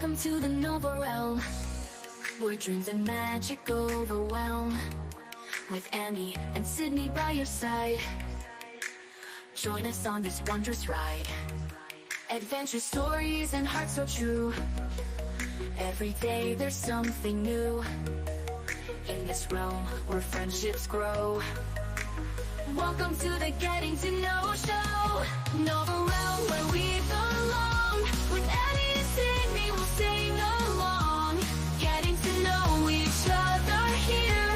Welcome to the noble realm, where dreams and magic overwhelm. With Annie and Sydney by your side, join us on this wondrous ride. Adventure stories and hearts so true. Every day there's something new. In this realm where friendships grow. Welcome to the Getting to Know Show. Noble realm where we belong. With Annie and Sydney we'll sing along. Getting to know each other here,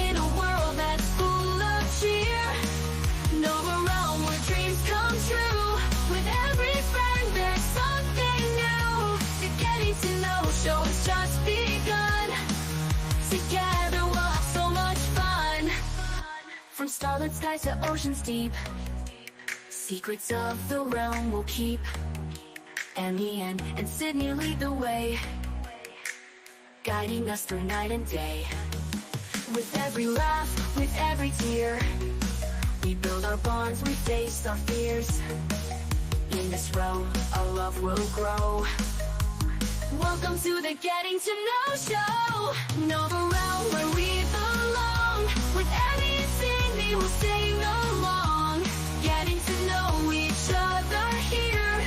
in a world that's full of cheer. Noble realm where dreams come true. With every friend there's something new. The Getting to Know Show has just begun. Together we'll have so much fun. From starlit skies to oceans deep, secrets of the realm we'll keep. Annie and Sydney lead the way, guiding us through night and day. With every laugh, with every tear, we build our bonds, we face our fears. In this realm, our love will grow. Welcome to the Getting to Know Show. Know the realm where we belong. With Annie and Sydney we'll sing along. Getting to know each other here,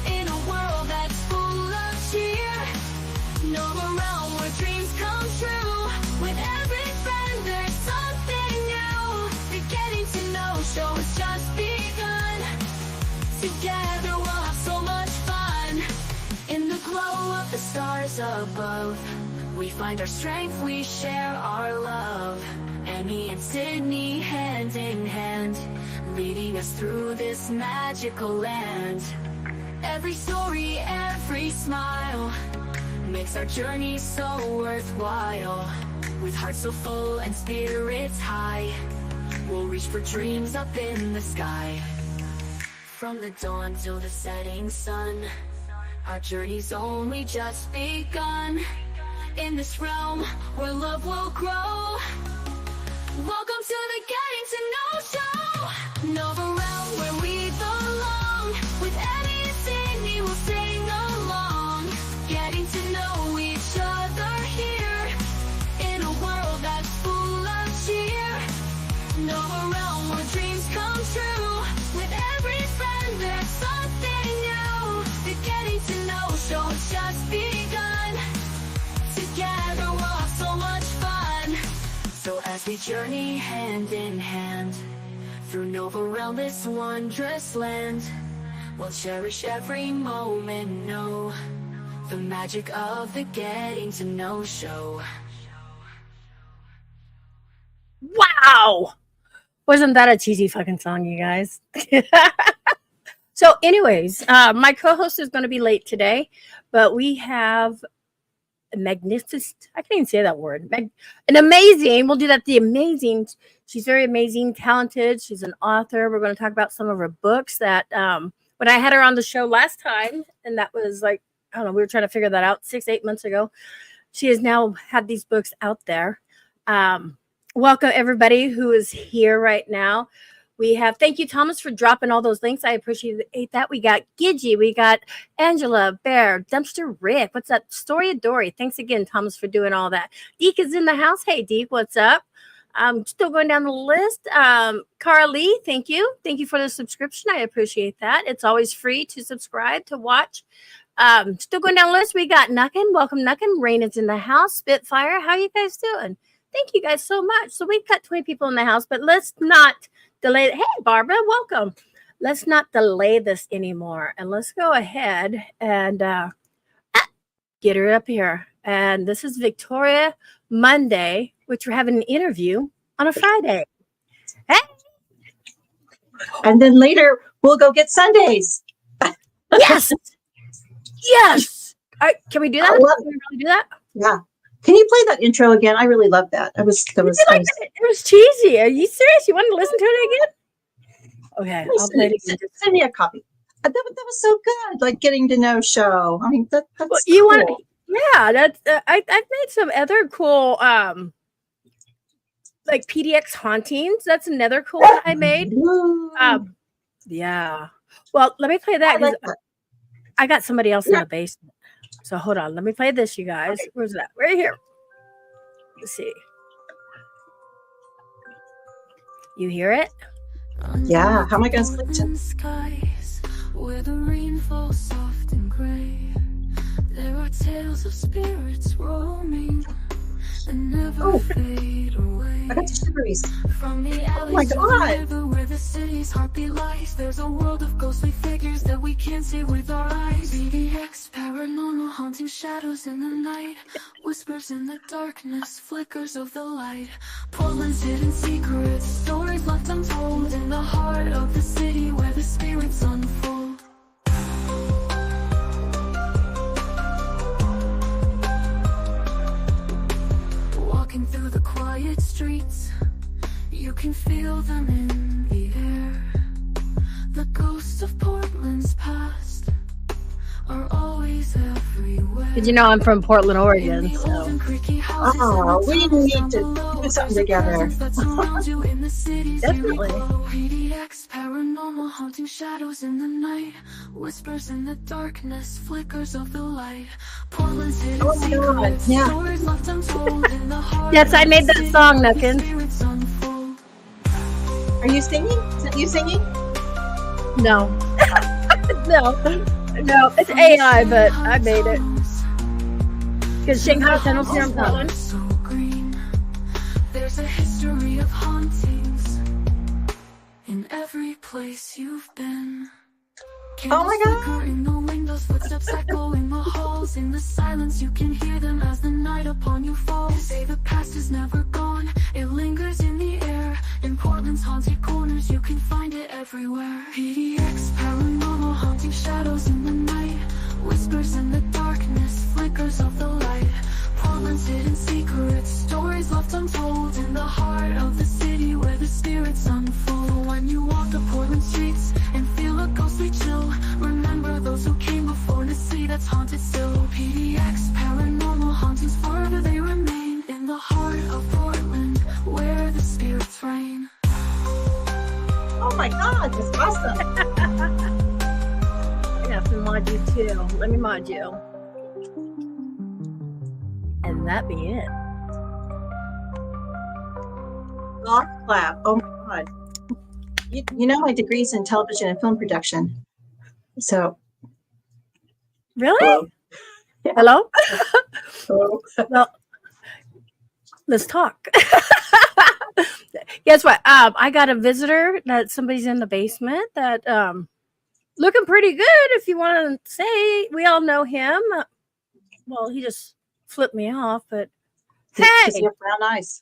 in a world that's full of cheer. Know the realm where dreams come true. With every friend there's something new. The Getting to Know Show has just begun. Together we'll have so much fun. In the glow of the stars above, we find our strength, we share our love. Annie and Sydney hand in hand, leading us through this magical land. Every story, every smile, makes our journey so worthwhile. With hearts so full and spirits high, we'll reach for dreams up in the sky. From the dawn till the setting sun, our journey's only just begun. In this realm where love will grow. Welcome to the Getting to Know Show. Know the realm where we belong. With Annie and Sydney we'll sing along. Getting to know each other here, in a world that's full of cheer. Know the realm where dreams come true. With every friend there's something new. The Getting to Know Show has just begun. Together we'll have so much fun. So as we journey hand in hand, through Nova Realm, this wondrous land, we'll cherish every moment, know the magic of the Getting to Know Show. Wow! Wasn't that a cheesy fucking song, you guys? So anyways, my co-host is going to be late today, but we have a magnificent, I can't even say that word, an amazing, we'll do that, the amazing, she's very amazing, talented, she's an author. We're going to talk about some of her books that, when I had her on the show last time, and that was like, I don't know, we were trying to figure that out 6-8 months ago. She has now had these books out there. Welcome everybody who is here right now. We have, thank you, Thomas, for dropping all those links. I appreciate that. We got Gidgy, we got Angela, Bear, Dumpster Rick. What's up? Story of Dory. Thanks again, Thomas, for doing all that. Deke is in the house. Hey, Deke, what's up? Still going down the list. Cara Lee, thank you. Thank you for the subscription. I appreciate that. It's always free to subscribe, to watch. Still going down the list. We got Nuckin. Welcome, Nuckin. Rain is in the house. Spitfire. How you guys doing? Thank you guys so much. So we've got 20 people in the house, but let's not delay. Hey, Barbara, welcome. Let's not delay this anymore. And let's go ahead and get her up here. And this is Victoria Monday, which we're having an interview on a Friday. Hey. And then later we'll go get Sundays. Yes. Yes. All right, can we do that? Can we really do that? Yeah. Can you play that intro again? I really love that. It was cheesy. Are you serious? You want to listen to it again? Okay, I'll play it again. Send me a copy. That was so good. Like Getting to Know Show. I mean, that's well, cool. You want? Yeah, that's. I've made some other cool, like PDX hauntings. That's another cool one I made. Yeah. Well, let me play that. I like that. I got somebody else in the basement. So hold on. Let me play this, you guys. Where's that? Right here. Let's see. You hear it? Yeah. How am I going to split it? Skies where the rain falls soft and gray. There are tales of spirits roaming and never fade away. I got the shiveries. From the Oh my alleys to the God. river where the city's heartbeat lies, there's a world of ghostly figures that we can't see with our eyes. BDX, paranormal, haunting shadows in the night, whispers in the darkness, flickers of the light. Portland's hidden secrets, stories left untold in the heart of the city where the spirits unfold. Walking through the quiet streets, you can feel them in the air. The ghosts of Portland's past are always everywhere. Did you know I'm from Portland, Oregon? So. Oh, we need to do something together. Definitely. PDX, paranormal, haunting shadows in the night, whispers in the darkness, flickers of the light. Portland's hidden Oh my God. secrets, Yeah. stories left untold in the heart. Yes, I made that song, Nuckins. Spirits unfold. Are you singing? Is it you singing? No. No, it's AI, but I made it. Because Shanghai Tunnel's here in Portland. So green. There's a history of hauntings in every place you've been. Oh my God. Flicker in the windows, footsteps echo in the halls. In the silence, you can hear them as the night upon you falls. Say the past is never gone, it lingers in the air. In Portland's haunted corners, you can find it everywhere. PDX, paranormal, haunting shadows in the night, whispers in the darkness, flickers of the light. Portland's hidden secrets, stories left untold in the heart of the city where the spirits unfold. When you walk the Portland streets and feel a ghostly chill, remember those who came before in a city that's haunted still. PDX, paranormal, hauntings forever they remain in the heart of Portland where the spirits reign. Oh my God, that's awesome. I have to mod you too. Let me mod you. And that be it. Golf clap. Oh my God. You know my degree's in television and film production. So, Really? hello. Hello? Hello. Well, let's talk. Guess what? I got a visitor that somebody's in the basement that looking pretty good, if you want to say. We all know him. Well, he just flipped me off, but Because hey, you have brown eyes.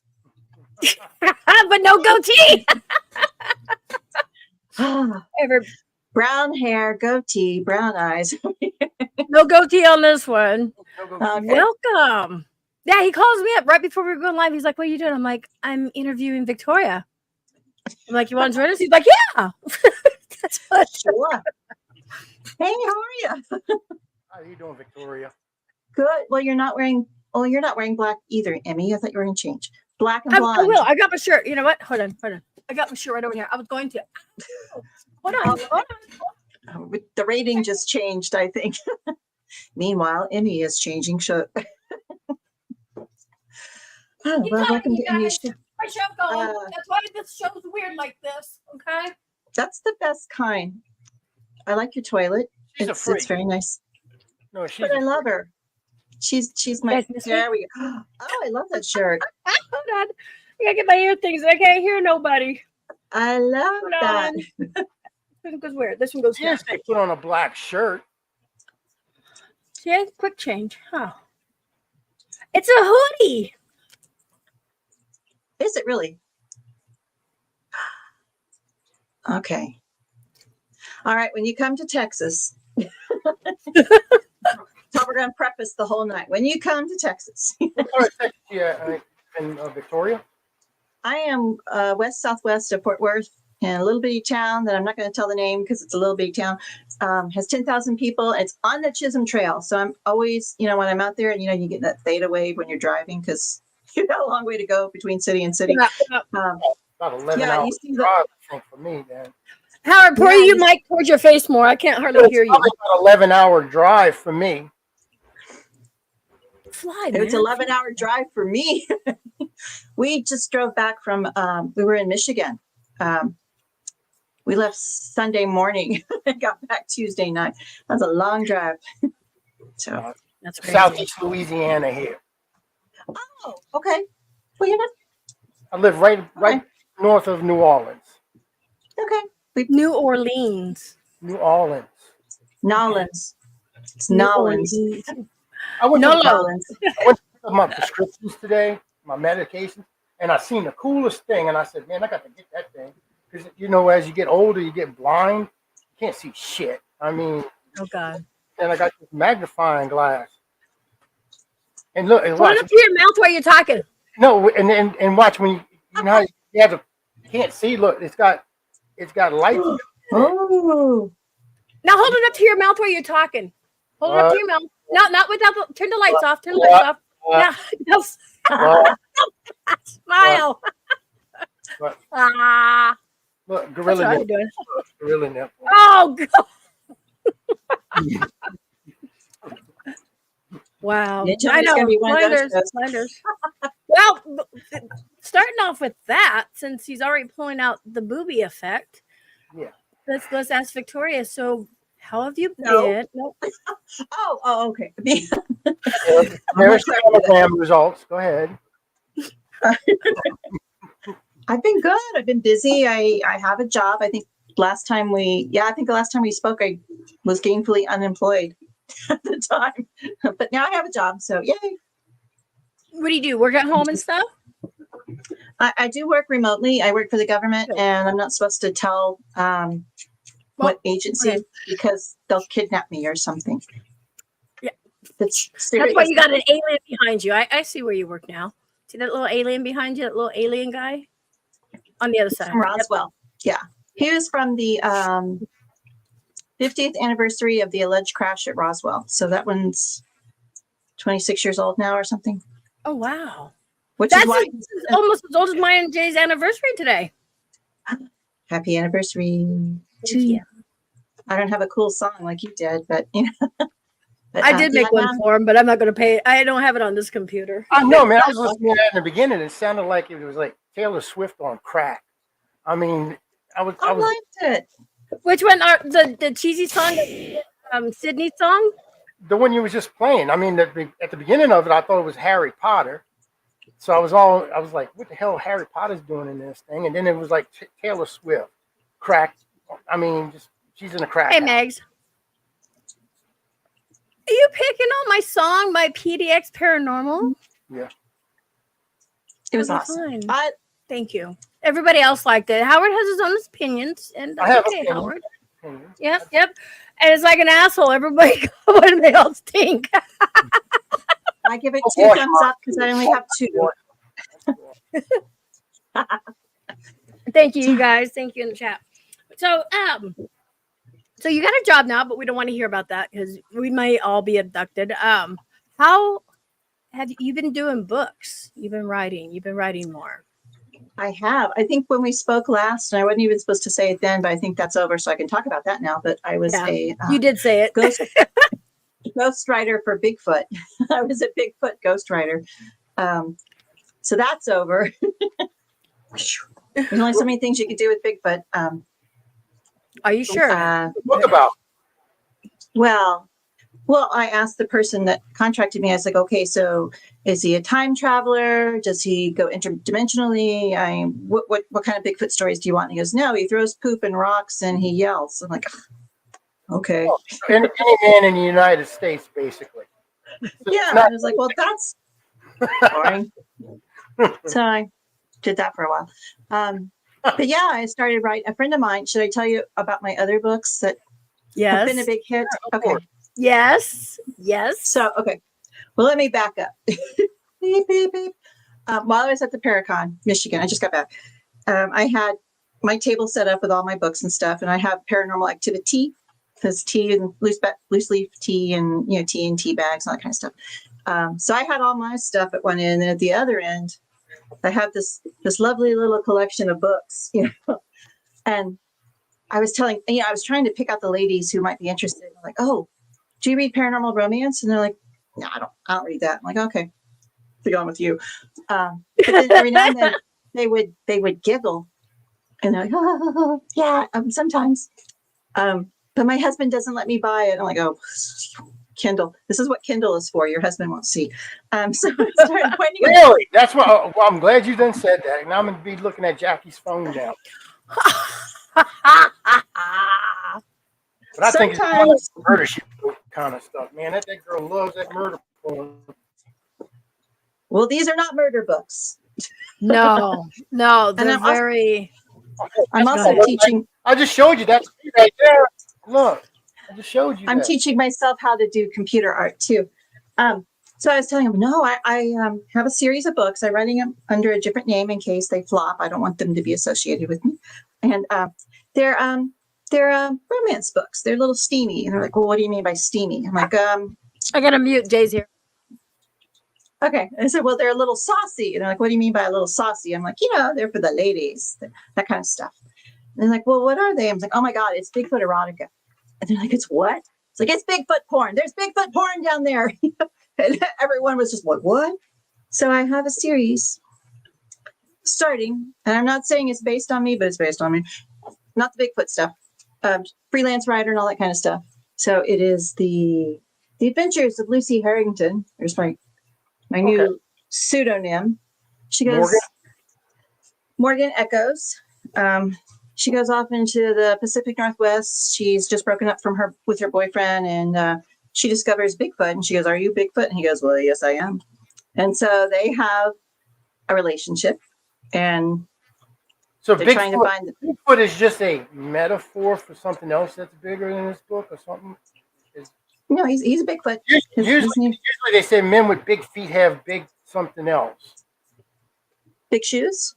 but no goatee. Ever, Brown hair, goatee, brown eyes. no goatee on this one. Okay. Welcome. Yeah, he calls me up right before we were going live. He's like, "What are you doing?" I'm like, "I'm interviewing Victoria." I'm like, "You want to join us?" He's like, "Yeah." That's what. Sure. Hey, how are you? How are you doing, Victoria? Good. Well, you're not wearing. Oh, you're not wearing black either, Emmy. I thought you were going to change. Black and I blonde. will. I got my shirt. You know what? Hold on. I got my shirt right over here. I was going to. Hold on. The rating just changed, I think. Meanwhile, Emmy is changing. So, oh, well, welcome to Emmy's show. My show going. That's why this show's weird like this. Okay. That's the best kind. I like your toilet. She's a It's freak. very nice. No, she's But I love her. She's my. Guys, miss me? There we go. Oh, I love that shirt. Hold on. I gotta get my ear things. I can't hear nobody. I love Hold that. on. This one goes where? This one goes here. Yes, they put on a black shirt. Yeah, quick change. Huh. It's a hoodie. Is it really? Okay. All right. When you come to Texas, so we're going to preface the whole night. When you come to Texas, Yeah, in Victoria. I am west southwest of Fort Worth in a little bitty town that I'm not going to tell the name because it's a little bitty town. Has 10,000 people. It's on the Chisholm Trail. So I'm always, when I'm out there and, you get that theta wave when you're driving because you got a long way to go between city and city. About 11 Yeah, hours you see the- drive, I think, for me, man. Howard, pour Yeah, your mic towards your face more. I can't hardly It's hear you. probably about 11-hour drive for me. fly, It was man. 11-hour drive for me. We just drove back from, we were in Michigan. We left Sunday morning and got back Tuesday night. That's a long drive. So, That's crazy. Southeast Louisiana here. oh, okay. Well, you're not, I live right north of New Orleans. okay. New Orleans. New Orleans. Nolans. It's New Nolans. Orleans. I went to Nolo. Nolans. I went to pick up my prescriptions today, my medications, and I seen the coolest thing, and I said, man, I got to get that thing. Because, you know, as you get older, you get blind. You can't see shit. I mean, Oh God. and I got this magnifying glass. And look, and Hold watch. it up to your mouth while you're talking. No, and watch when you know how you have to, can't see. Look, it's got lights. Oh. Now hold it up to your mouth while you're talking. Hold it up to your mouth. No, not without the, turn the lights off. Turn the lights off. No, smile. But Ah, look, that's gorilla what I'm nipple. doing. Gorilla nipple. Oh God. Wow. You tell I me it's know. gonna be one of those shows. Blinders. Well, starting off with that, since he's already pulling out the booby effect, Yeah. let's ask Victoria. So, how have you No. been? Nope. Oh, okay. There's the mammogram results. Go ahead. I've been good. I've been busy. I have a job. I think the last time we spoke, I was gainfully unemployed at the time. But now I have a job. So yay. What do you do? Work at home and stuff? I do work remotely. I work for the government, and I'm not supposed to tell what agency okay. because they'll kidnap me or something. Yeah. That's That's why you got an alien behind you. I see where you work now. See that little alien behind you? That little alien guy on the other side. from Roswell. Yeah. He was from the 50th anniversary of the alleged crash at Roswell. So that one's 26 years old now or something. Oh wow. Which That's is why almost as old as mine and Jay's anniversary today. happy anniversary to Yeah. you. I don't have a cool song like you did, but you know. But, I did make one for him, but I'm not going to pay it. I don't have it on this computer. I know, man. I was listening to that in the beginning. It sounded like it was like Taylor Swift on crack. I mean, I I was liked it. Which one? The cheesy song, Sydney song? the one you was just playing. I mean, at the beginning of it, I thought it was Harry Potter. So I was like, what the hell Harry Potter's doing in this thing? And then it was like Taylor Swift, crack. I mean, just she's in a crack. Hey, house. Megs. Are you picking on my song, my PDX Paranormal? Yeah. It was That'd awesome. be fine. Thank you. Everybody else liked it. Howard has his own opinions, and I that's have okay, opinions. Howard. Mhm. Yep. And it's like an asshole. Everybody, what do they all think? I give it Oh, 2 boy. thumbs up because I only have 2. Thank you, you guys. Thank you in the chat. So you got a job now, but we don't want to hear about that because we might all be abducted. How have you been doing books? You've been writing more. I have. I think when we spoke last, and I wasn't even supposed to say it then, but I think that's over, so I can talk about that now. But I was You did say it. ghostwriter for Bigfoot. I was a Bigfoot ghostwriter. So that's over. There's only so many things you can do with Bigfoot. Are you sure? Talk about. Well, I asked the person that contracted me. I was like, okay, so is he a time traveler? Does he go interdimensionally? What kind of Bigfoot stories do you want? And he goes, no, he throws poop and rocks and he yells. I'm like, okay. Oh, any man in the United States, basically. Yeah, Not- I was like, well, that's boring. So I did that for a while. But yeah, I started writing. A friend of mine, should I tell you about my other books that have been a Yes. big hit? of Okay. course. Yes. So, okay. Well, let me back up. Beep, beep, beep. While I was at the Paracon, Michigan, I just got back. I had my table set up with all my books and stuff, and I have Paranormal Activity, because tea and loose leaf tea and tea and tea bags and all that kind of stuff. So I had all my stuff at one end, and at the other end, I have this lovely little collection of books, And I was I was trying to pick out the ladies who might be interested. I'm like, oh, do you read paranormal romance? And they're like, no, I don't read that. I'm like, okay, be on with you. But then every now and then they would giggle, and they're like, oh, yeah, sometimes. But my husband doesn't let me buy it. I'm like, oh, Kindle. This is what Kindle is for. Your husband won't see. So I started pointing. Really? That's what. Well, I'm glad you done said that. Now I'm gonna be looking at Jackie's phone now. But I think it's more like murder she wrote kind of stuff, man. That girl loves that murder porn. Well, these are not murder books. No, they're very. I'm also teaching. I just showed you that right there. Look, I just showed you. I'm teaching myself how to do computer art too. So I was telling him, no, I have a series of books. I'm writing them under a different name in case they flop. I don't want them to be associated with me. And they're romance books. They're a little steamy. And they're like, well, what do you mean by steamy? I'm like, I gotta mute. Jay's here. Okay. And I said, well, they're a little saucy. And they're like, what do you mean by a little saucy? I'm like, they're for the ladies, that kind of stuff. And they're like, well, what are they? I'm like, oh my God, it's Bigfoot erotica. And they're like, it's what? It's like, it's Bigfoot porn. There's Bigfoot porn down there. And everyone was just like, what? So I have a series starting, and I'm not saying it's based on me, but it's based on me. Not the Bigfoot stuff. Freelance writer and all that kind of stuff. So it is the adventures of Lucy Harrington. There's my new pseudonym. She goes Morgan Echoes. She goes off into the Pacific Northwest. She's just broken up with her boyfriend, and she discovers Bigfoot. And she goes, "Are you Bigfoot?" And he goes, "Well, yes, I am." And so they have a relationship, and so they're trying to find Bigfoot is just a metaphor for something else that's bigger than this book, or something. No, he's a Bigfoot. Usually they say men with big feet have big something else. Big shoes.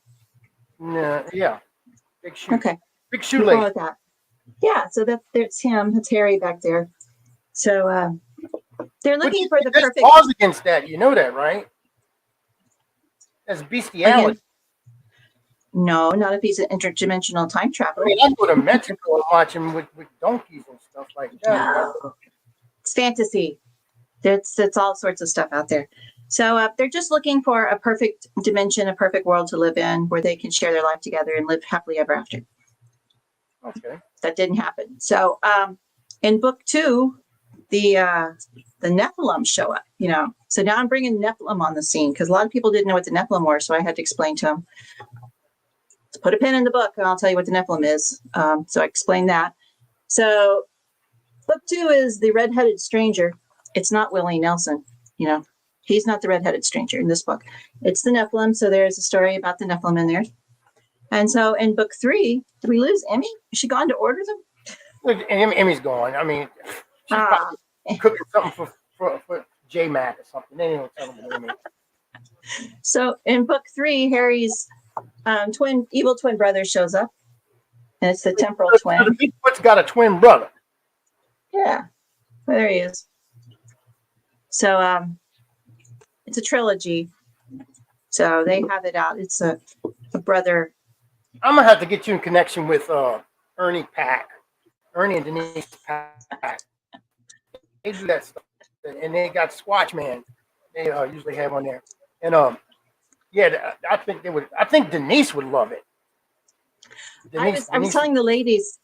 No, yeah. Big shoe. Okay. Big shoelace. Yeah, so that's him. That's Harry back there. So they're looking for the perfect. Laws against that. You know that, right? That's bestiality. Again, no, not if he's an interdimensional time traveler. I mean, I go to Mexico and watch him with donkeys and stuff like that. No. It's fantasy. It's all sorts of stuff out there. So they're just looking for a perfect dimension, a perfect world to live in where they can share their life together and live happily ever after. Okay. That didn't happen. So in book 2, the Nephilim show up, So now I'm bringing Nephilim on the scene because a lot of people didn't know what the Nephilim were. So I had to explain to them. Let's put a pin in the book and I'll tell you what the Nephilim is. So I explained that. So book 2 is the Red-Headed Stranger. It's not Willie Nelson, He's not the red-headed stranger in this book. It's the Nephilim. So there's a story about the Nephilim in there. And so in book 3, did we lose Emmy? Is she gone to order them? Look, Emmy's gone. I mean, she's probably cooking something for J-Mac or something. They don't tell them Emmy. So in book 3, Harry's evil twin brother shows up. And it's the temporal twin. The Bigfoot's got a twin brother. Yeah. Well, there he is. So it's a trilogy. So they have it out. It's a brother. I'm gonna have to get you in connection with Ernie and Denise Pack. They do that stuff, and they got Squatch Man. They usually have on there, and I think they would. I think Denise would love it. I was telling the ladies,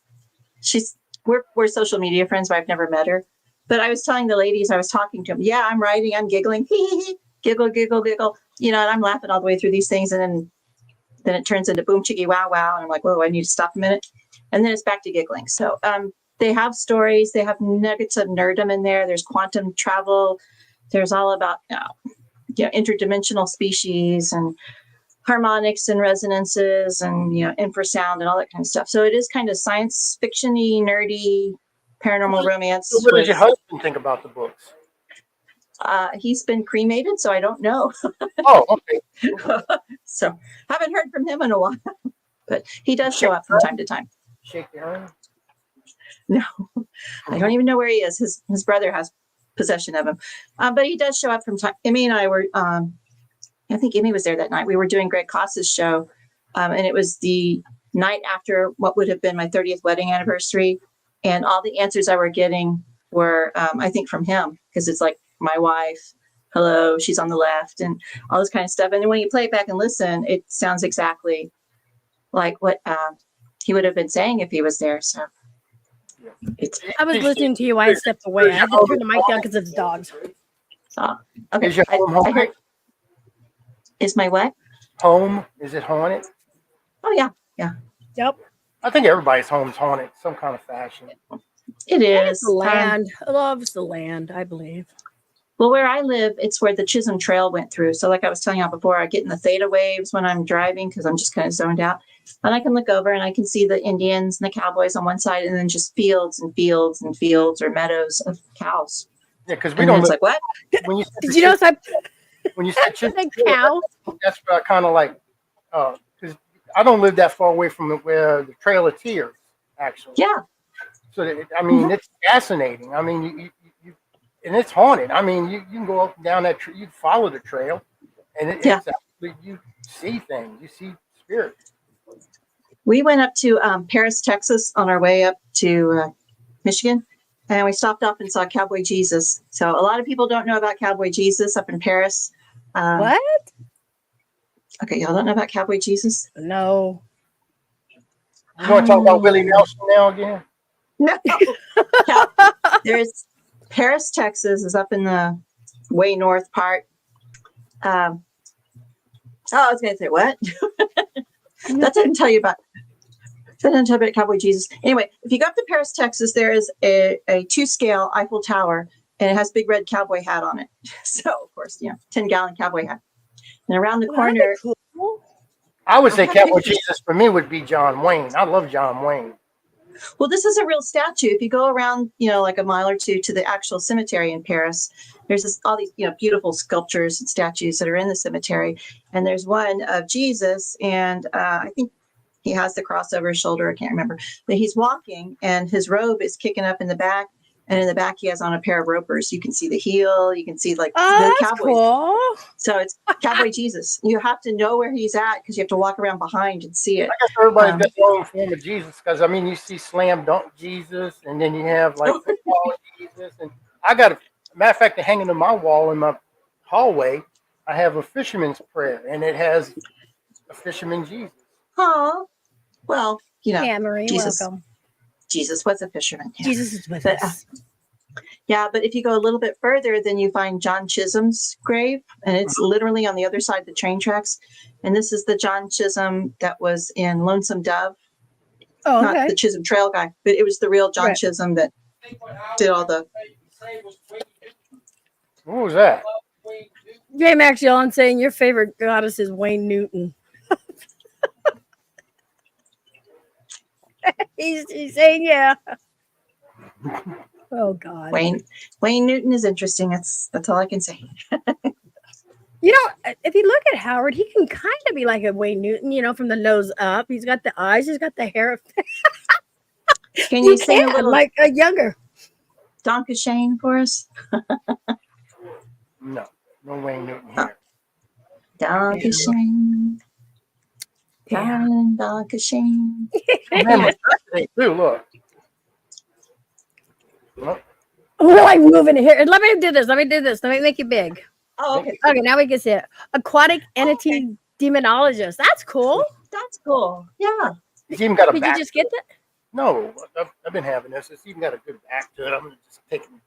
we're social media friends, but I've never met her. But I was telling the ladies, I was talking to them. Yeah, I'm writing, I'm giggling, giggle, giggle, giggle. And I'm laughing all the way through these things, and then it turns into boom, chickie, wow, wow. And I'm like, whoa, I need to stop a minute. And then it's back to giggling. So they have stories. They have nuggets of nerdom in there. There's quantum travel. There's all about interdimensional species and harmonics and resonances and infrasound and all that kind of stuff. So it is kind of science fiction-y, nerdy, paranormal romance. So what does your husband think about the books? He's been cremated, so I don't know. Oh, okay. So haven't heard from him in a while, but he does show up from time to time. Shake your hand? No, I don't even know where he is. His brother has possession of him, but he does show up from time. Emmy and I were, I think Emmy was there that night. We were doing Greg Koss's show, and it was the night after what would have been my 30th wedding anniversary, and all the answers I were getting were, I think, from him, because it's like my wife, hello, she's on the left, and all this kind of stuff. And then when you play it back and listen, it sounds exactly like what he would have been saying if he was there. So it's I was listening to you. I stepped away. I had to turn the mic down because it's dogs. okay. Is your home I haunted? heard, is my what? Home? Is it haunted? Oh yeah, Yep. I think everybody's home's haunted, some kind of fashion. it It's is. the land. Loves the land, I believe. Well, where I live, it's where the Chisholm Trail went through. So like I was telling you before, I get in the theta waves when I'm driving because I'm just kind of zoned out. And I can look over and I can see the Indians and the cowboys on one side and then just fields and fields and fields or meadows of cows. Yeah, because we And don't it's live. like, what? When you said Did you notice I when you said Chisholm the Trail, cow? that's what I kind of like. Because I don't live that far away from where the Trail of Tears, actually. Yeah. So I mean, it's fascinating. I mean, you and it's haunted. I mean, you can go up and down that tree. You follow the trail, and it's actually, you see things. You see spirits. We went up to Paris, Texas on our way up to Michigan. And we stopped off and saw Cowboy Jesus. So a lot of people don't know about Cowboy Jesus up in Paris. What? Okay, y'all don't know about Cowboy Jesus? No. You want to talk about Willie Nelson now again? No. There's Paris, Texas is up in the way north part. I was going to say, what? That didn't tell you about. That didn't tell you about Cowboy Jesus. Anyway, if you go up to Paris, Texas, there is a 2-scale Eiffel Tower, and it has a big red cowboy hat on it. So, of course, 10-gallon cowboy hat. And around the corner, I would say Cowboy Jesus for me would be John Wayne. I love John Wayne. well, this is a real statue. If you go around, like a mile or two to the actual cemetery in Paris, there's all these, beautiful sculptures and statues that are in the cemetery. And there's one of Jesus, and I think he has the cross over his shoulder. I can't remember, but he's walking, and his robe is kicking up in the back. And in the back, he has on a pair of ropers. You can see the heel. You can see the that's cowboy. cool. So it's Cowboy Jesus. You have to know where he's at because you have to walk around behind and see it. I guess everybody's got their own form of Jesus, because I mean, you see slam dunk Jesus, and then you have like football Jesus, and I got a matter of fact, hanging on my wall in my hallway. I have a fisherman's prayer, and it has a fisherman Jesus. Oh, well, Yeah, Marie, Jesus. welcome. Jesus was a fisherman. Yeah. Jesus is with But, us. Yeah, but if you go a little bit further, then you find John Chisholm's grave, and it's literally on the other side of the train tracks. And this is the John Chisholm that was in Lonesome Dove. Oh, Not okay. the Chisholm Trail guy, but it was the real John Right. Chisholm that did all the. What was that? J Max Yellen saying your favorite goddess is Wayne Newton. he's saying yeah. Oh God. Wayne Newton is interesting. That's all I can say. If you look at Howard, he can kind of be like a Wayne Newton, from the nose up. He's got the eyes, he's got the hair. Can you sing a little like a younger. 𝕂ℕ𝕆𝕎 for us? No Wayne Newton here. 𝕂ℕ𝕆𝕆. Yeah. Darling 𝕂ℕ𝕆𝕆. Man, my birthday too. Look. Look. We're like moving here. Let me do this. Let me make it big. Oh, okay. Okay, now we can see it. Aquatic entity demonologist. That's cool. That's cool. Yeah. It's even got a Did back. you just get that? No, I've been having this. It's even got a good back to it. I'm gonna just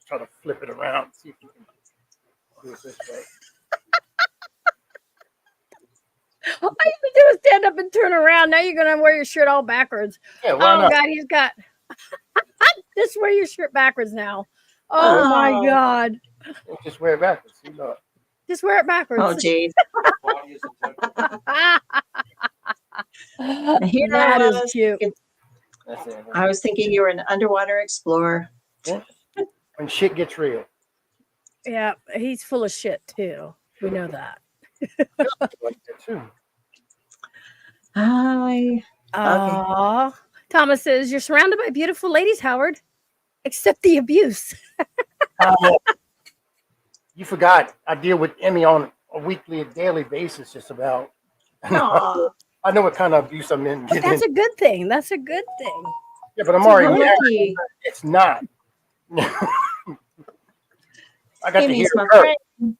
try to flip it around and see if you can do it this way. All you have to do is stand up and turn around. Now you're gonna wear your shirt all backwards. Yeah, why Oh not? God, he's got. Just wear your shirt backwards now. Oh my Oh. God. Just wear it backwards. See, look. Just wear it backwards. Oh, geez. Here That I is was. cute. That's it. I was thinking you were an underwater explorer. When shit gets real. Yeah, he's full of shit too. We know that. Like that too. Hi. Aww. Thomas says you're surrounded by beautiful ladies, Howard, except the abuse. You forgot. I deal with Emmy on a weekly and daily basis, just about. Aw. I know what kind of abuse I'm in. But that's a good thing. That's a good thing. Yeah, but I'm So already how married. lucky. It's not. I got to hear Amy's my her. friend.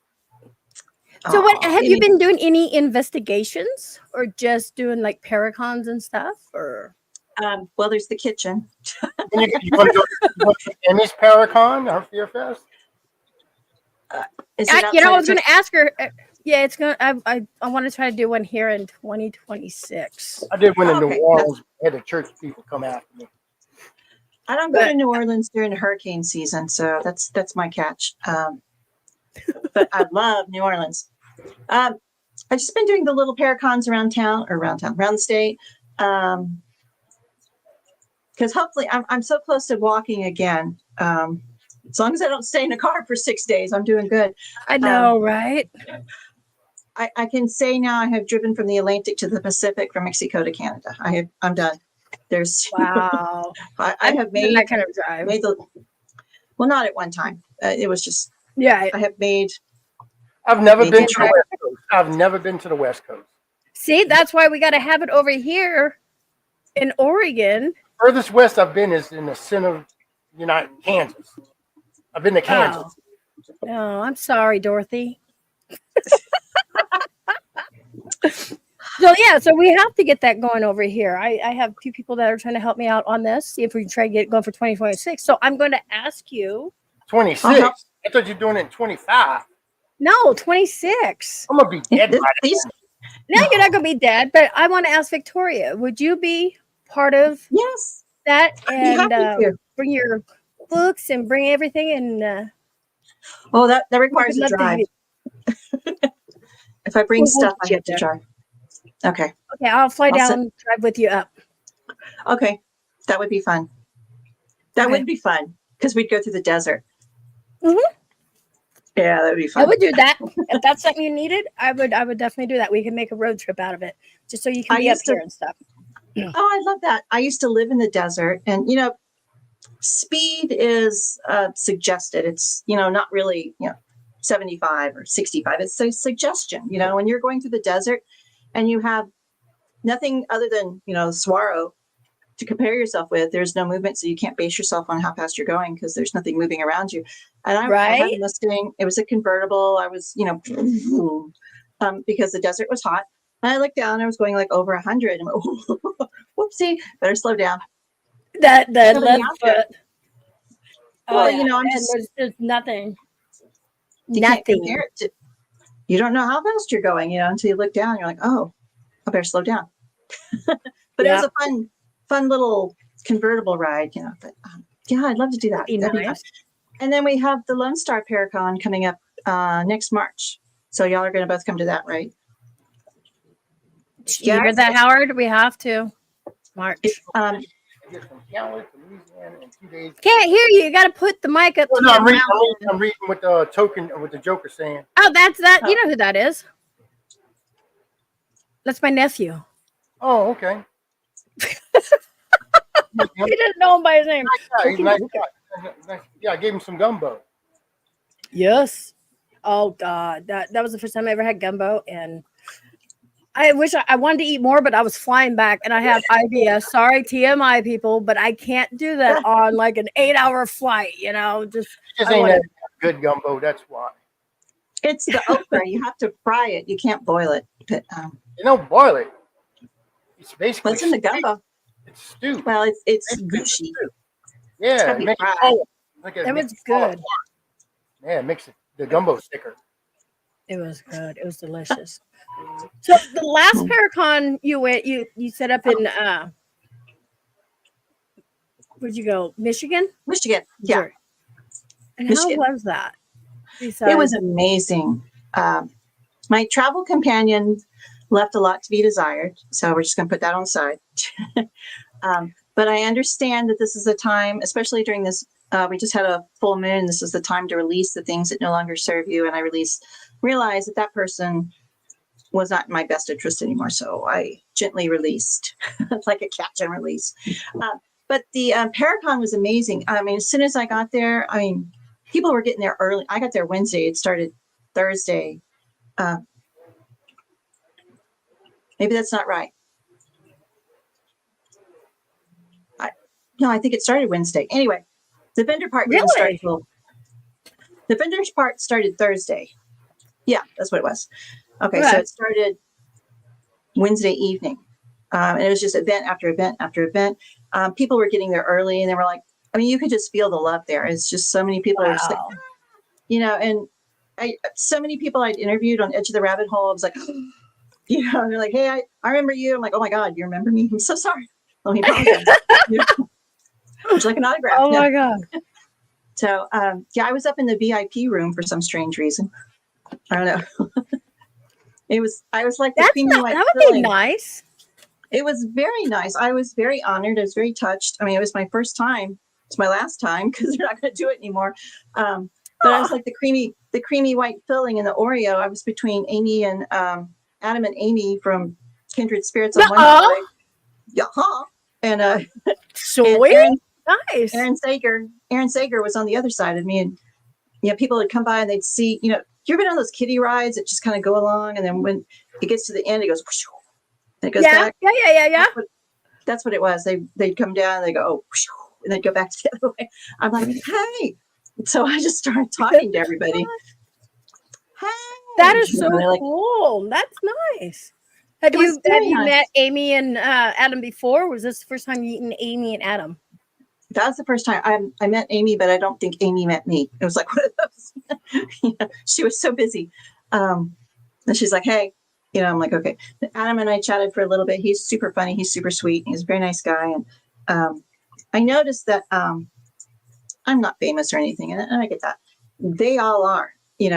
So what Aw, have you Amy. been doing any investigations or just doing like paracons and stuff or Well, there's the kitchen. You want to go to Emmy's Paracon, her Fear Fest? Is it I outside was of going to ask her yeah, it's going to I want to try to do one here in 2026. I did one in New Okay. Orleans. Had the church people come after me. I don't go to New Orleans during hurricane season, so that's my catch. But I love New Orleans. I've just been doing the little paracons around the state. Because hopefully I'm so close to walking again. As long as I don't stay in a car for 6 days, I'm doing good. I know, right? I can say now I have driven from the Atlantic to the Pacific, from Mexico to Canada. I'm done. There's Wow. I have made that kind of drive. Well, not at one time. It was just Yeah. I have made. I've never They been did to the West Coast. I've never been to the West Coast. See, that's why we got to have it over here in Oregon. Furthest west I've been is in the center of Kansas. I've been to Kansas. Oh, I'm sorry, Dorothy. So we have to get that going over here. I have a few people that are trying to help me out on this. See if we can try to get it going for 2026. So I'm going to ask you. 26. I thought you were doing it in 25. No, 26. I'm gonna be dead by then. No, you're not going to be dead. But I want to ask Victoria. Would you be part of Yes. that I'd be happy to. bring your books and bring everything and Oh, that requires a drive. If I bring stuff, I have to drive. Okay. Okay, I'll fly down, drive with you up. Okay, that would be fun. That would be fun because we'd go through the desert. Mhm. Yeah, that would be fun. I would do that if that's something you needed. I would definitely do that. We can make a road trip out of it, just so you can be up here and stuff. Oh, I love that. I used to live in the desert, and speed is suggested. It's not really 75 or 65. It's a suggestion. When you're going through the desert and you have nothing other than saguaro to compare yourself with, there's no movement, so you can't base yourself on how fast you're going because there's nothing moving around you. And I had a Mustang. It was a convertible. I was because the desert was hot. And I looked down. I was going like over 100. And whoopsie, better slow down. That left foot. Well, I'm just there's nothing. You can't compare it to, you don't know how fast you're going, until you look down. You're like, oh, I better slow down. But it was a fun little convertible ride, But I'd love to do that. That'd be nice. And then we have the Lone Star Paracon coming up next March. So y'all are going to both come to that, right? You hear that, Howard? We have to. March. Can't hear you. You got to put the mic up. I'm reading what the Joker saying. Oh, that's that. You know who that is? That's my nephew. Oh, okay. He didn't know him by his name. Nice guy. Yeah, I gave him some gumbo. Yes. Oh God, that was the first time I ever had gumbo, and I wish I wanted to eat more, but I was flying back, and I have IBS. Sorry, TMI people, but I can't do that on like an 8-hour flight. Just ain't that good gumbo. That's why. It's the okra. You have to fry it. You can't boil it. But you don't boil it. It's basically what's in the gumbo? It's stew. Well, it's gushy. Yeah, that was good. Yeah, it makes the gumbo thicker. It was good. It was delicious. So the last Paracon you went, you set up in where'd you go? Michigan? Michigan. Yeah. Missouri. And Michigan. How was that? It was amazing. My travel companion left a lot to be desired, so we're just going to put that on the side. But I understand that this is a time, especially during this, we just had a full moon. This is the time to release the things that no longer serve you. And I realized that person was not in my best interest anymore. So I gently released, like a catch and release. But the Paracon was amazing. I mean, as soon as I got there, people were getting there early. I got there Wednesday. It started Thursday. Maybe that's not right. I think it started Wednesday. Anyway, the vendor part didn't start till The vendors part started Thursday. Yeah, that's what it was. Okay, so Right. it started Wednesday evening. And it was just event after event after event. People were getting there early, and they were like, I mean, you could just feel the love there. It's just so many people are just like, Wow. and so many people I'd interviewed on Edge of the Rabbit Hole. I was like, and they're like, hey, I remember you. I'm like, oh my God, you remember me? I'm so sorry. Let me apologize. Would you like an autograph? Oh Yeah. my God. So, I was up in the VIP room for some strange reason. I don't know. I was like the creamy white That would be filling. nice. It was very nice. I was very honored. I was very touched. I mean, it was my first time. It's my last time because they're not going to do it anymore. But I was like the creamy white filling in the Oreo. I was between Amy and Adam and Amy from Kindred Spirits on one Uh-oh. side. Yeah, and Sweet. Nice. Aaron Sager was on the other side of me, and people would come by and they'd see. You ever been on those kiddie rides that just kind of go along, and then when it gets to the end, it goes, whoosh, and it goes back. Yeah. That's what it was. They'd come down, and they go, oh, whoosh, and they'd go back the other way. I'm like, hey. So I just started talking to everybody. Hey. That is so They're like, cool. That's nice. Have It was you very nice. met Amy and Adam before? Was this the first time you eaten Amy and Adam? that was the first time I met Amy, but I don't think Amy met me. It was like one of those. She was so busy. And she's like, hey, I'm like, okay. Adam and I chatted for a little bit. He's super funny. He's super sweet. He's a very nice guy. And I noticed that I'm not famous or anything. And I get that. They all are, and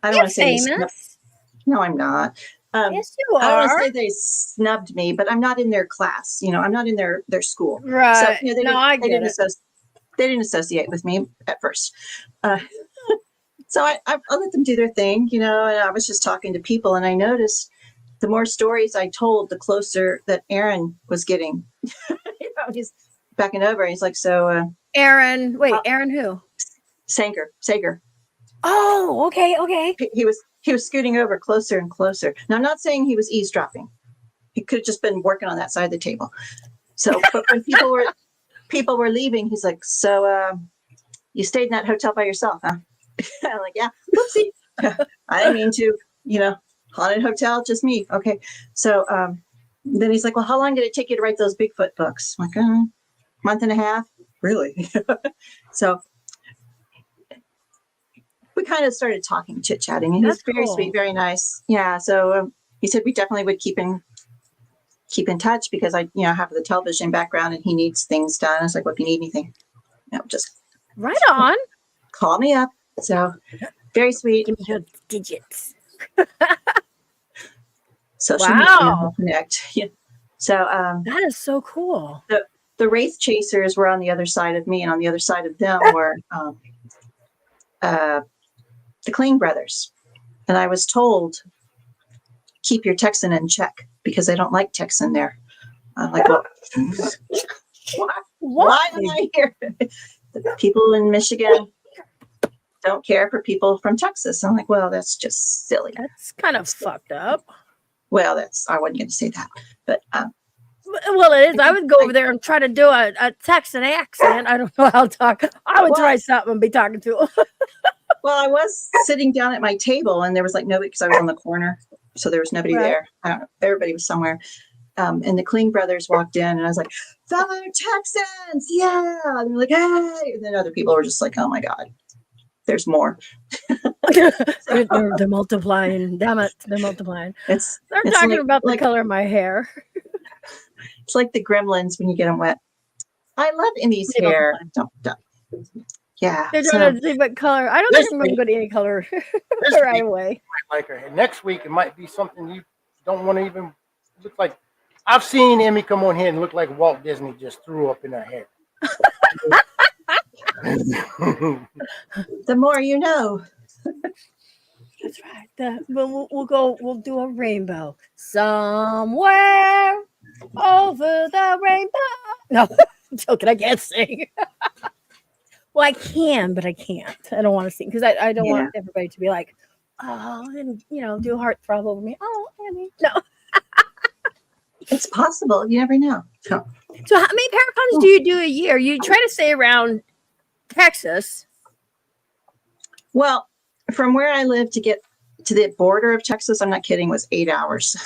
I don't want to say famous. no, I'm not. Yes, you I don't want are. to say they snubbed me, but I'm not in their class. I'm not in their school. Right. So, I get it. they didn't associate with me at first. So I let them do their thing, and I was just talking to people, and I noticed the more stories I told, the closer that Aaron was getting. He's backing over. He's like, so Aaron. Wait, Aaron who? Sager. Oh, okay. He was scooting over closer and closer. Now, I'm not saying he was eavesdropping. He could have just been working on that side of the table. So, but when people were leaving, he's like, so you stayed in that hotel by yourself, huh? I'm like, yeah, whoopsie. I didn't mean to, haunted hotel, just me. Okay. So then he's like, well, how long did it take you to write those Bigfoot books? I'm like, month and a half. Really? So we kind of started talking, chit-chatting, and he's very sweet, very nice. Yeah. So he said we definitely would keep in touch because I have the television background and he needs things done. I was like, well, if you need anything, just Right on. call me up. So very sweet. Give me your digits. Social media will connect. Yeah. So that is so cool. The Wraith Chasers were on the other side of me, and on the other side of them were the Clean Brothers. And I was told, keep your Texan in check because they don't like Texan there. I'm like, well, why am I here? The people in Michigan don't care for people from Texas. I'm like, well, that's just silly. That's kind of fucked up. Well, I wasn't going to say that, but well, it is. I would go over there and try to do a Texan accent. I don't know how to talk. I would try something and be talking to them. Well, I was sitting down at my table and there was like nobody because I was on the corner. So there was nobody there. I don't know. Everybody was somewhere. And the Clean Brothers walked in and I was like, fellow Texans. Yeah. And they're like, hey. And then other people were just like, oh my God, there's more. They're multiplying. Damn it. They're multiplying. They're talking about the color of my hair. It's like the gremlins when you get them wet. I love Emmy's hair. Don't. Yeah. They're trying to see what color. I don't think I'm going to go to any color right away. Like her hair. Next week, it might be something you don't want to even look like. I've seen Emmy come on here and look like Walt Disney just threw up in her hair. The more you know. That's right. We'll do a rainbow somewhere over the rainbow. No, I'm joking. I can't sing. Well, I can, but I can't. I don't want to sing because I don't want everybody to be like, oh, and do a heartthrob over me. Oh, Annie. No. It's possible. You never know. So how many paracons do you do a year? You try to stay around Texas. Well, from where I live to get to the border of Texas, I'm not kidding, was 8 hours.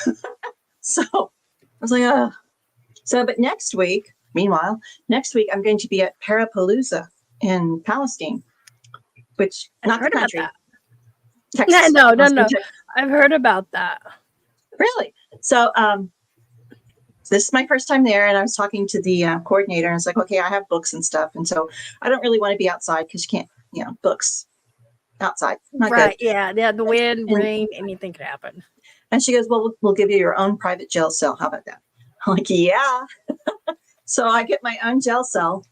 So I was like, oh. So, but next week, next week, I'm going to be at 𝕂ℕ𝕆𝕎 in Palestine, which, not the country. Texas. No. Texas. I've heard about that. Really? So, this is my first time there, and I was talking to the coordinator, and I was like, okay, I have books and stuff, and so I don't really want to be outside because you can't, books outside. Not Right. good. Yeah. The wind, rain, anything could happen. And she goes, well, we'll give you your own private jail cell. How about that? I'm like, yeah. So I get my own jail cell,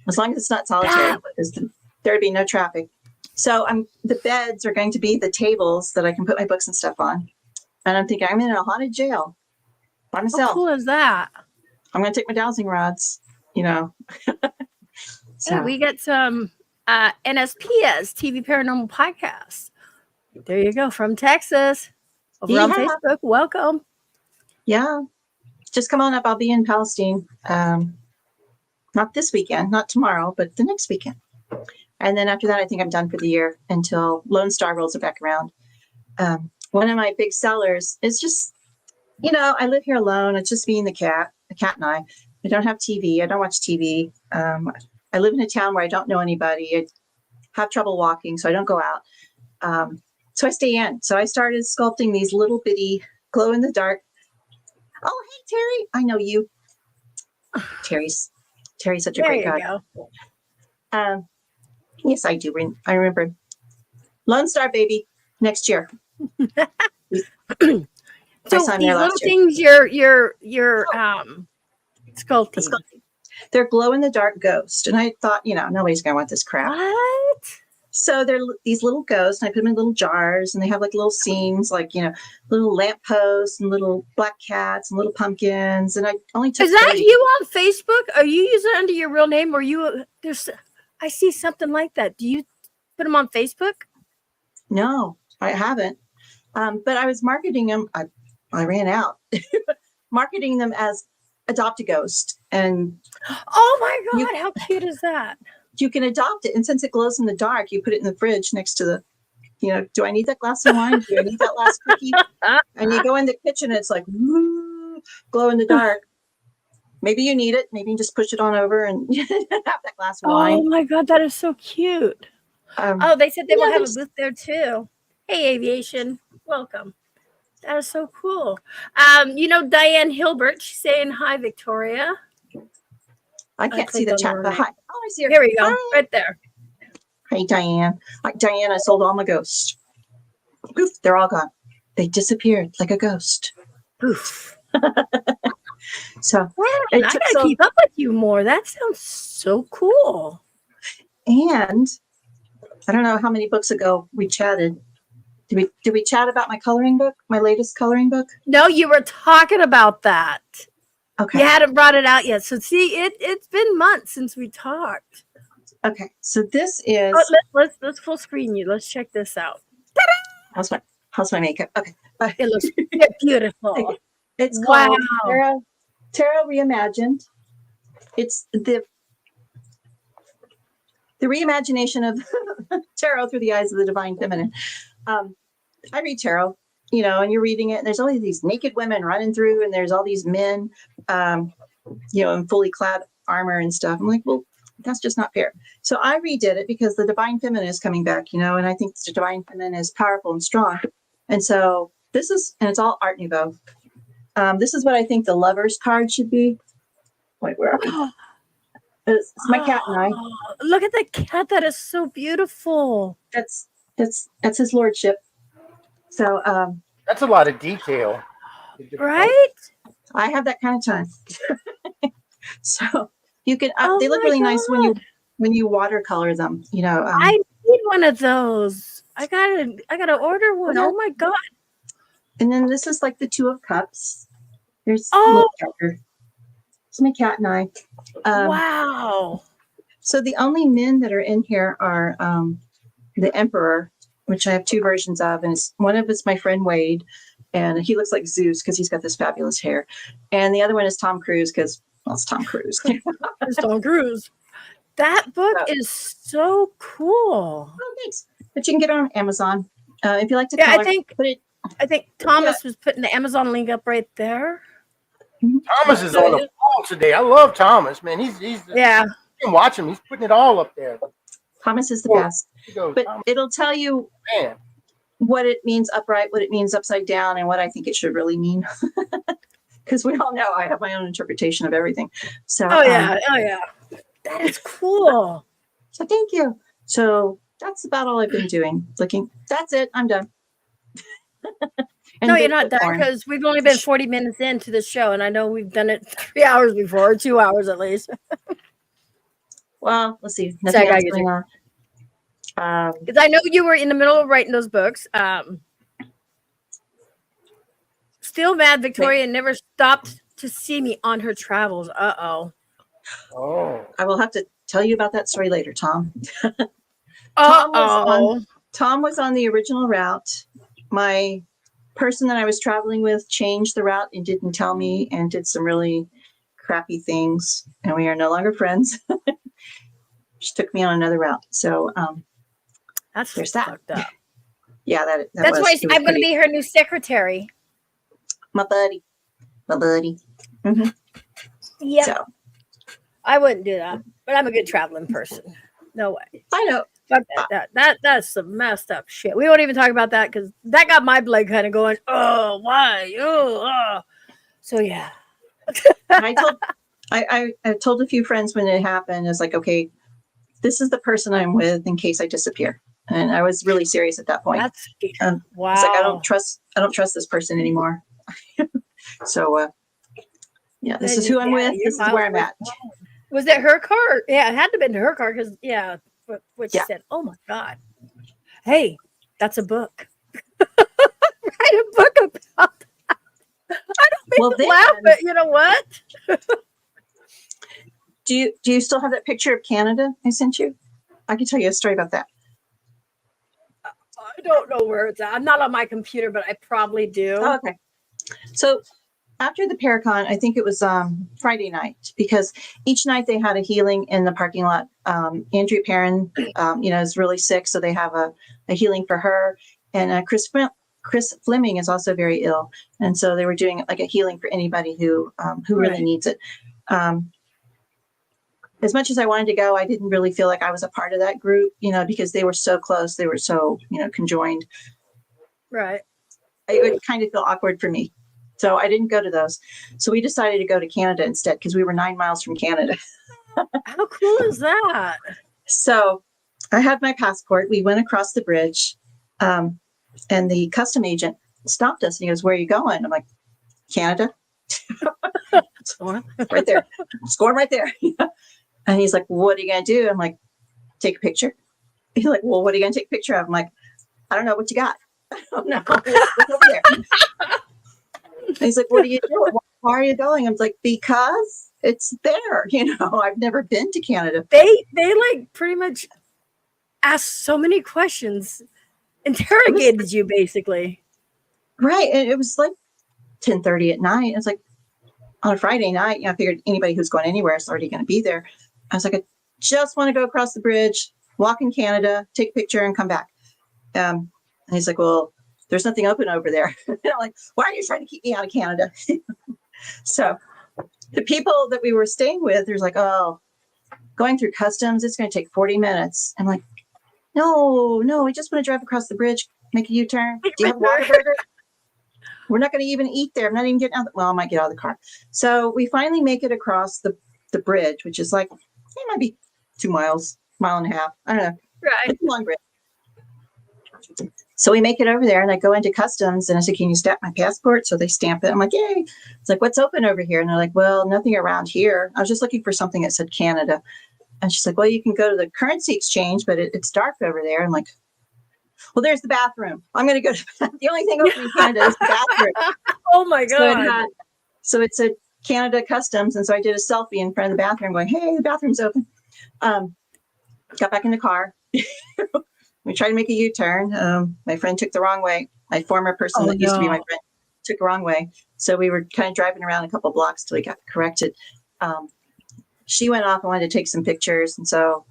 as long as it's not solitary, because there'd be no traffic. So the beds are going to be the tables that I can put my books and stuff on. And I'm thinking, I'm in a haunted jail by myself. How cool is that? I'm going to take my dowsing rods, So Yeah, we get some NSPS, TV Paranormal Podcast. There you go, from Texas. Over on Facebook. Welcome. Yeah. Just come on up. I'll be in Palestine. Not this weekend, not tomorrow, but the next weekend. And then after that, I think I'm done for the year until Lone Star rolls it back around. One of my big sellers is just, I live here alone. It's just me and the cat and I. I don't have TV. I don't watch TV. I live in a town where I don't know anybody. I have trouble walking, so I don't go out. So I stay in. So I started sculpting these little bitty glow in the dark. Oh, hey, Terry. I know you. Terry's such a great guy. Go. Yes, I do. I remember. Lone Star baby next year. So these little things you're sculpting. They're glow in the dark ghost. And I thought, nobody's gonna want this crap. What? So they're these little ghosts, and I put them in little jars, and they have like little scenes, like, little lampposts and little black cats and little pumpkins. And I only took Is that 30. you on Facebook? Are you using it under your real name, or I see something like that. Do you put them on Facebook? No, I haven't. But I was marketing them. I ran out. Marketing them as Adopt a Ghost. And oh my God, how cute is that? You can adopt it. And since it glows in the dark, you put it in the fridge next to the, do I need that glass of wine? Do I need that last cookie? And you go in the kitchen, and it's like, woo, glow in the dark. Maybe you need it. Maybe you just push it on over and have that glass of wine. Oh my God, that is so cute. They said they will have a booth there too. Hey, Aviation, welcome. That is so cool. Diane Hilbert, she's saying hi, Victoria. I can't see the chat, but hi. Oh, I see her. Here we go, hi. right there. Hey, Diane. Diane, I sold all my ghosts. Poof, they're all gone. They disappeared like a ghost. Poof. So I gotta keep up with you more. That sounds so cool. And I don't know how many books ago we chatted. Did we chat about my coloring book, my latest coloring book? No, you were talking about that. Okay. You hadn't brought it out yet. So see, it's been months since we talked. Okay. So this is let's full screen you. Let's check this out. How's my makeup? Okay. It looks beautiful. It's called Tarot Reimagined. It's the reimagination of tarot through the eyes of the divine feminine. I read tarot, and you're reading it, and there's only these naked women running through, and there's all these men, in fully clad armor and stuff. I'm like, well, that's just not fair. So I redid it because the divine feminine is coming back, and I think the divine feminine is powerful and strong. And so and it's all Art Nouveau. This is what I think the Lover's card should be. Wait, where are we? It's my cat and I. Look at the cat. That is so beautiful. That's his lordship. So that's a lot of detail. Right? I have that kind of time. So you can they look really nice when you watercolor them, I need one of those. I gotta order one. Oh my God. And then this is like the Two of Cups. There's it's my cat and I. Wow. So the only men that are in here are the Emperor, which I have two versions of, and one of it's my friend Wade, and he looks like Zeus because he's got this fabulous hair, and the other one is Tom Cruise because it's Tom Cruise. It's Tom Cruise. That book So- is so cool. Oh, thanks. But you can get it on Amazon. If you like to Yeah, color, I think Thomas was putting the Amazon link up right there. Thomas is on the ball today. I love Thomas, man. He's Yeah. you can watch him. He's putting it all up there. Thomas is the Cool. best. He goes, But Thomas, it'll tell you man. what it means upright, what it means upside down, and what I think it should really mean. Because we all know I have my own interpretation of everything. So, Oh yeah. That is cool. So thank you. So that's about all I've been doing. Looking. That's it. I'm done. And No, the you're not done popcorn. because we've only been 40 minutes into the show, and I know we've done it 3 hours before, 2 hours at least. Well, let's see. So I Nothing gotta else get going on. Because I know you were in the middle of writing those books. Still mad Victoria never stopped to see me on her travels. Oh, I will have to tell you about that story later, Tom. Uh-oh. Tom was on the original route. My person that I was traveling with changed the route and didn't tell me and did some really crappy things. And we are no longer friends. She took me on another route. So That's there's that. fucked up. Yeah, that That's was, why it was I'm going to pretty- be her new secretary. my buddy. Yeah. So I wouldn't do that, but I'm a good traveling person. No way. I know. Fuck that's some messed up shit. We won't even talk about that because that got my blood kind of going. Oh, why? Oh. So yeah. I told a few friends when it happened. I was like, okay, this is the person I'm with in case I disappear. And I was really serious at that point. That's wow. It's like I don't trust this person anymore. So yeah, this is who I'm with. This is where I'm at. Was it her car? Yeah, it had to have been her car because what she said. Oh my god. Hey, that's a book. Write a book about that. I don't mean to laugh, but you know what? Do you still have that picture of Canada I sent you? I can tell you a story about that. I don't know where it's at. I'm not on my computer, but I probably do. Oh, okay. So after the Paracon, I think it was Friday night, because each night they had a healing in the parking lot. Andrea Perrin, is really sick, so they have a healing for her. And Chris Fleming is also very ill, and so they were doing like a healing for anybody who really needs it. As much as I wanted to go, I didn't really feel like I was a part of that group, because they were so close, they were so conjoined. Right. It would kind of feel awkward for me. So I didn't go to those. So we decided to go to Canada instead because we were 9 miles from Canada. How cool is that? So I had my passport. We went across the bridge, and the custom agent stopped us and he goes, "Where are you going?" I'm like, "Canada." Right there. Scoring right there. And he's like, "What are you going to do?" I'm like, "Take a picture." He's like, "Well, what are you going to take a picture of?" I'm like, "I don't know what you got." I don't know. It's over there. And he's like, "What are you doing? Why are you going?" I'm like, "Because it's there." I've never been to Canada. They like pretty much asked so many questions, interrogated you basically. Right. And it was like 10:30 at night. It's like on a Friday night. I figured anybody who's going anywhere is already going to be there. I was like, I just want to go across the bridge, walk in Canada, take a picture, and come back. And he's like, "Well, there's nothing open over there." And I'm like, "Why are you trying to keep me out of Canada?" So the people that we were staying with, there's like, "Oh, going through customs, it's going to take 40 minutes. I'm like, no, we just want to drive across the bridge, make a U-turn. Do you have a Whataburger? We're not going to even eat there. I'm not even getting out. Well, I might get out of the car." So we finally make it across the bridge, which is like, it might be 2 miles, mile and a half. I don't know. Right. It's a long bridge. So we make it over there and I go into customs and I said, "Can you stamp my passport?" So they stamp it. I'm like, "Yay." It's like, "What's open over here?" And they're like, "Well, nothing around here. I was just looking for something that said Canada." And she's like, "Well, you can go to the currency exchange, but it's dark over there." I'm like, "Well, there's the bathroom. I'm going to go to the only thing open in Canada is the bathroom." Oh my god. So it said Canada Customs. And so I did a selfie in front of the bathroom going, "Hey, the bathroom's open." Got back in the car. We tried to make a U-turn. My friend took the wrong way. My former person that used to be my friend took the wrong way. So we were kind of driving around a couple blocks till we got corrected. she went off and wanted to take some pictures. And so,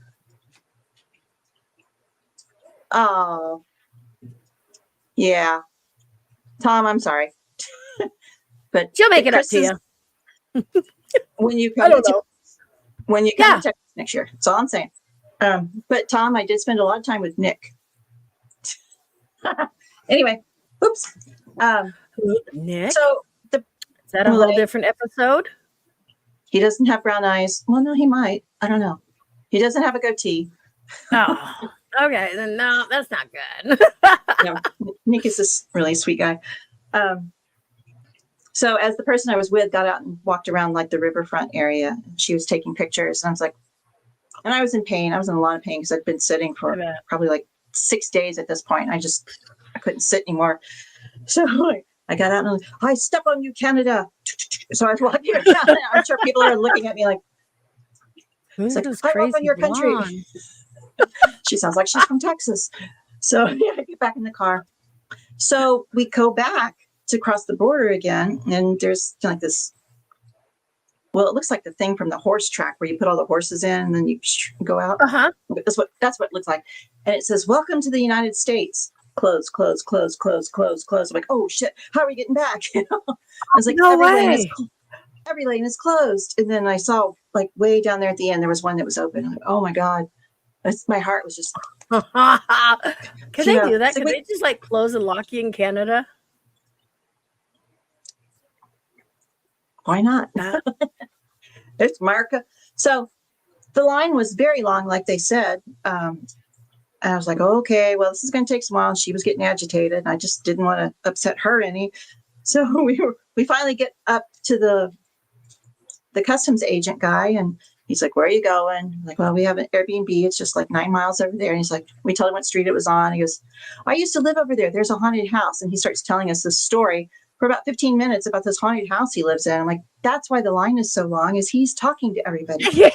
oh, yeah. Tom, I'm sorry. But She'll make it up Chris to you. when you I come don't to know. when you come Yeah. to Texas next year. That's all I'm saying. But Tom, I did spend a lot of time with Nick. Anyway, oops. Nick? So Is that a whole different episode? he doesn't have brown eyes. Well, no, he might. I don't know. He doesn't have a goatee. Oh, okay. Then no, that's not good. No, Nick is this really sweet guy. So as the person I was with got out and walked around like the riverfront area, she was taking pictures, and I was like, and I was in pain. I was in a lot of pain because I'd been sitting for probably like 6 days at this point. I couldn't sit anymore. So I got out and I was like, I step on you, Canada. So I was walking around. I'm sure people are looking at me like, Who's like, this I crazy love in your country. blonde? She sounds like she's from Texas. So yeah, I get back in the car. So we go back to cross the border again, and there's like this. Well, it looks like the thing from the horse track where you put all the horses in and then you go out. That's what it looks like. And it says, "Welcome to the United States." Close, close, close, close, close, close. I'm like, oh shit, how are we getting back? You know? I was like, No every lane is closed. And then I saw like way down there at the end, there was one that was open. I'm like, oh my God. My heart was just. Could they do that? So Could they just like close and lock you in Canada? Why not? It's America. So the line was very long, like they said. And I was like, oh, okay, well, this is going to take some while. And she was getting agitated, and I just didn't want to upset her any. So we finally get up to the customs agent guy, and he's like, where are you going? I'm like, well, we have an Airbnb. It's just like 9 miles over there. And he's like, we told him what street it was on. He goes, I used to live over there. There's a haunted house. And he starts telling us this story for about 15 minutes about this haunted house he lives in. I'm like, that's why the line is so long, is he's talking to everybody. Yeah.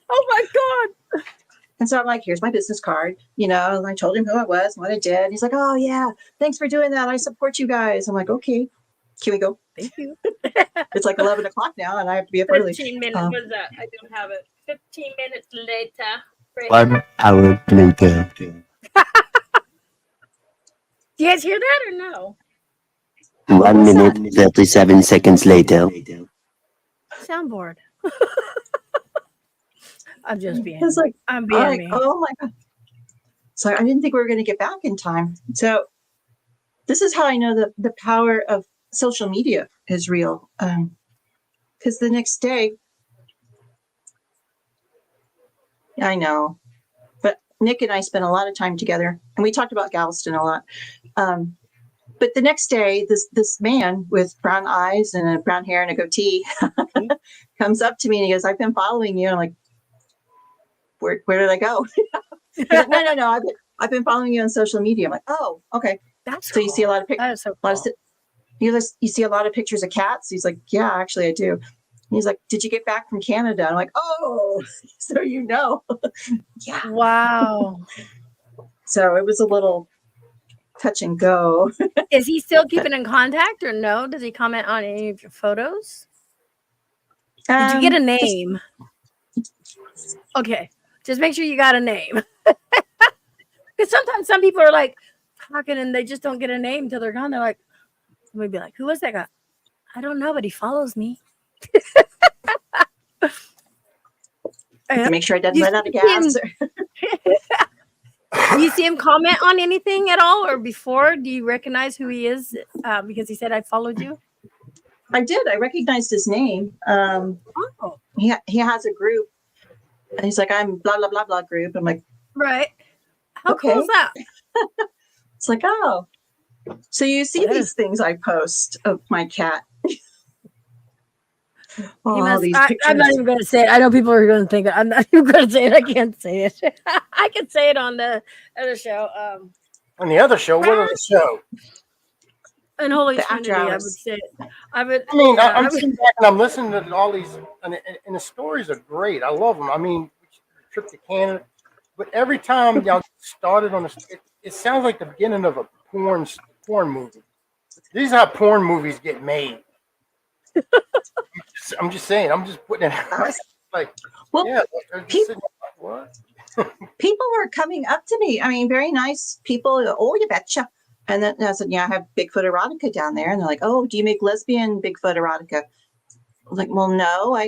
Oh my God. And so I'm like, here's my business card, you know, and I told him who I was and what I did. And he's like, oh yeah, thanks for doing that. I support you guys. I'm like, okay, can we go? Thank you. It's like 11 o'clock now and I have to be up early. 15 minutes. What is that? I don't have it. 15 minutes later. 1 hour later. Do you guys hear that or no? 1 minute, 37 seconds later. Soundboard. I'm just being. It's like, I'm being me. oh my God. So I didn't think we were going to get back in time. So this is how I know that the power of social media is real. Because the next day, I know, but Nick and I spent a lot of time together, and we talked about Galveston a lot. But the next day, this man with brown eyes and a brown hair and a goatee comes up to me and he goes, I've been following you. I'm like, where did I go? Like, no. I've been following you on social media. I'm like, oh, okay. That's So cool. you see a lot of That pictures. is so cool. You see a lot of pictures of cats. He's like, yeah, actually I do. And he's like, did you get back from Canada? I'm like, oh, so you know. Yeah. Wow. So it was a little touch and go. Is he still keeping in contact or no? Does he comment on any of your photos? Did you get a name? Okay. Just make sure you got a name. Because sometimes some people are like talking and they just don't get a name until they're gone. They're like, we'd be like, who was that guy? I don't know, but he follows me. To make sure I didn't run out of gas. Do you see him comment on anything at all or before? Do you recognize who he is? Because he said, I followed you. I did. I recognized his name. Oh. He has a group. And he's like, I'm blah, blah, blah, blah group. I'm like, Right. How Okay. cool is that? it's like, oh. So you see these things I post of my cat. These I'm pictures. not even going to say it. I know people are going to think I'm not even going to say it. I can't say it. I can say it on the other show. On the other show, what other show? And Holy The Trinity, After I would Hours. say it. I would. I mean, yeah, I'm sitting back and I'm listening to all these, and the stories are great. I love them. I mean, trip to Canada, but every time y'all started on it sounds like the beginning of a porn movie. These are how porn movies get made. I'm just saying. I'm just putting it I out. was, Like, well, yeah, they're just sitting there, what? people were coming up to me. I mean, very nice people. Oh, you betcha. And then I said, yeah, I have Bigfoot erotica down there. And they're like, oh, do you make lesbian Bigfoot erotica? I was like, well, no,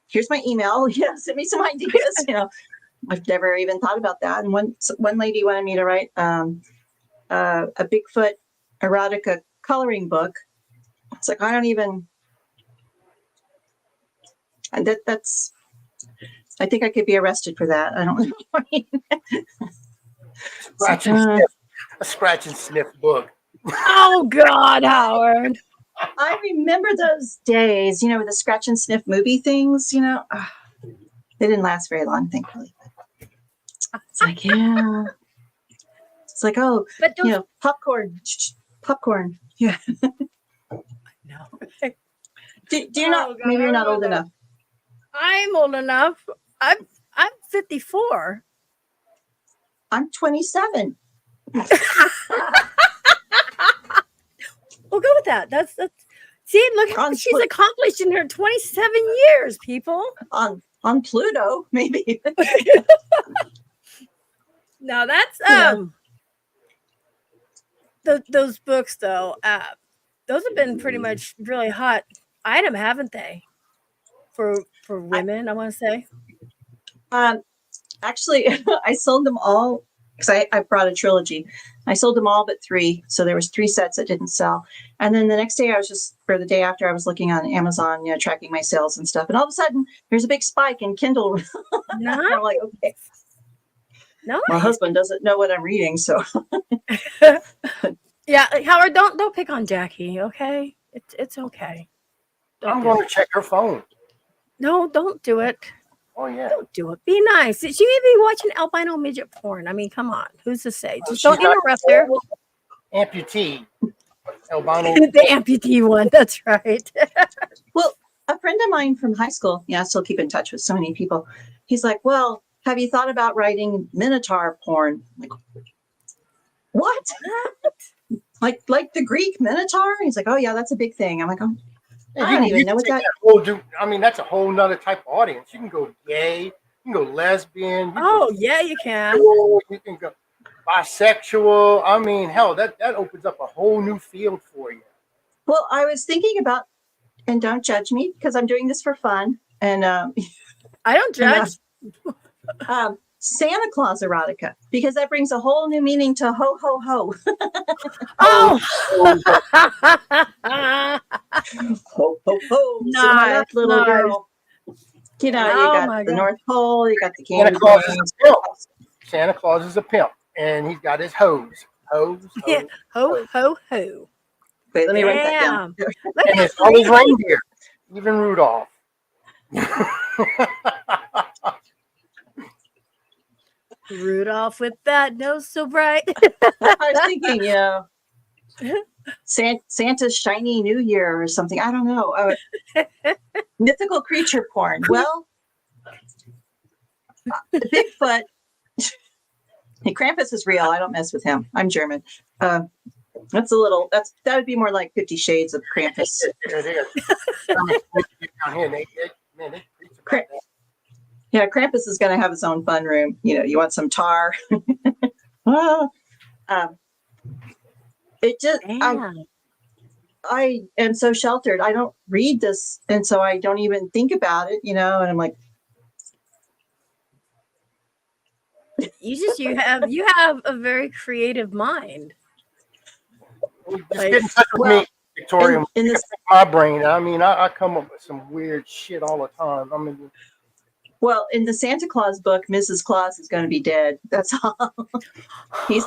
here's my email. Send me some ideas. I've never even thought about that. And one lady wanted me to write a Bigfoot erotica coloring book. It's like, I don't even, and that's, I think I could be arrested for that. I don't know. Scratch and sniff. A scratch and sniff book. Oh God, Howard. I remember those days, with the scratch and sniff movie things, they didn't last very long, thankfully. It's like, yeah. It's like, oh, But those, popcorn. Yeah. no. Do you not, God, maybe you're not I old don't know. enough. I'm old enough. I'm 54. I'm 27. We'll go with that. That's see, look how she's accomplished in her 27 years, people. On Pluto, maybe. No, that's those books though. Those have been pretty much really hot item, haven't they? For women, I want to say. Actually, I sold them all because I brought a trilogy. I sold them all but 3. So there was 3 sets that didn't sell. And then the next day the day after I was looking on Amazon, tracking my sales and stuff. And all of a sudden there's a big spike in Kindle. Nice. I'm like, okay. No, My husband doesn't know what I'm reading. So yeah, Howard, don't pick on Jackie, okay? It's okay. I'm going to check her phone. No, don't do it. Oh, yeah. Don't do it. Be nice. She may be watching albino midget porn. I mean, come on. Who's to say? Just don't interrupt her. Amputee. Albino. The amputee one. That's right. well, a friend of mine from high school, I still keep in touch with so many people. He's like, well, have you thought about writing Minotaur porn? I'm like, what? like the Greek Minotaur? He's like, oh yeah, that's a big thing. I'm like, oh, I don't even know what that. That's a whole nother type of audience. You can go gay, you can go lesbian. Yeah, you can. You can go bisexual. I mean, hell, that opens up a whole new field for you. Well, I was thinking about, and don't judge me because I'm doing this for fun. And I don't judge. Santa Claus erotica, because that brings a whole new meaning to ho ho ho. Oh, ho ho ho! Nice, little nice. girl. You got the North Pole, you got the candy. Santa Claus is a pimp, and he's got his hose. Ho ho ho! Wait, let me write that down. And it's all his reindeer, even Rudolph. Rudolph with that nose so bright. I was thinking, Santa's shiny New Year or something. I don't know. Mythical creature porn. Well, Bigfoot. Krampus is real. I don't mess with him. I'm German. That would be more like 50 Shades of Krampus. Yeah, Krampus is going to have his own fun room. You want some tar. It just, I am so sheltered. I don't read this, and so I don't even think about it, and I'm like, you have a very creative mind. Just get in touch with me, Victoria. In my brain. I mean, I come up with some weird shit all the time. I mean, well, in the Santa Claus book, Mrs. Claus is going to be dead. That's all.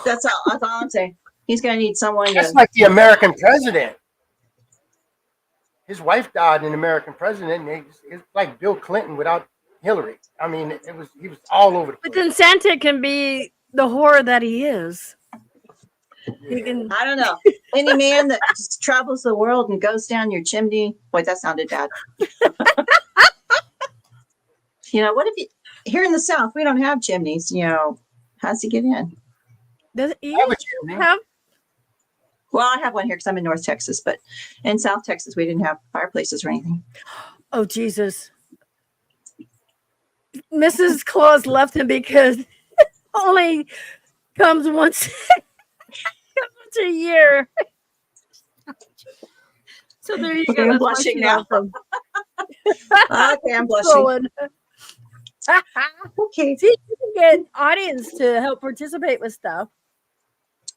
That's all I'm saying. He's going to need someone. That's like the American president. His wife died in American president. And it's like Bill Clinton without Hillary. I mean, he was all over the place. But then Santa can be the horror that he is. He can. I don't know. Any man that just travels the world and goes down your chimney. Wait, that sounded bad. What if here in the South, we don't have chimneys, how's he get in? Does he have a chimney? Well, I have one here because I'm in North Texas, but in South Texas, we didn't have fireplaces or anything. Oh, Jesus. Mrs. Claus left him because it only comes once a year. So there you Okay, go. I'm That's why blushing she now. left him. Okay, I'm blushing. Going. Okay, See, you can get audience to help participate with stuff.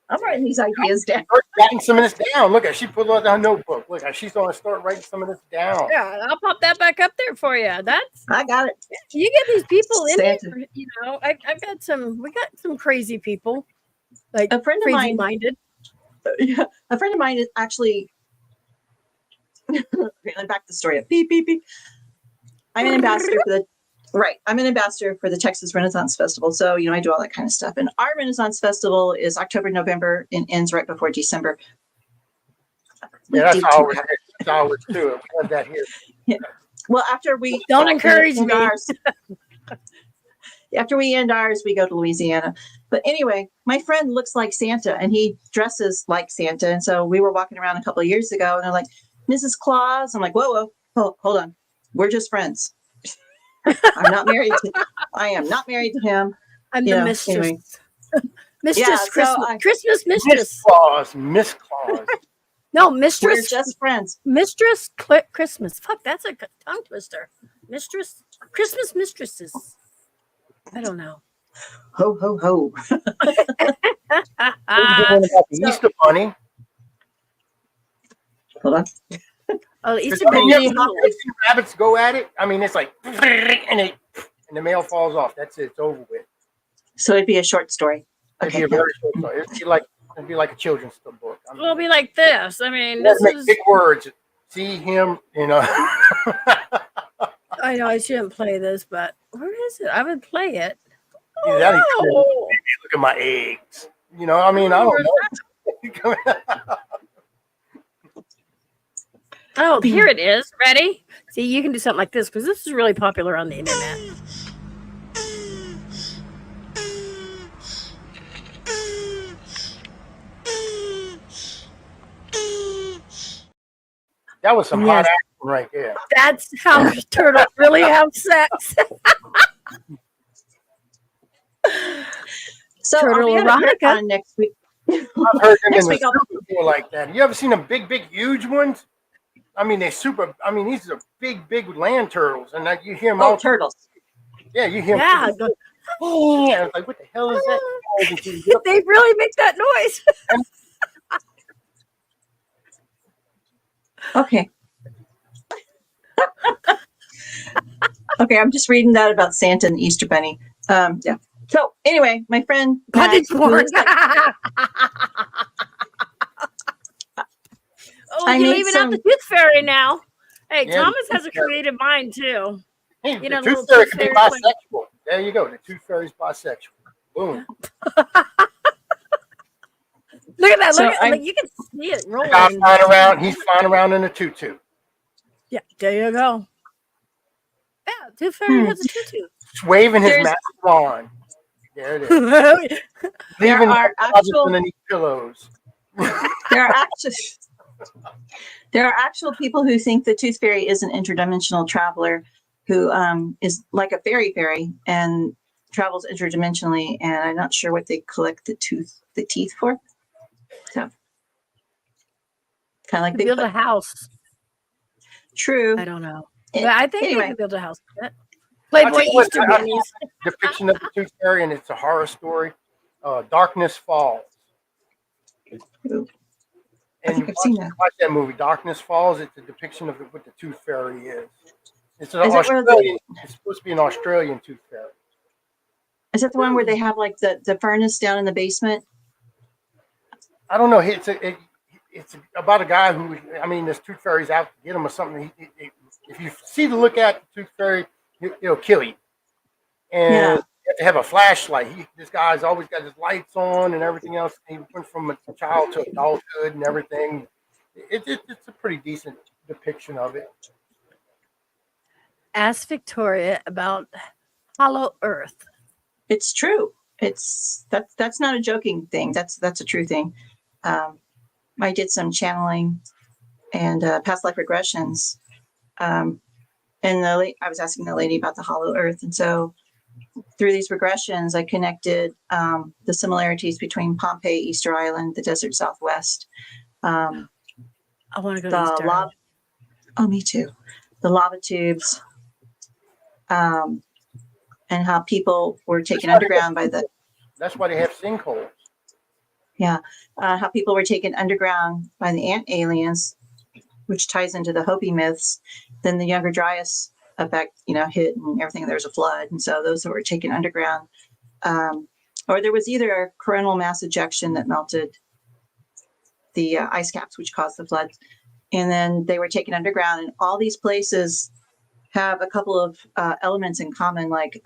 I'm writing these ideas down. Start writing some of this down. Look at she put out her notebook. Look, she's going to start writing some of this down. Yeah, I'll pop that back up there for you. That's I got it. you get these people in Santa. here. You know, I've got some. We got some crazy people, like A friend of crazy mine. minded. Yeah, a friend of mine is actually. Okay, let me back the story up. Beep beep beep. I'm an ambassador for the. Right, I'm an ambassador for the Texas Renaissance Festival, so I do all that kind of stuff. And our Renaissance Festival is October, November, and ends right before December. Yeah, that's always too. We have that here. Yeah. Well, after we Don't encourage end me. ours, after we end ours, we go to Louisiana. But anyway, my friend looks like Santa, and he dresses like Santa. And so we were walking around a couple of years ago, and they're like, "Mrs. Claus." I'm like, "Whoa, hold on, we're just friends. I am not married to him. I'm You the know, mistress. anyway. Mistress Yeah, so Christmas mistress. Miss Claus. No, We're mistress. just friends." Mistress Christmas. Fuck, that's a tongue twister. Mistress Christmas mistresses. I don't know. Ho ho ho. Here's a good one about the Easter Bunny. Hold on. Oh, the Easter I mean, Bunny. you ever seen rabbits go at it? I mean, it's like, and the male falls off. That's it. It's over with. So it'd be a short story. It'd be a very short story. It'd be like a children's book. I mean, It'll be like this. I mean, you this gotta make is. big words. See him, I know I shouldn't play this, but where is it? I would play it. Yeah, that'd be Oh, cool. Look at my eggs. I mean, I don't know. oh, here it is. Ready? See, you can do something like this because this is really popular on the internet. That was some Yes. hot action right there. That's how turtles really have sex. So Turtle I'll be at a erotica. con next week. I've heard them Next in week the I'll- super before like that. You ever seen them big, huge ones? I mean, they're super. I mean, these are big land turtles, and you hear them Oh, all. turtles. Yeah, you hear. Yeah, Them, yeah, it's like what the hell is that? they really make that noise. Okay. Okay, I'm just reading that about Santa and the Easter Bunny. Yeah. So anyway, my friend Cottage who porn. looks like- Oh, I you're need leaving out some- the tooth fairy now. Hey, Yeah, Thomas the has a tooth fairy. creative mind too. Hey, You know, the little tooth fairy tooth can be fairy like- bisexual. There you go. The tooth fairy's bisexual. Boom. Look at that. So Look at I'm- look, you can see it rolling. Guy's flying around. He's flying around in a tutu. Yeah, there you go. Yeah, tooth fairy has a tutu. Waving his There's- magic wand. There it is. There Leaving are closets actual underneath pillows. there are actual people who think the tooth fairy is an interdimensional traveler who is like a fairy and travels interdimensionally, and I'm not sure what they collect the teeth for. So kind of like To they build put, a house. true. I don't know. It- But I think anyway. they could build a house. I'll Playboy tell you what, Easter I saw bunnies. a depiction of the tooth fairy, and it's a horror story. Darkness Falls. Ooh. I And think you I've seen that. watch that movie, Darkness Falls. It's a depiction of what the tooth fairy is. It's an Is it where the- Australian. It's supposed to be an Australian tooth fairy. Is that the one where they have like the furnace down in the basement? I don't know. It's about a guy who. I mean, this tooth fairy's out to get him or something. If you see the look at the tooth fairy, it'll kill you. And Yeah. you have to have a flashlight. This guy's always got his lights on and everything else. He went from a child to adulthood and everything. It's a pretty decent depiction of it. Ask Victoria about Hollow Earth. It's true. That's not a joking thing. That's a true thing. I did some channeling and past life regressions. And I was asking the lady about the hollow earth. And so through these regressions, I connected the similarities between Pompeii, Easter Island, the desert Southwest. I want to go to The Easter lava. Island. Oh, me too. The lava tubes. And how people were taken underground by the. That's why they have sinkholes. Yeah. How people were taken underground by the ant aliens, which ties into the Hopi myths. Then the Younger Dryas effect, hit and everything. There's a flood. And so those that were taken underground, or there was either a coronal mass ejection that melted the ice caps, which caused the floods. And then they were taken underground. And all these places have a couple of elements in common, like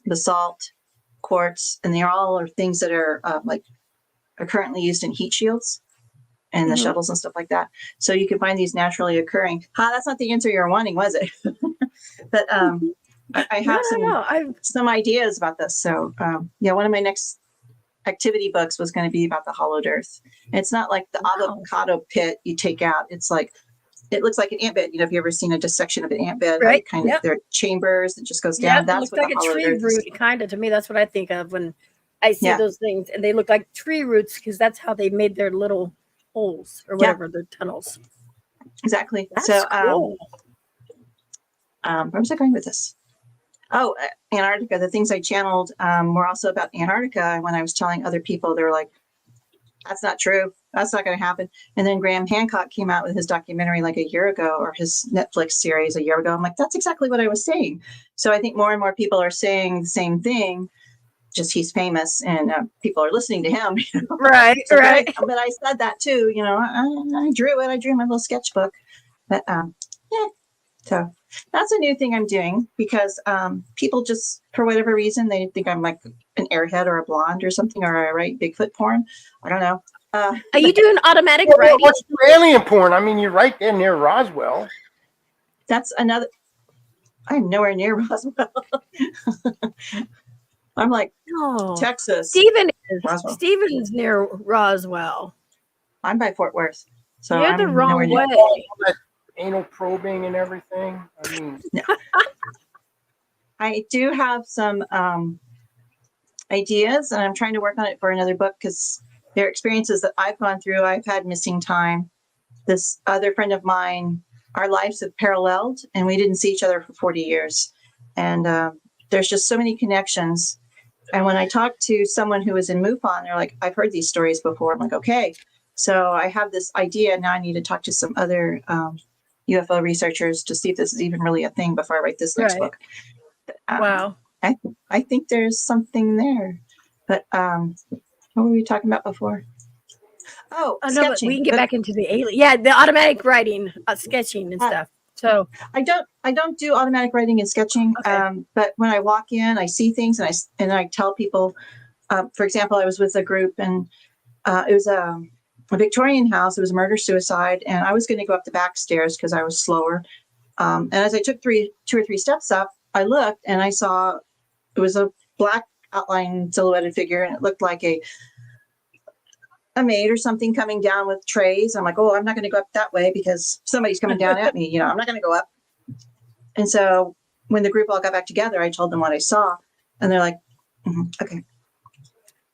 basalt, quartz, and they all are things that are are currently used in heat shields and the shuttles and stuff like that. So you can find these naturally occurring. That's not the answer you're wanting, was it? But I have some ideas about this. So one of my next activity books was going to be about the hollowed earth. It's not like the avocado pit you take out. It's like, it looks like an ant bed. If you ever seen a dissection of an ant bed, right? They're chambers that just goes down. That's it looks what like the a hollowed tree earth is. root, kind of. To me, that's what I think of when I see those things, and they look like tree roots because that's how they made their little holes or whatever, their tunnels. Exactly. That's so, cool. Where was I going with this? Oh, Antarctica. The things I channeled were also about Antarctica. When I was telling other people, they were like, "That's not true. That's not going to happen." And then Graham Hancock came out with his documentary like a year ago, or his Netflix series a year ago. I'm like, that's exactly what I was saying. So I think more and more people are saying the same thing. Just he's famous and people are listening to him. Right, so, right. But I said that too. I drew it. I drew my little sketchbook. But so that's a new thing I'm doing because people just, for whatever reason, they think I'm like an airhead or a blonde or something, or I write Bigfoot porn. I don't know. Are you doing automatic Well, writing? what's your alien porn? I mean, you're right there near Roswell. That's another. I'm nowhere near Roswell. I'm like Texas. Steven's near Roswell. I'm by Fort Worth. So you're I'm the wrong way. All that anal probing and everything. I mean, I do have some ideas, and I'm trying to work on it for another book because there are experiences that I've gone through. I've had missing time. This other friend of mine, our lives have paralleled, and we didn't see each other for 40 years. And there's just so many connections. And when I talked to someone who was in MUFON, they're like, I've heard these stories before. I'm like, okay. So I have this idea. Now I need to talk to some other UFO researchers to see if this is even really a thing before I write this next book. Wow. I think there's something there. But what were we talking about before? Oh, no, but we can get back into the alien. Yeah, the automatic writing, sketching and stuff. So I don't do automatic writing and sketching. Okay. But when I walk in, I see things and I tell people. For example, I was with a group and it was a Victorian house. It was murder suicide, and I was going to go up the back stairs because I was slower. And as I took two or three steps up, I looked and I saw it was a black outline silhouetted figure, and it looked like a maid or something coming down with trays. I'm like, oh, I'm not going to go up that way because somebody's coming down at me. I'm not going to go up. And so when the group all got back together, I told them what I saw, and they're like, okay.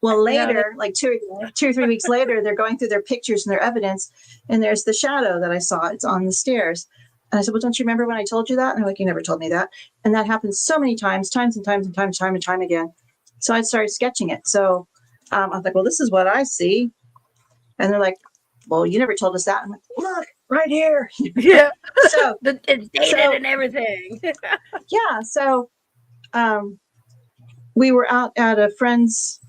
Well, later, like two or 3 weeks later, they're going through their pictures and their evidence, and there's the shadow that I saw. It's on the stairs. And I said, well, don't you remember when I told you that? And they're like, you never told me that. And that happens so many times and time again. So I started sketching it. So I was like, well, this is what I see. And they're like, well, you never told us that. I'm like, look, right here. Yeah. So it's dated and everything. Yeah. So we were out at a friend's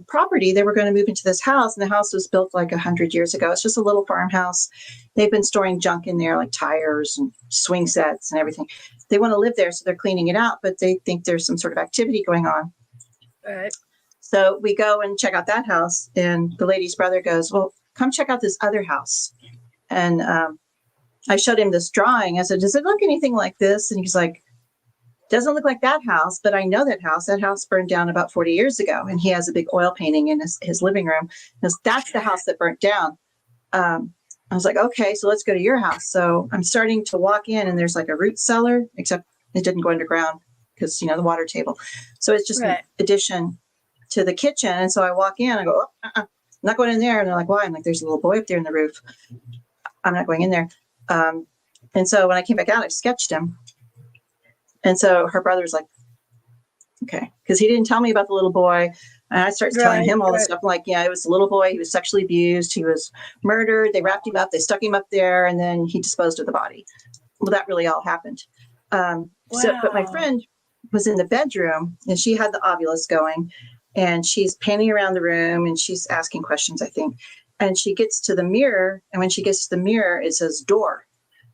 property. They were going to move into this house, and the house was built like 100 years ago. It's just a little farmhouse. They've been storing junk in there, like tires and swing sets and everything. They want to live there, so they're cleaning it out, but they think there's some sort of activity going on. All right. So we go and check out that house, and the lady's brother goes, well, come check out this other house. And I showed him this drawing. I said, does it look anything like this? And he's like, Doesn't look like that house, but I know that house. That house burned down about 40 years ago. And he has a big oil painting in his living room. That's the house that burnt down. I was like, okay, so let's go to your house. So I'm starting to walk in and there's like a root cellar, except it didn't go underground because, you know, the water table. So it's just an addition to the kitchen. And so I walk in, I go, oh, I'm not going in there. And they're like, why? I'm like, there's a little boy up there in the roof. I'm not going in there. And so when I came back out, I sketched him. And so her brother's like, okay, because he didn't tell me about the little boy. And I started telling him all this stuff. I'm like, yeah, it was a little boy. He was sexually abused. He was murdered. They wrapped him up. They stuck him up there. And then he disposed of the body. Well, that really all happened. But my friend was in the bedroom and she had the ovulus going and she's panning around the room and she's asking questions, I think. And she gets to the mirror. And when she gets to the mirror, it says door.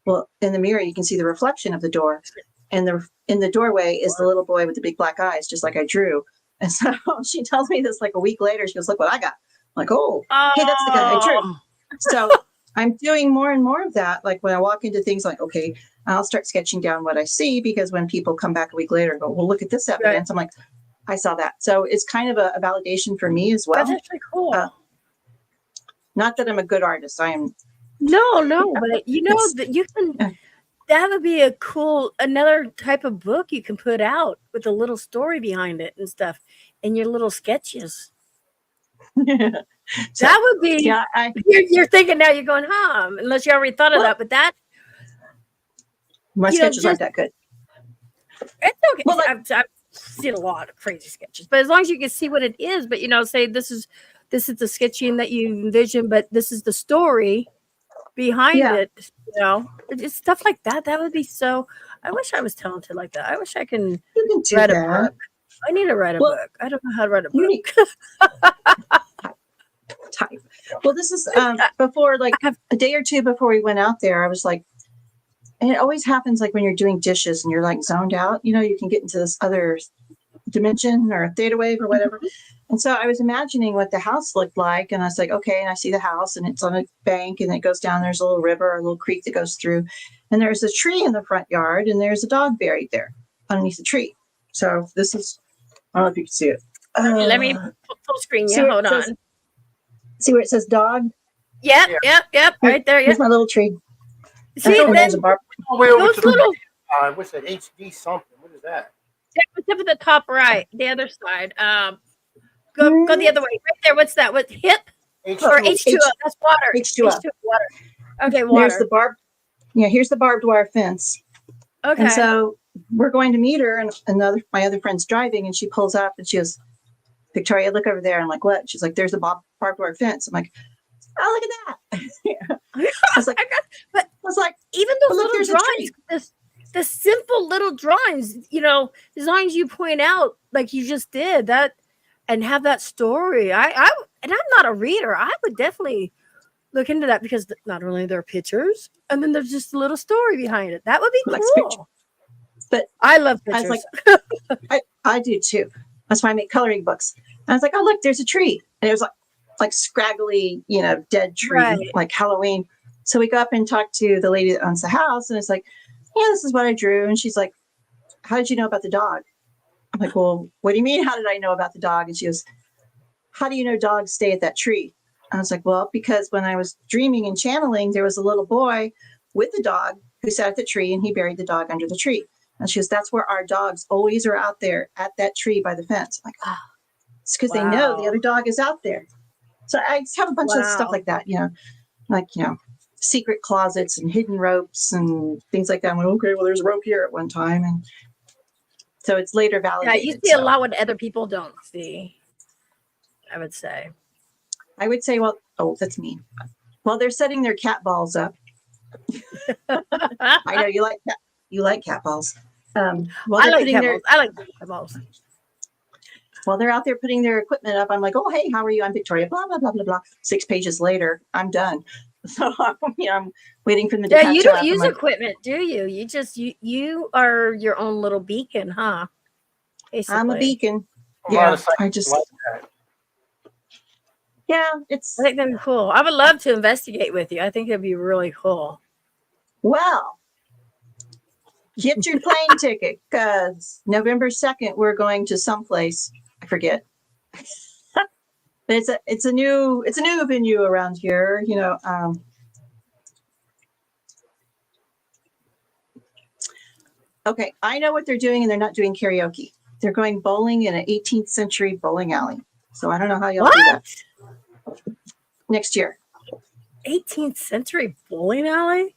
Well, in the mirror, you can see the reflection of the door. And in the doorway is the little boy with the big black eyes, just like I drew. And so she tells me this like a week later. She goes, look what I got. I'm like, oh, hey, that's the guy I drew. So I'm doing more and more of that. Like when I walk into things like, okay, I'll start sketching down what I see, because when people come back a week later and go, well, look at this evidence. I'm like, I saw that. So it's kind of a validation for me as well. That's actually cool. Not that I'm a good artist. I am. No, but you know that you can. That would be a cool, another type of book you can put out with a little story behind it and stuff, and your little sketches. That would be. Yeah, you're thinking now. You're going, unless you already thought of that. But that my sketches aren't that good. It's okay. Well, I've seen a lot of crazy sketches, but as long as you can see what it is, but you know, say this is the sketching that you envision, but this is the story behind it. You know, it's stuff like that. That would be so. I wish I was talented like that. I wish I can write a book. I need to write a book. I don't know how to write a book. Type. Well, this is before, like a day or two before we went out there. I was like, and it always happens like when you're doing dishes and you're like zoned out. You know, you can get into this other dimension or theta wave or whatever. And so I was imagining what the house looked like. And I was like, okay. And I see the house and it's on a bank and it goes down. There's a little river, a little creek that goes through. And there's a tree in the front yard and there's a dog buried there underneath the tree. So this is, I don't know if you can see it. Let me full screen you. Hold on. See where it says dog? Yep. Right there. Here's my little tree. See, there's a bar. Those little. What's that? HD something. What is that? It's up at the top right, the other side. Go the other way. Right there. What's that? What hip? Or H2O? That's water. H2O. Water. Okay, water. There's the here's the barbed wire fence. Okay. And so we're going to meet her, and my other friend's driving, and she pulls up, and she goes, Victoria, look over there. I'm like, what? She's like, there's a barbed wire fence. I'm like, oh, look at that. I was like, even those little drawings, the simple little drawings, you know, as long as you point out, like you just did that, and have that story. And I'm not a reader. I would definitely look into that, because not only there are pictures, and then there's just a little story behind it. That would be cool. But I love pictures. I was like, I do too. That's why I make coloring books. And I was like, oh, look, there's a tree. And it was like scraggly, you know, dead tree, like Halloween. So we go up and talk to the lady that owns the house. And it's like, yeah, this is what I drew. And she's like, how did you know about the dog? I'm like, well, what do you mean? How did I know about the dog? And she goes, how do you know dogs stay at that tree? I was like, well, because when I was dreaming and channeling, there was a little boy with the dog who sat at the tree, and he buried the dog under the tree. And she goes, that's where our dogs always are, out there at that tree by the fence. I'm like, it's because they know the other dog is out there. So I just have a bunch of stuff like that, you know, like, you know, secret closets and hidden ropes and things like that. I'm like, okay, well, there's a rope here at one time. And so it's later validated. Yeah, you see a lot what other people don't see, I would say. Well, that's mean. Well, they're setting their cat balls up. I know you like that. You like cat balls. I like cat balls. While they're out there putting their equipment up, I'm like, oh, hey, how are you? I'm Victoria, blah, blah, blah, blah, blah. 6 pages later, I'm done. So, I'm waiting for them to catch up. You don't use equipment, do you? You just, you are your own little beacon, huh? Basically. I'm a beacon. Yeah, I just... Yeah, I think that'd be cool. I would love to investigate with you. I think it'd be really cool. Well, Get your plane ticket because November 2nd, we're going to someplace. I forget. But it's a new venue around here, you know. Okay, I know what they're doing, and they're not doing karaoke. They're going bowling in an 18th century bowling alley. So I don't know how y'all do that next year. 18th century bowling alley?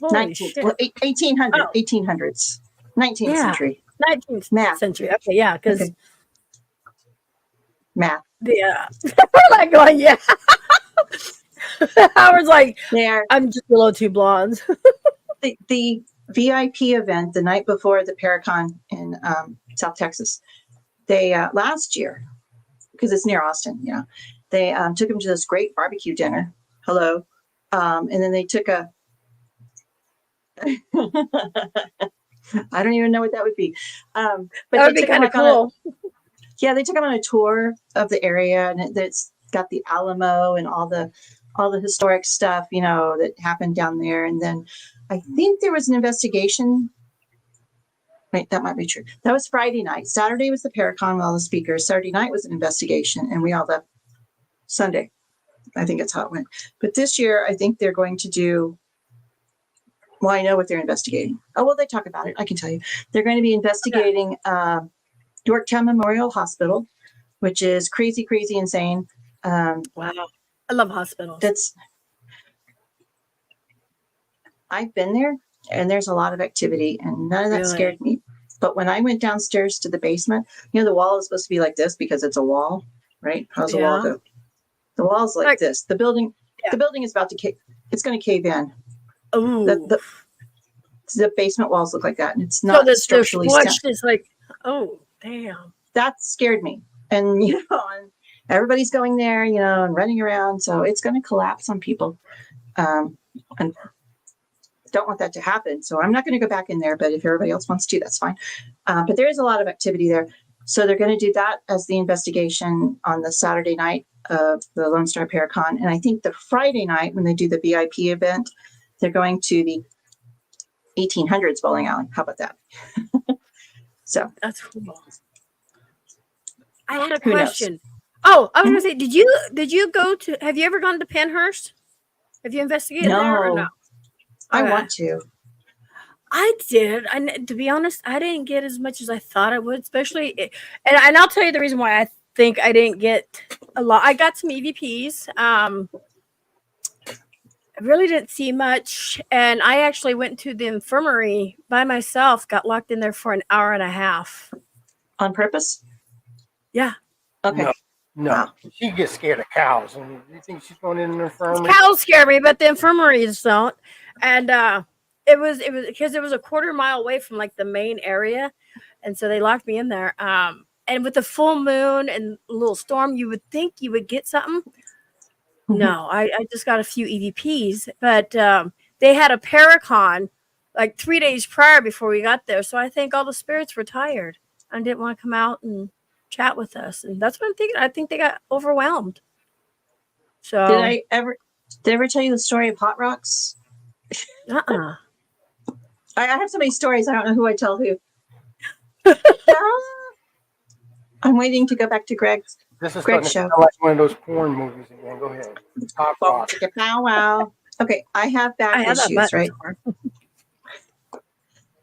Holy 19th, shit. well, 1800, Oh. 1800s, 19th Yeah. century 19th math. century. Okay, yeah, because Okay. Math. yeah. We're like going, yeah. I was like, There, I'm just a little too blonde. the VIP event the night before the Paracon in South Texas. They last year, because it's near Austin, you know, they took them to this great barbecue dinner. Hello, and then they took a. I don't even know what that would be, but That would they be took 'em, kind of like, on a- cool. yeah, they took them on a tour of the area, and it's got the Alamo and all the historic stuff, you know, that happened down there. And then I think there was an investigation. Wait, that might be true. That was Friday night. Saturday was the Paracon with all the speakers. Saturday night was an investigation, and we all left Sunday. I think that's how it went. But this year, I think they're going to do. Well, I know what they're investigating. Oh, well, they talk about it. I can tell you. They're going to be investigating Yorktown Memorial Hospital, which is crazy, crazy insane. Wow. I love hospitals. I've been there, and there's a lot of activity, and none of that Really? scared me. But when I went downstairs to the basement, you know, the wall is supposed to be like this because it's a wall, right? How's the wall Yeah. go? The wall's like this. The building is about to cave. It's going to cave in. Ooh. The basement walls look like that, and it's So not the structurally sound. squished is like, oh, damn. That scared me. And you know, and everybody's going there, you know, and running around. So it's going to collapse on people. And don't want that to happen. So I'm not going to go back in there, but if everybody else wants to, that's fine. But there is a lot of activity there. So they're going to do that as the investigation on the Saturday night of the Lone Star Paracon. And I think the Friday night when they do the VIP event, they're going to the 1800s bowling alley. How about that? So That's cool. I had a Who knows? question. Oh, I was gonna say, did you go to? Have you ever gone to Pennhurst? Have you investigated there or no, no? I Okay. want to. I did. To be honest, I didn't get as much as I thought I would, especially, and I'll tell you the reason why I think I didn't get a lot. I got some EVPs. I really didn't see much, and I actually went to the infirmary by myself. Got locked in there for an hour and a half. On purpose? Yeah. Okay. No, Wow. she gets scared of cows. And you think she's going in an infirmary? Cows scare me, but the infirmaries don't. And it was because it was a quarter mile away from like the main area, and so they locked me in there. And with the full moon and a little storm, you would think you would get something. No, I just got a few EVPs, but they had a Paracon like 3 days prior before we got there. So I think all the spirits were tired and didn't want to come out and chat with us. And that's what I'm thinking. I think they got overwhelmed. So Did I ever tell you the story of Hot Rocks? uh-uh. I have so many stories. I don't know who I tell who. I'm waiting to go back to Greg's. This is Greg starting to show. sound like one of those porn movies again. Go ahead. Hot Bow, Rock. chicka, bow, wow. Okay, I have back I had that issues, button right? before.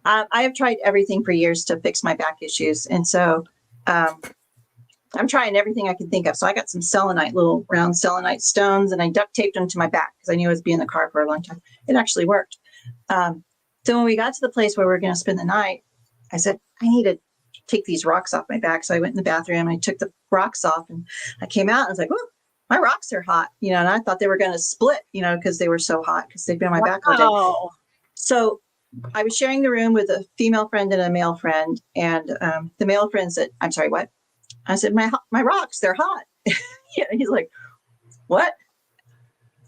I have tried everything for years to fix my back issues, and so I'm trying everything I can think of. So I got some selenite, little round selenite stones, and I duct taped them to my back because I knew I was be in the car for a long time. It actually worked. So when we got to the place where we were going to spend the night, I said, I need to take these rocks off my back. So I went in the bathroom and I took the rocks off, and I came out and I was like, oh, my rocks are hot, you know, and I thought they were going to split, you know, because they were so hot because they'd been on my back all day. Wow. So I was sharing the room with a female friend and a male friend, and the male friend said, I'm sorry, what? I said, my rocks, they're hot. Yeah, he's like, what?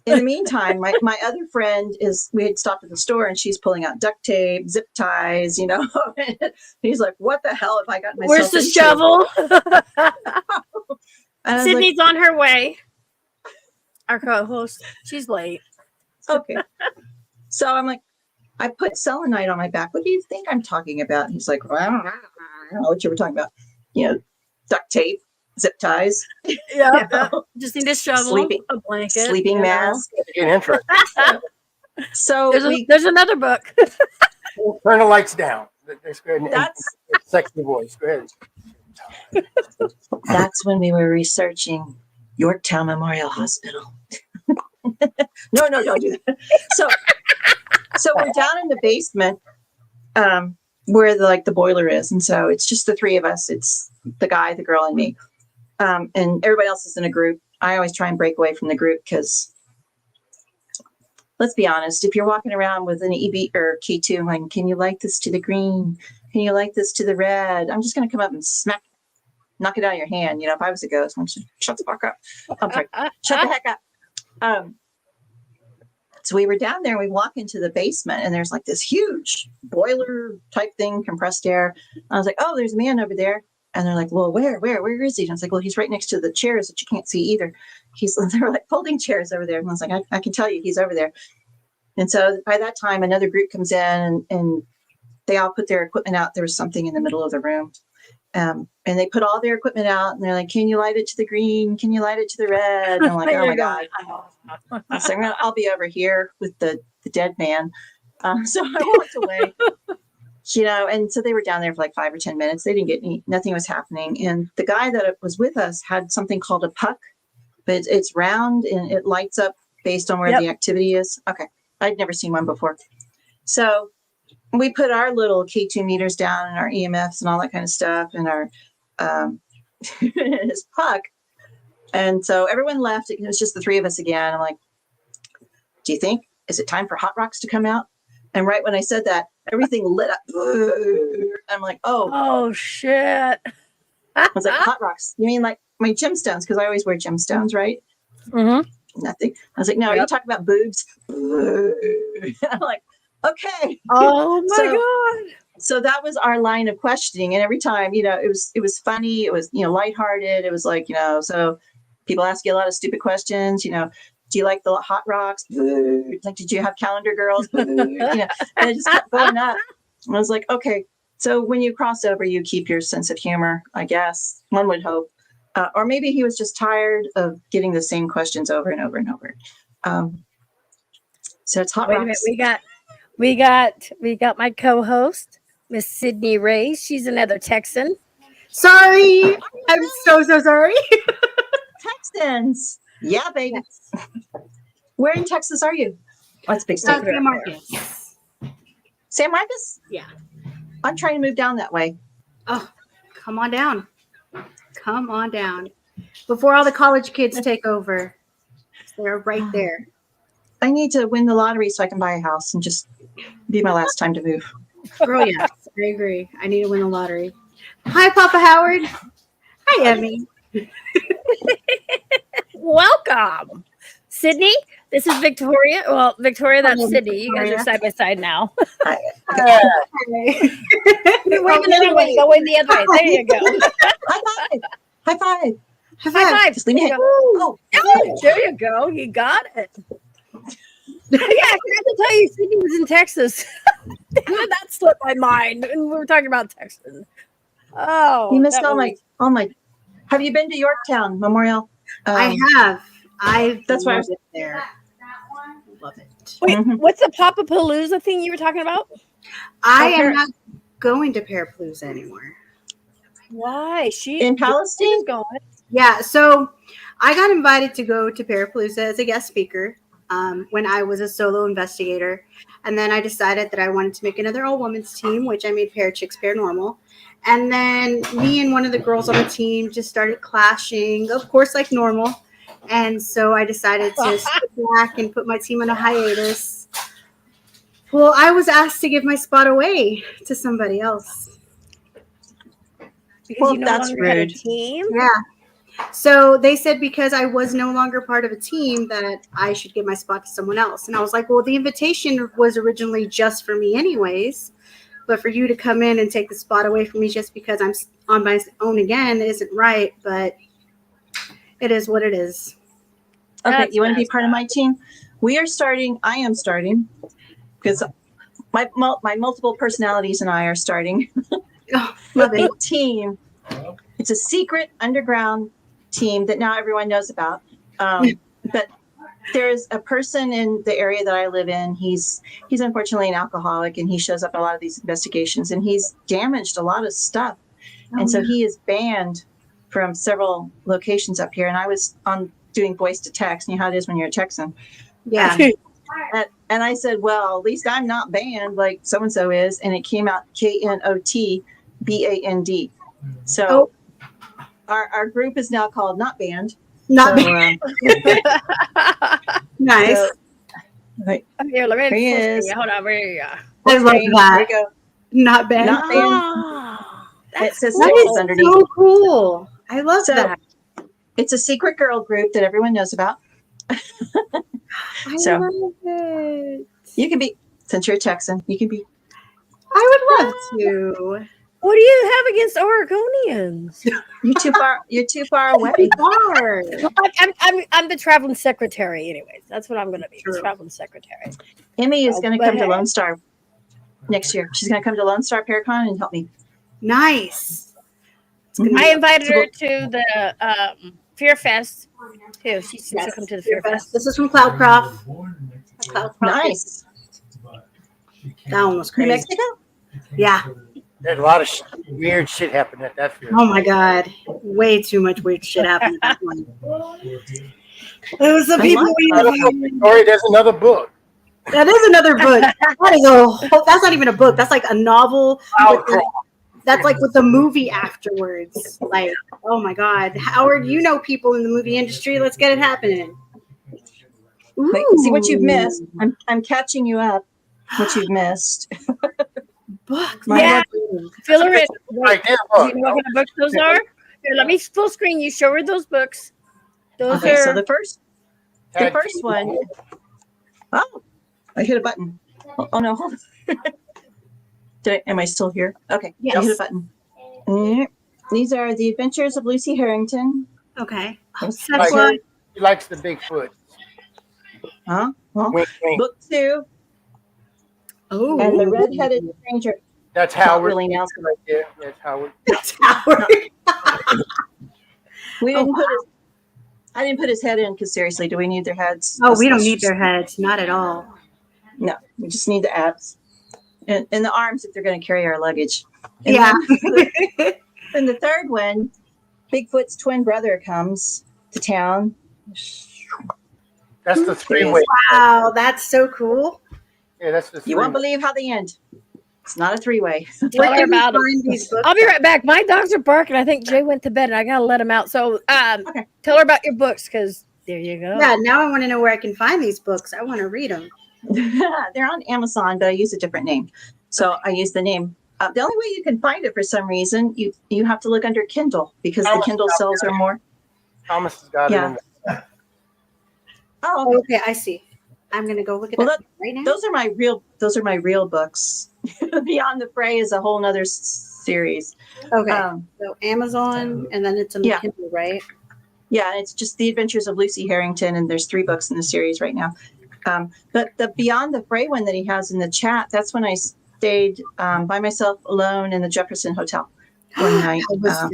In the meantime, my other friend we had stopped at the store, and she's pulling out duct tape, zip ties, you know. He's like, what the hell have I gotten myself Where's the into? shovel? And I was Sydney's on her way. Our co-host. She's late. like, okay. So I'm like, I put selenite on my back. What do you think I'm talking about? And he's like, well, I don't know what you were talking about. Duct tape, zip ties, Yeah. know, Just need a shovel, Sleeping- a blanket, sleeping mask. Get interesting. So there's another book. Turn the lights down. Let's go ahead and that's sexy voice. Go ahead. that's when we were researching Yorktown Memorial Hospital. No, don't do that. So we're down in the basement, where the boiler is, and so it's just the three of us. It's the guy, the girl, and me, and everybody else is in a group. I always try and break away from the group because, let's be honest, if you're walking around with an EB or K2, I'm like, can you light this to the green? Can you light this to the red? I'm just going to come up and knock it out of your hand. If I was a ghost, I'm just shut the fuck up. I'm sorry, shut the heck up. So we were down there and we walk into the basement and there's like this huge boiler type thing, compressed air. I was like, oh, there's a man over there. And they're like, well, where is he? And I was like, well, he's right next to the chairs that you can't see either. They were like folding chairs over there. And I was like, I can tell you he's over there. And so by that time, another group comes in and they all put their equipment out. There was something in the middle of the room. And they put all their equipment out and they're like, can you light it to the green? Can you light it to the red? And I'm like, oh my God. I was like, I'll be over here with the dead man. So I walked away, and so they were down there for like 5 or 10 minutes. They didn't get nothing was happening. And the guy that was with us had something called a puck, but it's round and it lights up based on where the activity is. Okay. I'd never seen one before. So we put our little K2 meters down and our EMFs and all that kind of stuff and our his puck. And so everyone left. It was just the three of us again. I'm like, do you think, is it time for hot rocks to come out? And right when I said that, everything lit up. I'm like, oh shit. I was like, hot rocks. You mean like my gemstones? Because I always wear gemstones, right? Mm-hmm. Nothing. I was like, no, are you talking about boobs? I'm like, okay. Oh my God. So that was our line of questioning. And every time, it was funny. It was, lighthearted. It was like, so people ask you a lot of stupid questions, do you like the hot rocks? Like, did you have calendar girls? And it just kept going up. And I was like, okay. So when you cross over, you keep your sense of humor, I guess. One would hope. Or maybe he was just tired of getting the same questions over and over and over. So it's hot rocks. We got my co-host, Miss Sydney Ray. She's another Texan. Sorry. I'm so sorry. Texans. Yeah, baby. Yes. Where in Texas are you? What's big state? San Marcos. San Marcos? Yeah. I'm trying to move down that way. Oh, come on down. Come on down. Before all the college kids take over. They're right there. I need to win the lottery so I can buy a house and just be my last time to move. Girl, yes. I agree. I need to win the lottery. Hi, Papa Howard. Hi, Emmy. Welcome. Sydney, this is Victoria. Well, Victoria, that's Sydney. You guys are side by side now. Hi. You're waving the other way. Go away the other way. There you go. High five. High five. High five. Just leave me. Oh, there you go. You got it. Yeah, I forgot to tell you, Sydney was in Texas. That slipped my mind. And we were talking about Texas. Oh, you missed all my. Have you been to Yorktown Memorial? I have. That's why I was there. Love it. Wait, what's the Papapalooza thing you were talking about? I am not going to Paraplooza anymore. Why? In Palestine? Going. Yeah, so I got invited to go to Paraplooza as a guest speaker when I was a solo investigator. And then I decided that I wanted to make another all-women's team, which I made Parachicks Paranormal. And then me and one of the girls on the team just started clashing, of course, like normal. And so I decided to step back and put my team on a hiatus. Well, I was asked to give my spot away to somebody else. Because that's rude. Team? Yeah. So they said because I was no longer part of a team that I should give my spot to someone else. And I was like, well, the invitation was originally just for me anyways. But for you to come in and take the spot away from me just because I'm on my own again isn't right. But it is what it is. Okay, you want to be part of my team? I am starting, because my multiple personalities and I are starting Oh, love a it. team. It's a secret underground team that now everyone knows about. But there's a person in the area that I live in. He's unfortunately an alcoholic, and he shows up in a lot of these investigations, and he's damaged a lot of stuff. And so he is banned from several locations up here. And I was on doing voice to text. You know how it is when you're a Texan. Yeah. And I said, well, at least I'm not banned like so-and-so is. And it came out KNOTBAND. So our group is now called Not Banned. Not So, bad. Nice. so, right, Here, let me Here he full is. screen. Hold on, where are you? I love there you that. go. Not bad. Not banned. Ah, It says That Texas is underneath. so cool. I love So, that. It's a secret girl group that everyone knows about. I so- love it. You can be, since you're a Texan, you can be. I would love to. what do you have against Oregonians? You're too far away. Far. I'm the traveling secretary, anyways. That's what I'm going to be. True. The traveling secretary. Emmy is Oh, going to but come to hey. Lone Star next year. She's going to come to Lone Star Paracon and help me. Nice. It's gonna Mhm. be I invited her to the Fear Fest too. She'll Yes, come to the Fear Fear Fest. This is from Cloudcroft. Cloudcroft. Nice. That one was New crazy. Mexico? Yeah. There's a lot of weird shit happening at that field. Oh my God. Way too much weird shit happened at that one. It was the I people love we Victoria, there's another book. That is another book. That is a whole, that's not even a book. That's like a novel. with the- That's like with the movie afterwards. Like, oh my God. Howard, you know people in the movie industry. Let's get it happening. Wait, see what you've Ooh. missed. I'm catching you up. What you've missed. Books. My Yeah. God. Fill her in. Right there, Do look. you know what kind of books those are? Here, let me full screen you. Show her those books. Those Okay, are. so the first one. Oh, I hit a button. Oh no, hold on. Am I still here? Okay, I hit a Yes. button. These are The Adventures of Lucy Harrington. Okay. Those Like, one. he likes the Bigfoot. Huh? Well, Wink, wink. book 2 Oh. and The Red-Headed Stranger. That's Not Howard. really Nelson. Right there. That's Howard. That's Howard. We Oh, didn't put his. I didn't put his head in because seriously, do we need their heads? Oh, we don't need their heads. Not at all. No, we just need the abs and the arms if they're going to carry our luggage. And Yeah. then the third one, Bigfoot's twin brother comes to town. That's the three-way. Wow, that's so cool. Yeah, that's the You won't three-way. believe how they end. It's not a 3-way. Tell her Where can we about it. find these books? I'll be right back. My dogs are barking. I think Jay went to bed, and I gotta let him out. So, Okay. tell her about your books, because there you go. Yeah, now I want to know where I can find these books. I want to read them. They're on Amazon, but I use a different name. So I use the name. The only way you can find it for some reason, you have to look under Kindle because the Kindle sales are more. Thomas has got Yeah. it in Oh, okay. Okay, I see. I'm gonna go look at Well, that right now. Those are my real books. Beyond the Fray is a whole nother series. Okay, so Amazon, and then it's on the Yeah. Kindle, right? Yeah, it's just The Adventures of Lucy Harrington, and there's 3 books in the series right now. But the Beyond the Fray one that he has in the chat, that's when I stayed by myself alone in the Jefferson Hotel one night. How was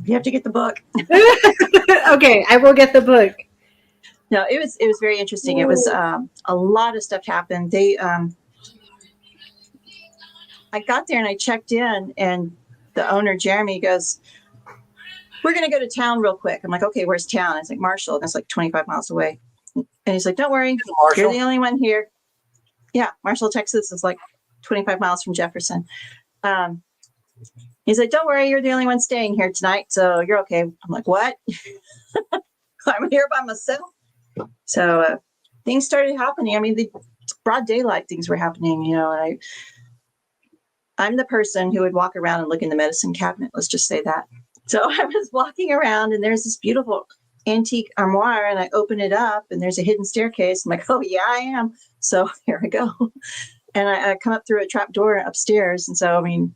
You have to get the book. that? Okay, I will get the book. No, it was very interesting. It was a lot of stuff happened. I got there and I checked in, and the owner Jeremy goes, "We're gonna go to town real quick." I'm like, "Okay, where's town?" It's like Marshall, and it's like 25 miles away. And he's like, "Don't worry, Marshall. you're the only one here." Yeah, Marshall, Texas is like 25 miles from Jefferson. He's like, "Don't worry, you're the only one staying here tonight, so you're okay." I'm like, "What?" I'm here by myself. So things started happening. I mean, the broad daylight things were happening, and I'm the person who would walk around and look in the medicine cabinet. Let's just say that. So I was walking around, and there's this beautiful antique armoire, and I open it up, and there's a hidden staircase. I'm like, "Oh yeah, I am." So here I go. And I come up through a trap door upstairs. And so, I mean,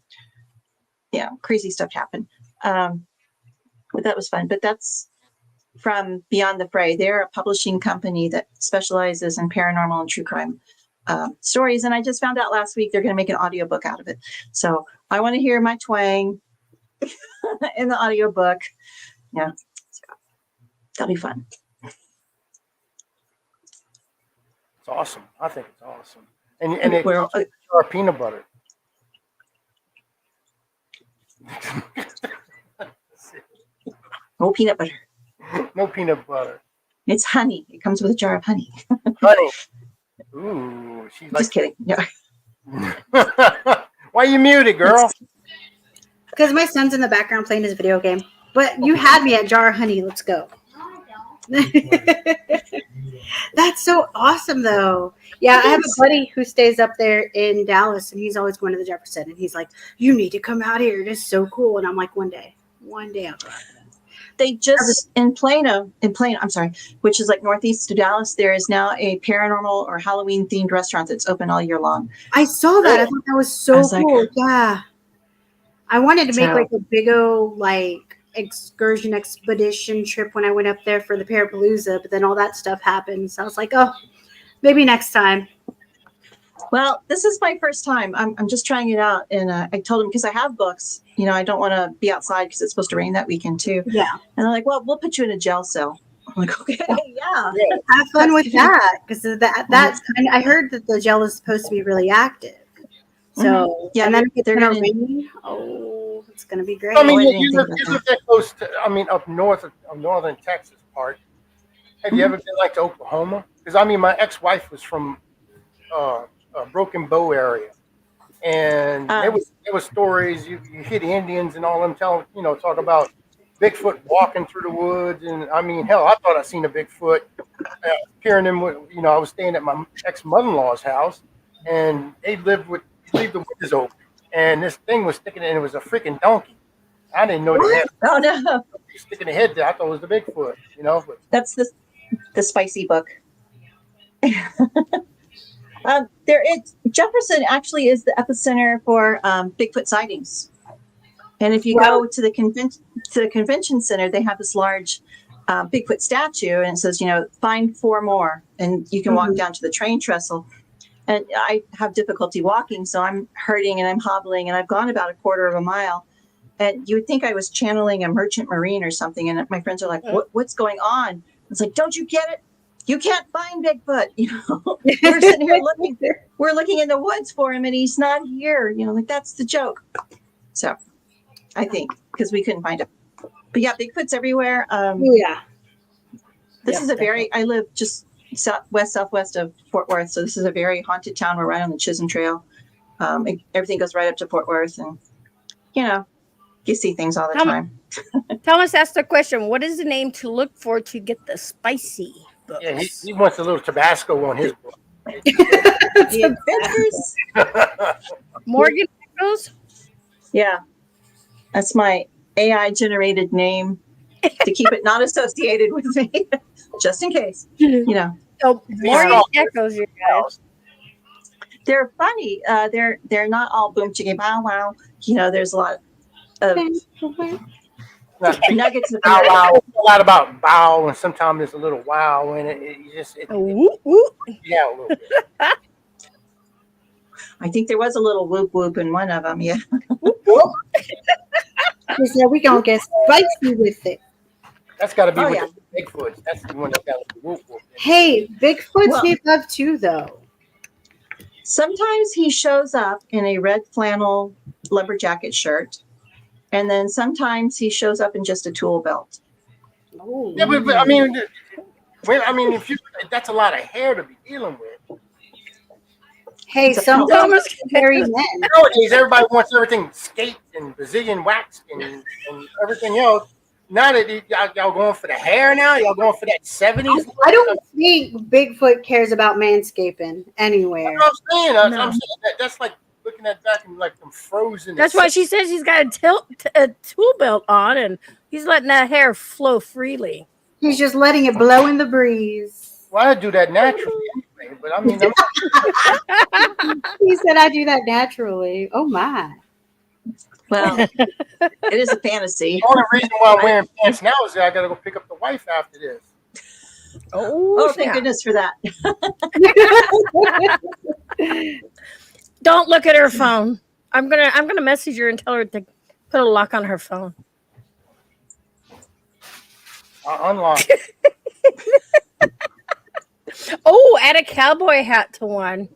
yeah, crazy stuff happened. But that was fun. But that's from Beyond the Fray. They're a publishing company that specializes in paranormal and true crime stories. And I just found out last week they're going to make an audiobook out of it. So I want to hear my twang in the audiobook. Yeah, so that'll be fun. It's awesome. I think it's awesome. And it Well, our peanut butter. no peanut butter. No peanut butter. It's honey. It comes with a jar of honey. Honey. Ooh, she's like. Just kidding. No. Why you muted, girl? Because my son's in the background playing his video game. But you had me at jar of honey. Let's go. That's so awesome, though. Yeah, I have a buddy who stays up there in Dallas, and he's always going to the Jefferson. And he's like, "You need to come out here. It is so cool." And I'm like, one day I'll go out there. They just in Plano, I'm sorry, which is like northeast of Dallas, there is now a paranormal or Halloween themed restaurant that's open all year long. I saw that. I thought that was so like, cool. Yeah. I wanted to make So- like a big old like excursion expedition trip when I went up there for the 𝕂ℕ𝕆𝕎, but then all that stuff happened. So I was like, oh, maybe next time. Well, this is my first time. I'm just trying it out. And I told them, because I have books, you know, I don't want to be outside because it's supposed to rain that weekend too. Yeah. And they're like, well, we'll put you in a jail cell. I'm like, okay, yeah. Have fun with that. Because that's I heard that the gel is supposed to be really active. So Yeah, and then if it's they're gonna gonna- rain, oh, it's gonna be great. I mean, I didn't you think live about that close to, I mean, up north of northern Texas part. Have you ever been like to Oklahoma? Because I mean, my ex-wife was from Broken Bow area, and there was stories. You hear the Indians and all them talk about Bigfoot walking through the woods, and I mean, hell, I thought I seen a Bigfoot peering in. I was staying at my ex-mother-in-law's house, and they lived with leave the windows open, and this thing was sticking, and it was a freaking donkey. I didn't know they had Oh no, sticking the head there. I thought it was the Bigfoot, But that's the spicy book. Jefferson actually is the epicenter for Bigfoot sightings. And if you go to the convention center, they have this large Bigfoot statue, and it says, find 4 more, and you can walk down to the train trestle. And I have difficulty walking, so I'm hurting and I'm hobbling, and I've gone about a quarter of a mile. And you would think I was channeling a merchant marine or something. And my friends are like, what's going on? It's like, don't you get it? You can't find Bigfoot. We're sitting here looking. We're looking in the woods for him, and he's not here. Like that's the joke. So I think because we couldn't find him. But yeah, Bigfoot's everywhere. Yeah. This is I live just southwest of Fort Worth. So this is a very haunted town. We're right on the Chisholm Trail. Everything goes right up to Fort Worth, and you see things all the time. Thomas asked a question. What is the name to look for to get the spicy books? Yeah, he wants a little Tabasco on his book. The adventures. Morgan Echoes? Yeah, that's my AI generated name to keep it not associated with me, just in case. So Morgan Echoes, you guys. They're funny. They're not all boom chicka bow wow. There's a lot of nuggets of Bow wow. A lot about bow, and sometimes there's a little wow in it. Whoop, whoop. Yeah, a little bit. I think there was a little whoop whoop in one of them. Yeah. He said we gonna get spicy with it. That's got to be Oh, with yeah. the Bigfoots. That's the one that got the whoop whoop. Hey, Bigfoot's Well- need love too, though. Sometimes he shows up in a red flannel lumberjacket shirt, and then sometimes he shows up in just a tool belt. Oh, Yeah, but I mean, if that's a lot of hair to be dealing with. hey, some Thomas married men. Nowadays, everybody wants everything skate and Brazilian wax and everything else. Now that y'all going for the hair now, y'all going for that 70s. I don't think Bigfoot cares about manscaping anywhere. That's what I'm saying. No. I'm saying that's like looking at back in like them frozen. That's why she says he's got a tool belt on, and he's letting that hair flow freely. He's just letting it blow in the breeze. Well, I do that naturally anyway, but I mean, He said, I do that naturally. Oh, my. Well, it is a fantasy. the only reason why I'm wearing pants now is that I got to go pick up the wife after this. Oh, thank snap. goodness for that. Don't look at her phone. I'm gonna message her and tell her to put a lock on her phone. Unlock. Oh, add a cowboy hat to one.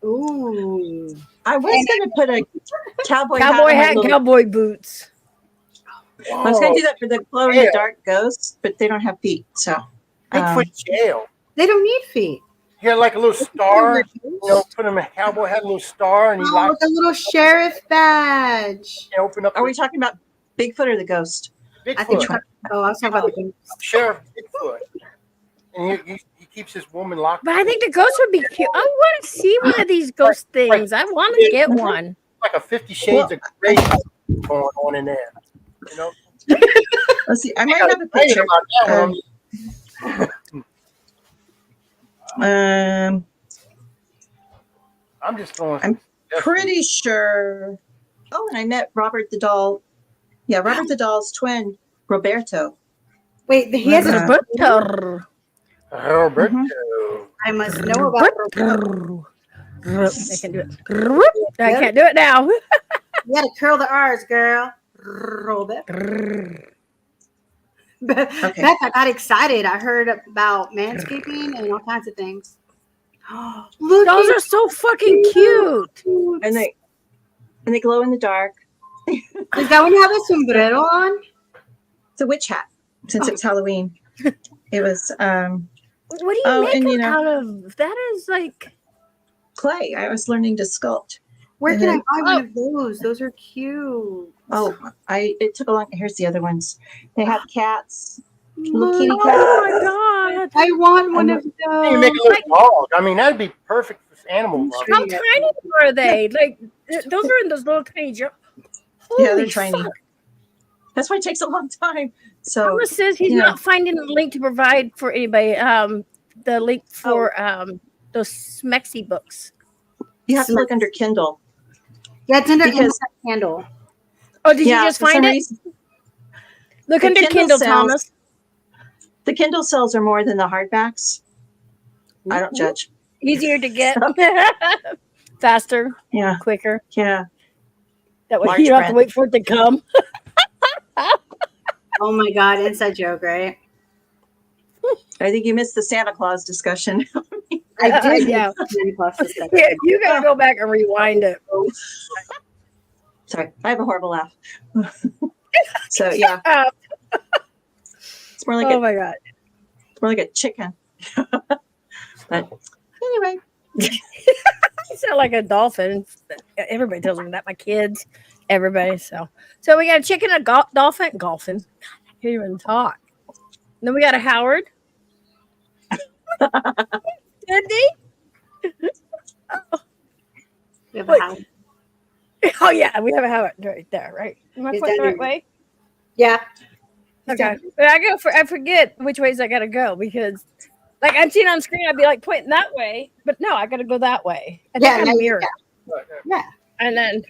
Ooh. I was going to put a cowboy hat Cowboy on my hat, little- cowboy boots. I was going to do that for the glow in the dark ghost, but they don't have feet, so Bigfoot jail. They don't need feet. He had like a little star. Put him in a cowboy hat, a little star, and he Oh, locked. with a little sheriff badge. And opened up. are we talking about Bigfoot or the ghost? I think. Bigfoot? Oh, I was talking about the. Sheriff Bigfoot, and he keeps his woman locked. But I think the ghost would be cute. I want to see one of these ghost things. I want to get one. Like a 50 Shades of Grey going on in there. You know. Let's see. I might got have a thinking picture. about that one. I'm just going. I'm pretty sure. Oh, and I met Robert the doll. Yeah, Robert the doll's twin, Roberto. Wait, he has a. Roberto. Roberto. I must know about. I can do it. I can't do it now. You gotta curl the R's, girl. Robert. Okay. Beth, I got excited. I heard about manscaping and all kinds of things. Look, Those are so fucking cute. And they glow in the dark. Does that one have a sombrero on? It's a witch hat since it was Halloween. It was What do you Oh, make and, them you know- out of? That is like. clay. I was learning to sculpt. Where And can I then- buy one of those? Those are cute. Oh, it took a long. Here's the other ones. They have cats, little kitty Look, cats. Oh my god! I want one of You can make a those. little dog. I mean, that'd be perfect for animal love. How tiny are they? Like those are in those little tiny jars. Yeah, they're Holy tiny. fuck. That's why it takes a long time. So Thomas says he's yeah. not finding a link to provide for anybody. The link for those Smexy books. you have to look under Kindle. Yeah, it's under Because- handle. Oh, did Yeah, you just for some find it? reason, Look the under Kindle Kindle, sells- Thomas. the Kindle sales are more than the hardbacks. I don't judge. Easier to get, faster, Yeah, quicker. yeah. That way Large you don't have to print. wait for it to come. Oh my god, inside joke, right? I think you missed the Santa Claus discussion. I did. Yeah. Santa Claus this time. Yeah, you gotta go back and rewind it. Sorry, I have a horrible laugh. So yeah, it's more like Oh a my god. it's more like a chicken. But anyway, You sound like a dolphin. Everybody tells me that. My kids, everybody. So we got a chicken, a dolphin, golfing. God, I can't even talk. And then we got a Howard. Cindy. We have a Wait. house. Oh yeah, we have a Howard right there. Right? Am I Is pointing that the right your- way? Yeah. Okay, but I forget which ways I gotta go because, like, I'd seen on screen, I'd be like pointing that way, but no, I gotta go that way. I think Yeah, I'm no, mirrored. Yeah. And then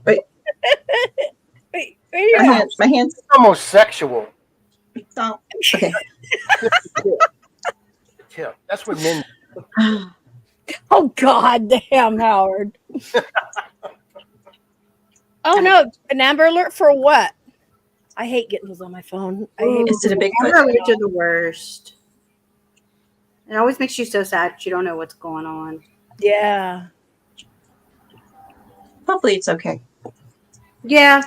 Wait. wait, my hands It's almost sexual. don't. Okay. Yeah, that's what men. oh god damn, Howard. Oh no, an Amber Alert for what? I hate getting those on my phone. I hate Is it a Bigfoot? Amber Alerts are the worst. It always makes you so sad that you don't know what's going on. Yeah. Hopefully it's okay. Yeah.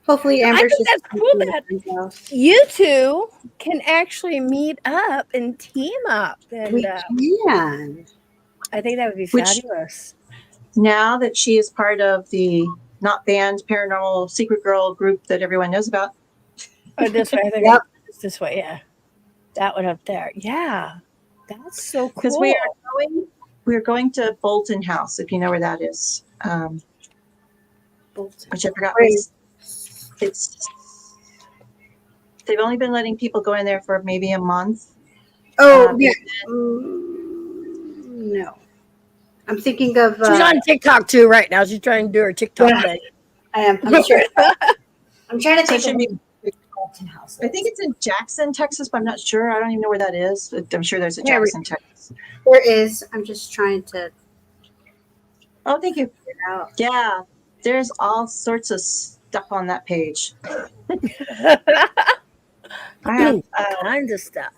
Hopefully I Amber's think just that's cool that you two can actually meet up and team up. And we can. I think that would be Which- fabulous. Now that she is part of the not banned paranormal secret girl group that everyone knows about. Oh, this way. I think Yep. it's this way. Yeah. That one up there. Yeah. That's so cool. Because we are going to Bolton House, if you know where that is. Which I forgot. It's they've only been letting people go in there for maybe a month. Oh, Um, yeah. No. I'm thinking of. She's on TikTok too right now. She's trying to do her TikTok Yeah. thing. I am. I'm sure. I'm trying to So it think should of be, Dalton House. I think it's in Jackson, Texas, but I'm not sure. I don't even know where that is. But I'm sure there's a Yeah, Jackson, Texas. There is. I'm just trying to Oh, thank you. figure it out. Yeah, there's all sorts of stuff on that page. I have Kinds of stuff.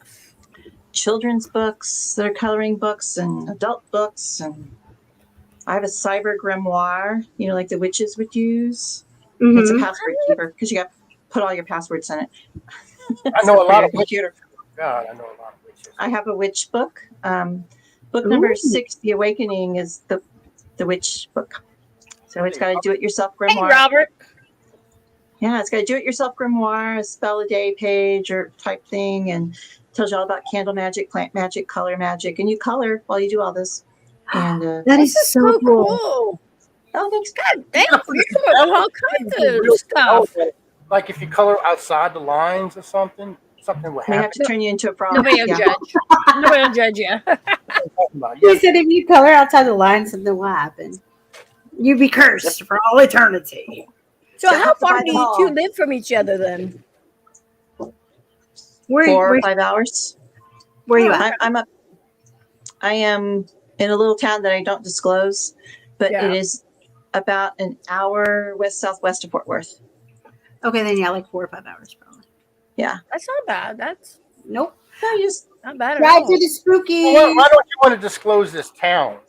children's books that are coloring books and adult books, and I have a cyber grimoire, like the witches would use. It's a Mhm. password keeper because you got to put all your passwords in it. I know a lot of witches. computer. God, I know a lot of witches. I have a witch book. Book number Ooh. 6, The Awakening, is the witch book. So it's got a do-it-yourself Hey, grimoire. Robert. Yeah, it's got a do-it-yourself grimoire, a spell a day page or type thing, and tells you all about candle magic, plant magic, color magic, and you color while you do all this. And That is so So cool. cool. oh, thanks. God, thank you. You're coming up with all kinds of stuff. Like if you color outside the lines or something will We have happen. to turn you into a frog. Nobody will Yeah. judge. Nobody will judge you. He said if you color outside the line, something will happen. You'd be cursed for all eternity. So So how have to far buy do them you all. two live from each other then? Where 4 or where, 5 hours. where you at? I'm up. I am in a little town that I don't disclose, but Yeah. it is about an hour west-southwest of Fort Worth. Okay, then yeah, like 4 or 5 hours probably. That's not bad. That's Nope. So you just, not bad at Drive all. through the spooky. Well, why don't you want to disclose this town?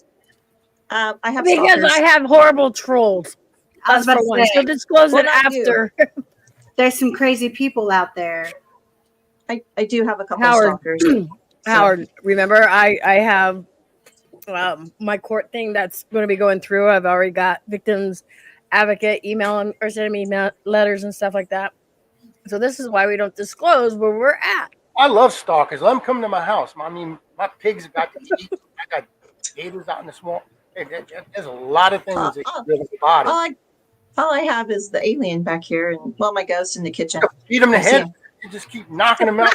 I have Because stalkers. I have horrible trolls. I was That's about for to one. say, So disclose Well, it not you. after. there's some crazy people out there. I do have a couple Howard. of stalkers. So- Howard, remember I have my court thing that's going to be going through. I've already got victims advocate emailing or sending me letters and stuff like that. So this is why we don't disclose where we're at. I love stalkers. Let them come to my house. I mean, my pigs got to eat. I got gators out in the swamp. Hey, there's a lot of things that can live in the body. All I have is the alien back here, and my ghost in the kitchen. Beat them in the I see head. him. You just keep knocking them out.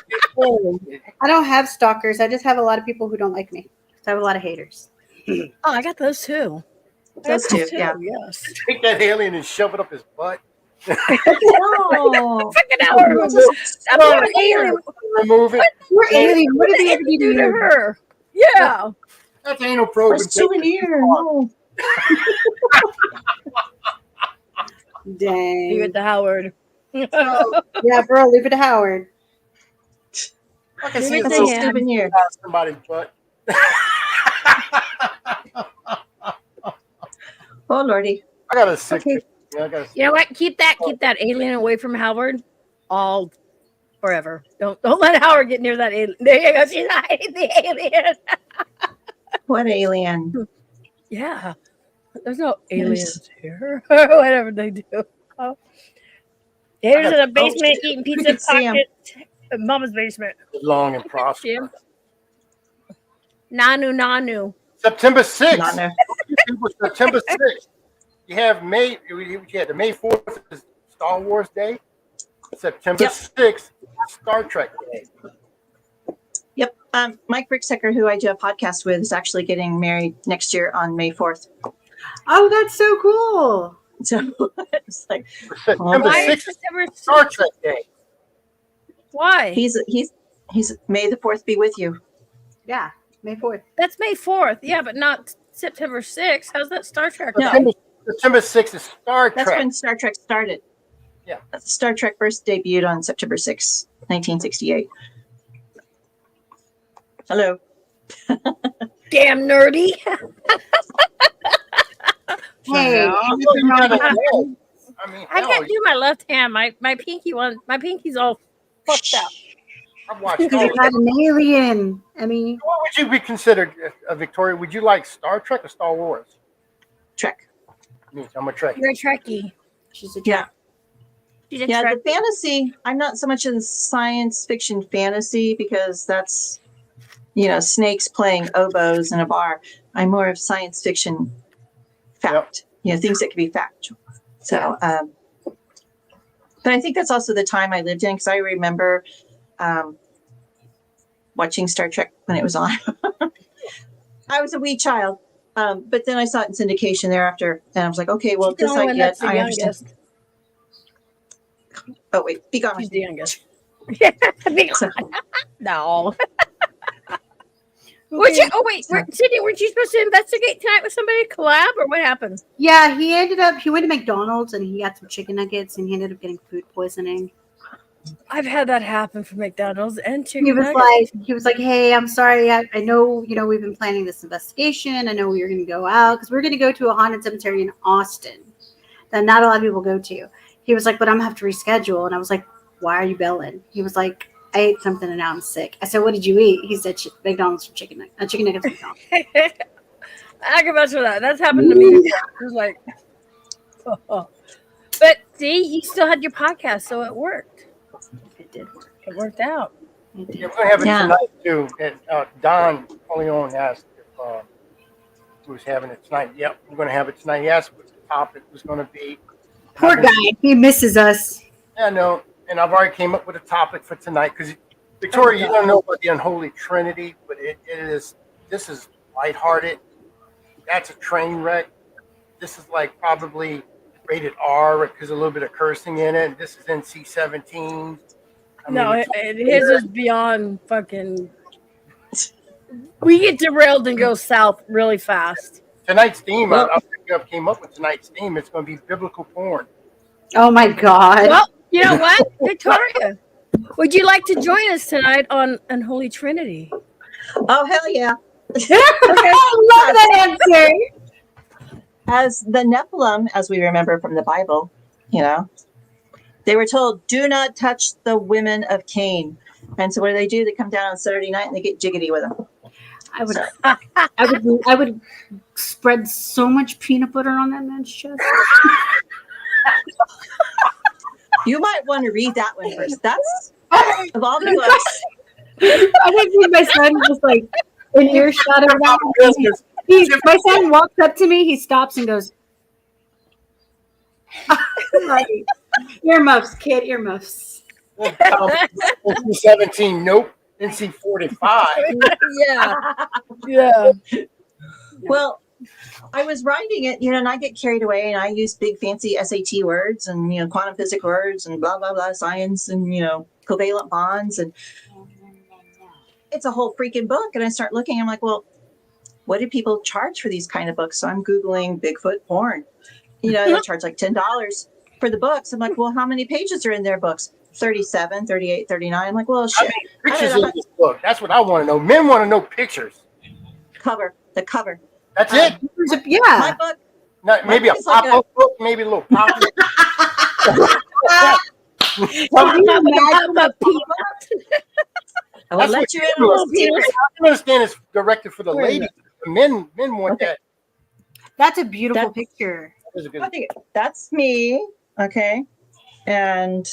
I don't have stalkers. I just have a lot of people who don't like me. So I have a lot of haters. Oh, I got those too. I Those got two, yeah. Yes. Take that alien and shove it up his butt. Oh, Fucking Howard. That poor alien. Remove it. We're alien. What did What we did ever you do do to to you? her? Yeah. That's anal probe. a souvenir. No. Leave Dang. it to Howard. Yeah, bro, leave it to Howard. I can Leave see it a to That's a him. souvenir. somebody's butt. Oh, Lordy. I got a sick. Okay. Yeah, I got a You know what? Keep that alien away from Howard all forever. Don't let Howard get near that alien. There you go. She's hiding the alien. What alien? Yeah. There's no aliens here. Or whatever they do. Oh. Here's in the basement eating we pizza could see 'em. pocket. Mama's basement. long and Jim. prosperous. Nanu. September 6th. Not no. September 6th. You have the May 4th is Star Wars Day. September Yep. 6th, Star Trek Day. Yep. Mike Ricksecker, who I do a podcast with, is actually getting married next year on May 4th. Oh, that's so cool. So it's like September Why is 6th, September Star 6th? Trek Day. Why? he's May the 4th be with you. Yeah, May 4th. That's May 4th. Yeah, but not September 6th. How's that Star Trek? No. September 6th is Star That's Trek. when Star Trek started. Yeah. Star Trek first debuted on September 6th, 1968. Hello. Damn nerdy. Hey, I mean, I hell, can't do my left hand. My pinky's all fucked up. I've watched because all you of got it. an alien. I mean, What would you be considered, Victoria? Would you like Star Trek or Star Wars? Trek. Me, I'm a Trekkie. You're a Trekkie. she's a Yeah. She's a Yeah, Trekkie. the fantasy, I'm not so much in science fiction fantasy because that's, snakes playing oboes in a bar. I'm more of science fiction fact, things that could be factual. So, but I think that's also the time I lived in because I remember watching Star Trek when it was on. I was a wee child, but then I saw it in syndication thereafter, and I was like, okay, well, She's the this only I one get. that's the I understand. youngest. Oh wait, be gone. She's the youngest. Yeah, be So- gone. No. Wait, Sydney, weren't you supposed to investigate tonight with somebody, collab, or what happened? Yeah, he went to McDonald's and he got some chicken nuggets and he ended up getting food poisoning. I've had that happen for McDonald's and chicken He was nuggets. like, hey, I'm sorry. I know, we've been planning this investigation. I know we were going to go out because we're going to go to a haunted cemetery in Austin that not a lot of people go to. He was like, but I'm going to have to reschedule. And I was like, why are you bailing? He was like, I ate something and now I'm sick. I said, what did you eat? He said, McDonald's for chicken nuggets from McDonald's. I can vouch for that. That's happened to me before. It was like, oh. But see, you still had your podcast, so it worked. It did work. It worked out. It did. Yeah, we're gonna have it tonight too. And Don Leon asked if he was having it tonight. Yep, we're gonna have it tonight. He asked what the topic was gonna be. Poor guy. He misses us. Yeah, no, and I've already came up with a topic for tonight because Victoria, you don't know about the unholy trinity, but this is lighthearted. That's a train wreck. This is like probably rated R because a little bit of cursing in it. This is NC-17. His is beyond fucking. We get derailed and go south really fast. Tonight's theme, I came up with tonight's theme. It's going to be biblical porn. Oh my God. Well, you know what, Victoria? Would you like to join us tonight on Unholy Trinity? Oh hell yeah! I love that answer. As the Nephilim, as we remember from the Bible, they were told, do not touch the women of Cain. And so what do? They come down on Saturday night and they get jiggity with them. I would spread so much peanut butter on that man's chest. You might want to read that one first. That's of all the books. I think my son was like an earshot of that. My son walks up to me, he stops and goes, earmuffs, kid, earmuffs. NC-17, nope. NC-45. Yeah. Well, I was writing it, and I get carried away and I use big fancy SAT words and, quantum physics words and blah, blah, blah, science and, covalent bonds. And it's a whole freaking book. And I start looking, I'm like, well, what do people charge for these kind of books? So I'm Googling Bigfoot porn. They charge like $10 for the books. I'm like, well, how many pages are in their books? 37, 38, 39. I'm like, well, shit. Pictures in this book. That's what I want to know. Men want to know pictures. The cover. That's it. Yeah. My book. Maybe a pop-up book. Maybe a little pop-up. I will let you in on a secret. I understand it's directed for the ladies. The men want that. That's a beautiful picture. I think that's me. Okay. And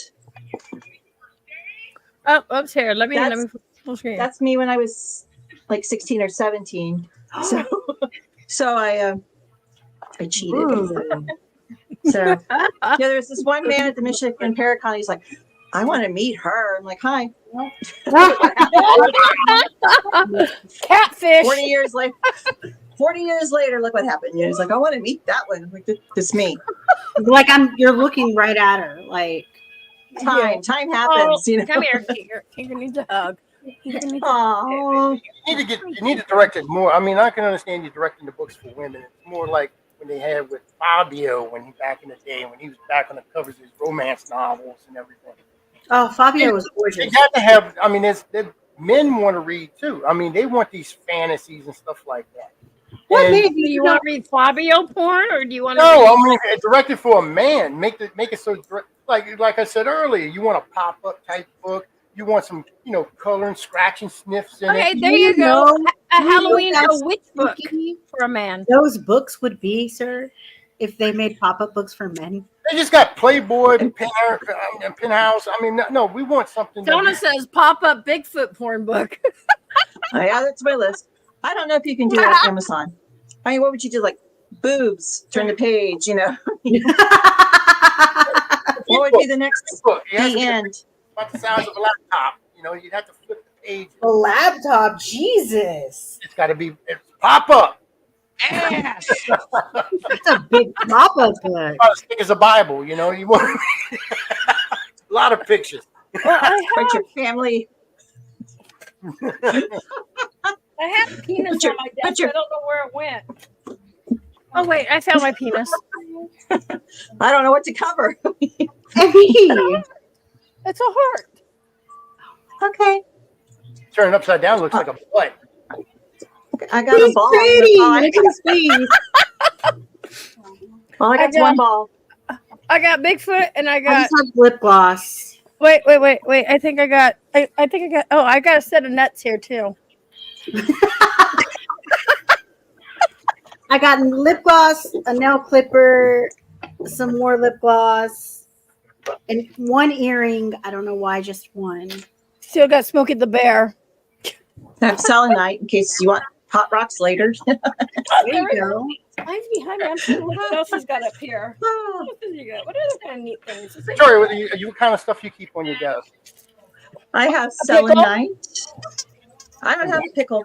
Oops, here. Let me full screen. that's me when I was like 16 or 17. So I cheated. So there's this one man at the Michigan Paracon. He's like, I want to meet her. I'm like, hi. Catfish. 40 years later, look what happened. He's like, I want to meet that one. I'm like, this me. Like you're looking right at her. Like Time happens. Come here, Tinker. Tinker needs a hug. Oh, You need to direct it more. I mean, I can understand you directing the books for women. It's more like when they had with Fabio back in the day when he was back on the covers of his romance novels and everything. Oh, Fabio was gorgeous. You got to have. I mean, men want to read too. I mean, they want these fantasies and stuff like that. What And- made Do you want to read Fabio porn, or do you want to? No, I mean, it's directed for a man. Make it so like I said earlier. You want a pop-up type book. You want some, color and scratch and sniffs in Okay, it. there you go. A Halloween that's or witch book for a man. Those books would be, sir, if they made pop-up books for men. They just got Playboy and Penthouse. I mean, no, we want something. Donna says pop-up Bigfoot porn book. yeah, that's my list. I don't know if you can do that on Amazon. I mean, what would you do? Like boobs, turn the page, What would be the next book. the end? About the size of a laptop. You'd have to flip the page. A laptop, Jesus. It's got to be pop up. Ass. That's a big pop-up book. About as thick as a Bible. You want lot of pictures. Well, But your family, I have penis But your- on my but desk. your- I don't know where it went. Oh wait, I found my penis. I don't know what to cover. Emmy. It's a heart. Okay. Turn it upside down looks like a butt. I got a He's ball. pretty. That's all I Look at his face. All I got is got- one ball. I got Bigfoot and I I got. just have lip gloss. Wait. I think I got. I think I got. Oh, I got a set of nuts here too. I got lip gloss, a nail clipper, some more lip gloss, and one earring. I don't know why, just one. Still got Smokey the Bear. I have selenite in case you want hot rocks later. There you go. Mine's behind me. I'm seeing what else he's got up here. What else has he got? What other kind of neat things? Is it- Victoria, what kind of stuff you keep on your desk? I have pickle? selenite. I don't have a pickle.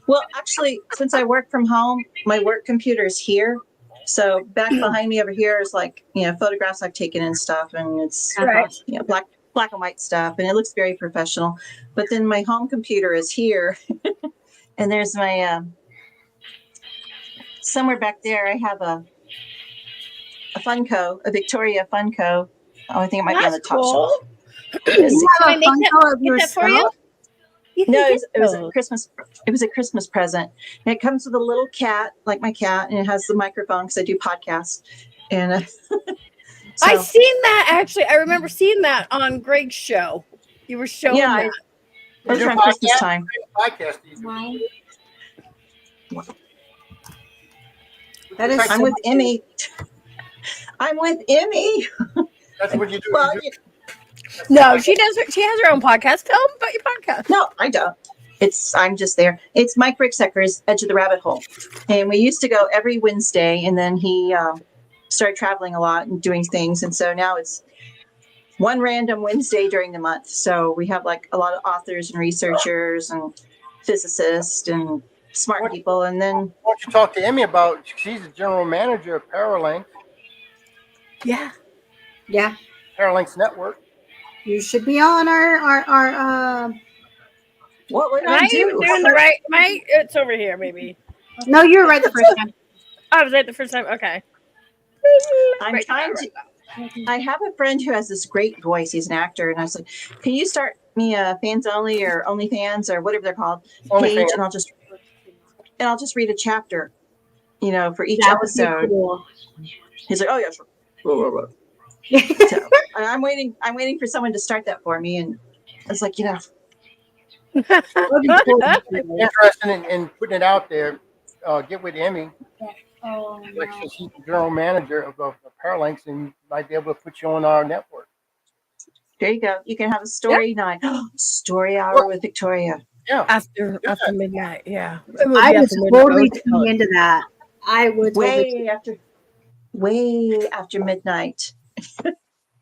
Well, actually, since I work from home, my work computer is here. So back behind me over here is like, photographs I've taken and stuff. And it's, Right. black and white stuff. And it looks very professional. But then my home computer is here. And there's my, somewhere back there, I have a Funko, a Victoria Funko. Oh, I think it might be on the That's top cool. shelf. You have Can I a make that- Funko of Get that for you? yourself? You can No, get it was a those. Christmas. It was a Christmas present, and it comes with a little cat, like my cat, and it has the microphone because I do podcasts. And I so, seen that actually. I remember seeing that on Greg's show. You were showing Yeah, that. those You are on do Christmas podcast? time. Podcast do you do? That is I'm with Emmy. I'm with Emmy. That's what you do. Well, You do- No, she does. She has her own podcast. Tell them about your podcast. no, I don't. I'm just there. It's Mike Ricksecker's Edge of the Rabbit Hole, and we used to go every Wednesday, and then he started traveling a lot and doing things, and so now it's one random Wednesday during the month. So we have like a lot of authors and researchers and physicists and smart people, and then Why don't you talk to Emmy about? She's the general manager of Paralinks yeah. Network. You should be on our what would Am I I even do? doing the right? It's over here, maybe. No, you were right the first time. I was right the first time. Okay. I'm Right trying now, to. I have a friend who has this great voice. He's an actor, and I was like, "Can you start me a fans only or OnlyFans or whatever they're called Only page?" fan. And I'll just read a chapter, for each That would be episode. cool. He's like, "Oh yeah, sure." So, and I'm waiting. I'm waiting for someone to start that for me, and I was like, That would be cool. Interested in putting it out there. Get with Emmy. Like she's the general manager of Paralinks, and you might be able to put you on our network. there you go. You can have a story night, story hour with Victoria. Yeah. after midnight. Yeah. I would totally tune into that. I would totally. Way after midnight.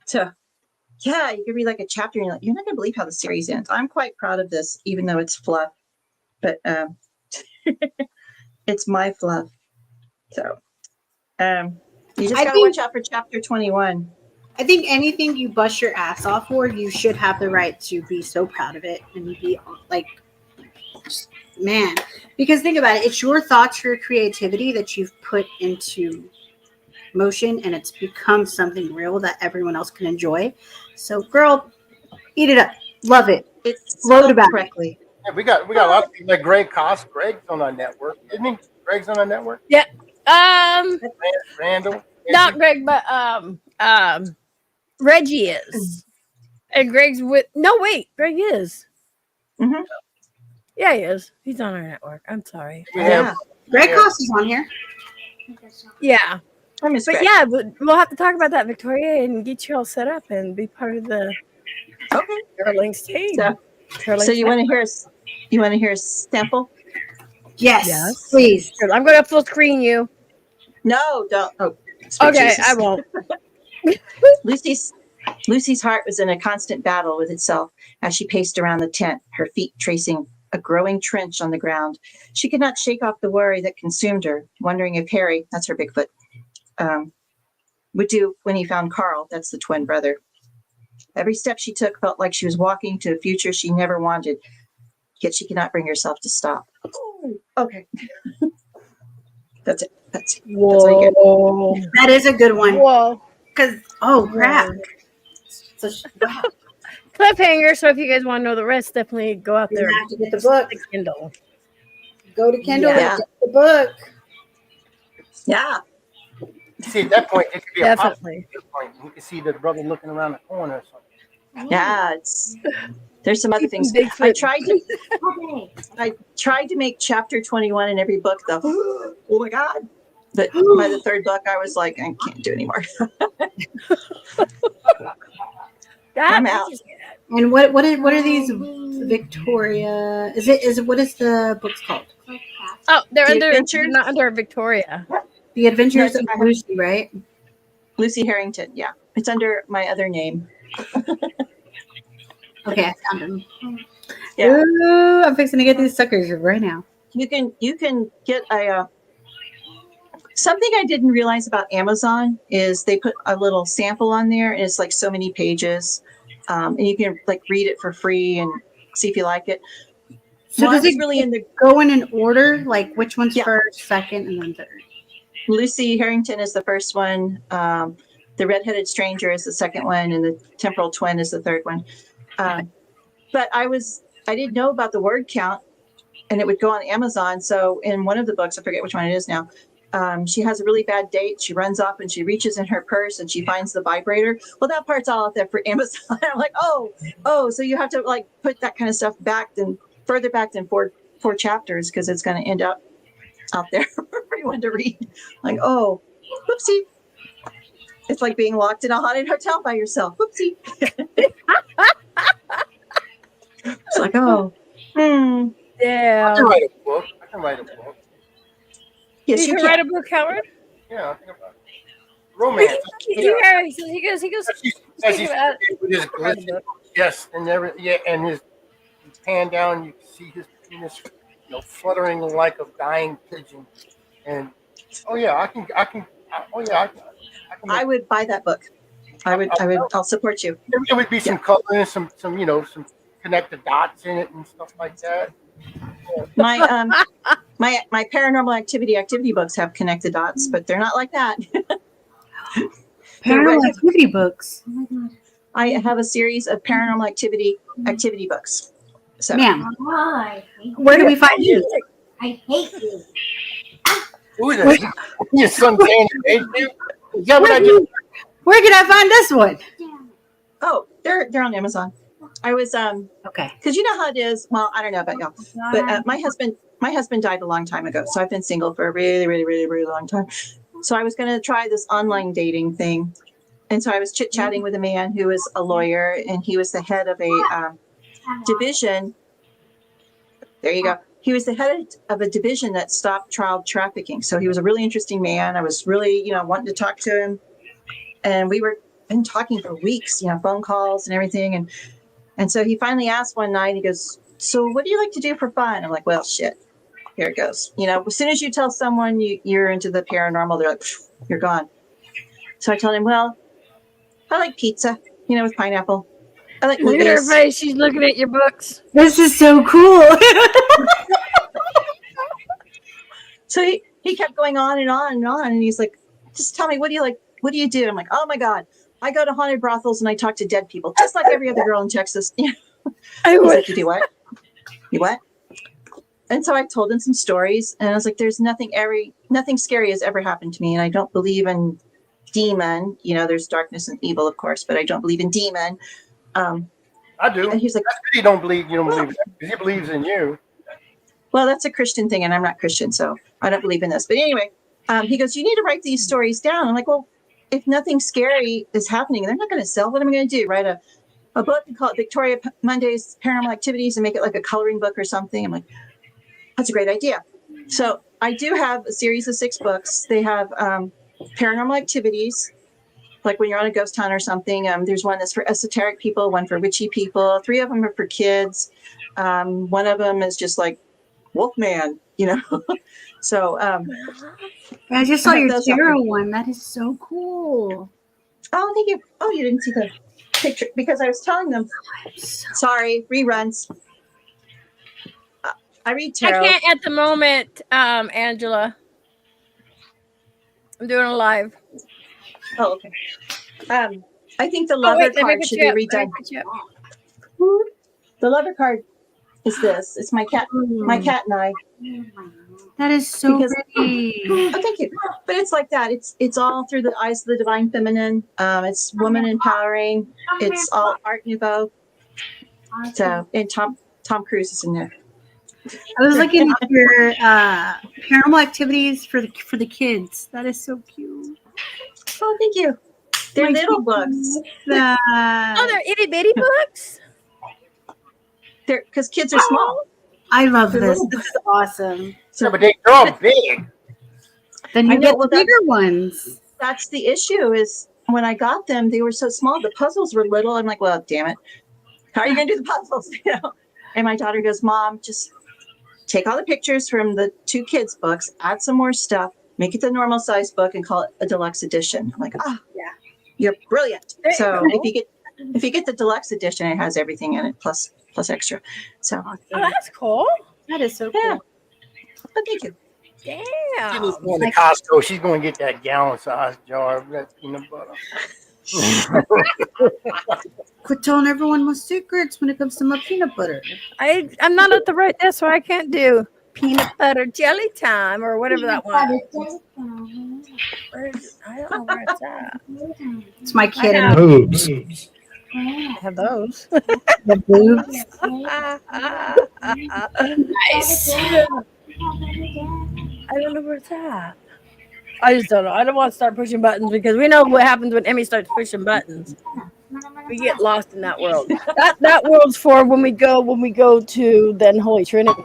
So, yeah, you could read like a chapter, and you're like, you're not gonna believe how the series ends. I'm quite proud of this, even though it's fluff, but it's my fluff. So, you just I gotta think- watch out for chapter 21. I think anything you bust your ass off for, you should have the right to be so proud of it and be like, man. Because think about it, it's your thoughts, your creativity that you've put into motion, and it's become something real that everyone else can enjoy. So, girl, eat it up, love it. It's Load spelled about it. correctly. Yeah, we got a lot of people like Greg Koss. Greg's on our network, isn't he? Greg's on our network. Randall. Not Greg, but Reggie is, and Greg's with. No, wait, Greg is. Mhm. Yeah, he is. He's on our network. I'm sorry. We Yeah, have Greg Yeah. Cost is on here. Yeah, I miss but Greg. yeah, we'll have to talk about that, Victoria, and get you all set up and be part of the Okay. Paralinks team. So, Paralinks you want to hear us? You want to hear a sample? Yes, Yes. please. Network. I'm going to full screen you. No, don't. Oh, sweet Okay, Jesus. I won't. Lucy's heart was in a constant battle with itself as she paced around the tent, her feet tracing a growing trench on the ground. She could not shake off the worry that consumed her, wondering if Harry, that's her Bigfoot, would do when he found Carl, that's the twin brother. Every step she took felt like she was walking to a future she never wanted, yet she cannot bring herself to stop. Ooh, okay. That's it. That's all you get. Whoa. That is a good one. Whoa. Because, oh, crap. Wow. Cliffhanger. So if you guys want to know the rest, definitely go out You there have to get the book. and Kindle. Go to Kindle Yeah. and get the book. Yeah. See, at that point, it could be a pop Definitely. point. You can see the brother looking around the corner or something. Yeah. There's some other things. Bigfoot. I tried to make chapter 21 in every book though. Oh my God. But by the third book, I was like, I can't do anymore. I'm out. And what are these Victoria? Is it what is the book's called? Oh, they're The Adventures? not under Victoria. The Adventures No, of I have- Lucy, right? Lucy Harrington. Yeah. It's under my other name. Okay, I found them. Yeah. Ooh, I'm fixing to get these suckers right now. You can get a something I didn't realize about Amazon is they put a little sample on there and it's like so many pages. And you can like read it for free and see if you like it. So Well, I does was it really in the go in an order? Like which one's Yeah. first, second, and then third? Lucy Harrington is the first one. The Redheaded Stranger is the second one, and the Temporal Twin is the third one. But I didn't know about the word count, and it would go on Amazon. So in one of the books, I forget which one it is now, she has a really bad date. She runs off and she reaches in her purse and she finds the vibrator. Well, that part's all out there for Amazon. I'm like, oh, so you have to like put that kind of stuff further back than four chapters because it's going to end up out there for everyone to read. Like, oh, whoopsie. It's like being locked in a haunted hotel by yourself. Whoopsie. It's like, oh, I Yeah. can write a book. yes, you you can can. write a book, Howard. Yeah, I think about it. Romance. He goes. As he's about- with his write a book. yes, and and his pan down, you can see his penis, fluttering like a dying pigeon. And I would buy that book. I'll support you. It would be some color and some connected dots in it and stuff like that. My my paranormal activity books have connected dots, but they're not like that. Paranormal activity books. I have a series of paranormal activity books. So Ma'am, Why? where do we find you? I hate you. Who is that? Your son saying he hates you? Is that what I just? Where can I find this one? oh, they're on Amazon. I was Okay. because you know how it is. Well, I don't know about y'all, but my husband died a long time ago, so I've been single for a really, really, really, really long time. So I was going to try this online dating thing, and so I was chit chatting with a man who was a lawyer, and he was the head of a division. There you go. He was the head of a division that stopped child trafficking. So he was a really interesting man. I was really, wanting to talk to him, and we were been talking for weeks, phone calls and everything, and so he finally asked one night. He goes, "So what do you like to do for fun?" I'm like, "Well, shit. Here it goes. As soon as you tell someone you're into the paranormal, they're like, you're gone." So I told him, "Well, I like pizza, with pineapple. I like Look at her movies." face. She's looking at your books. This is so cool. So he kept going on and on and on. And he's like, "Just tell me, what do you like? What do you do?" I'm like, "Oh my God, I go to haunted brothels and I talk to dead people, just like every other girl in Texas." He's like, "You do what? You what?" And so I told him some stories, and I was like, "There's nothing scary has ever happened to me, and I don't believe in demon. There's darkness and evil, of course, but I don't believe in demon." I do. And he's like, That's good you don't believe in that, because he believes in you. "Well, that's a Christian thing, and I'm not Christian, so I don't believe in this." But anyway, he goes, "You need to write these stories down." I'm like, "Well, if nothing scary is happening, they're not going to sell. What am I going to do? Write a book and call it Victoria Monday's Paranormal Activities and make it like a coloring book or something?" I'm like, "That's a great idea." So I do have a series of 6 books. They have paranormal activities, like when you're on a ghost hunt or something. There's one that's for esoteric people, one for witchy people. 3 of them are for kids. One of them is just like Wolfman, So I just saw I have your those tarot one. That is so cool. oh, thank you. Oh, you didn't see the picture because I was telling them, sorry, reruns. I read I tarot. can't at the moment, Angela. I'm doing a live. Oh, okay. I think the Oh, lover wait, let me card put should you be up. Let me redone. put you up. The lover card is this. It's my cat and I. That is so Because- pretty. Oh, thank you. But it's like that. It's all through the eyes of the divine feminine. It's woman empowering. It's all Art Nouveau. So, and Tom Cruise is in there. I was looking at your paranormal activities for the kids. That is so cute. Oh, thank you. They're My little goodness. books. Oh, they're itty bitty books. They're because kids are small. I love They're this. little This is awesome. Yeah, but they're all big. Then I you know, get well, the bigger ones. That's the issue. Is when I got them, they were so small. The puzzles were little. I'm like, well, damn it. How are you going to do the puzzles? You know. And my daughter goes, Mom, just take all the pictures from the 2 kids' books, add some more stuff, make it the normal size book, and call it a deluxe edition. I'm like, oh, Yeah. you're brilliant. There you So go. if you get the deluxe edition, it has everything in it plus extra. So, Oh, that's cool. That is so yeah. cool. But thank you. She's Damn. going to Costco. She's going to get that gallon-sized jar of that peanut butter. Quit telling everyone my secrets when it comes to my peanut butter. I'm not at the right desk, so I can't do peanut butter jelly time or whatever that was. I don't know where it's at. It's my kid I and Boobs. I have those. the boobs. Nice. I don't know where it's at. I just don't know. I don't want to start pushing buttons because we know what happens when Emmy starts pushing buttons. We get lost in that world. That world's for when we go to the Unholy Trinity.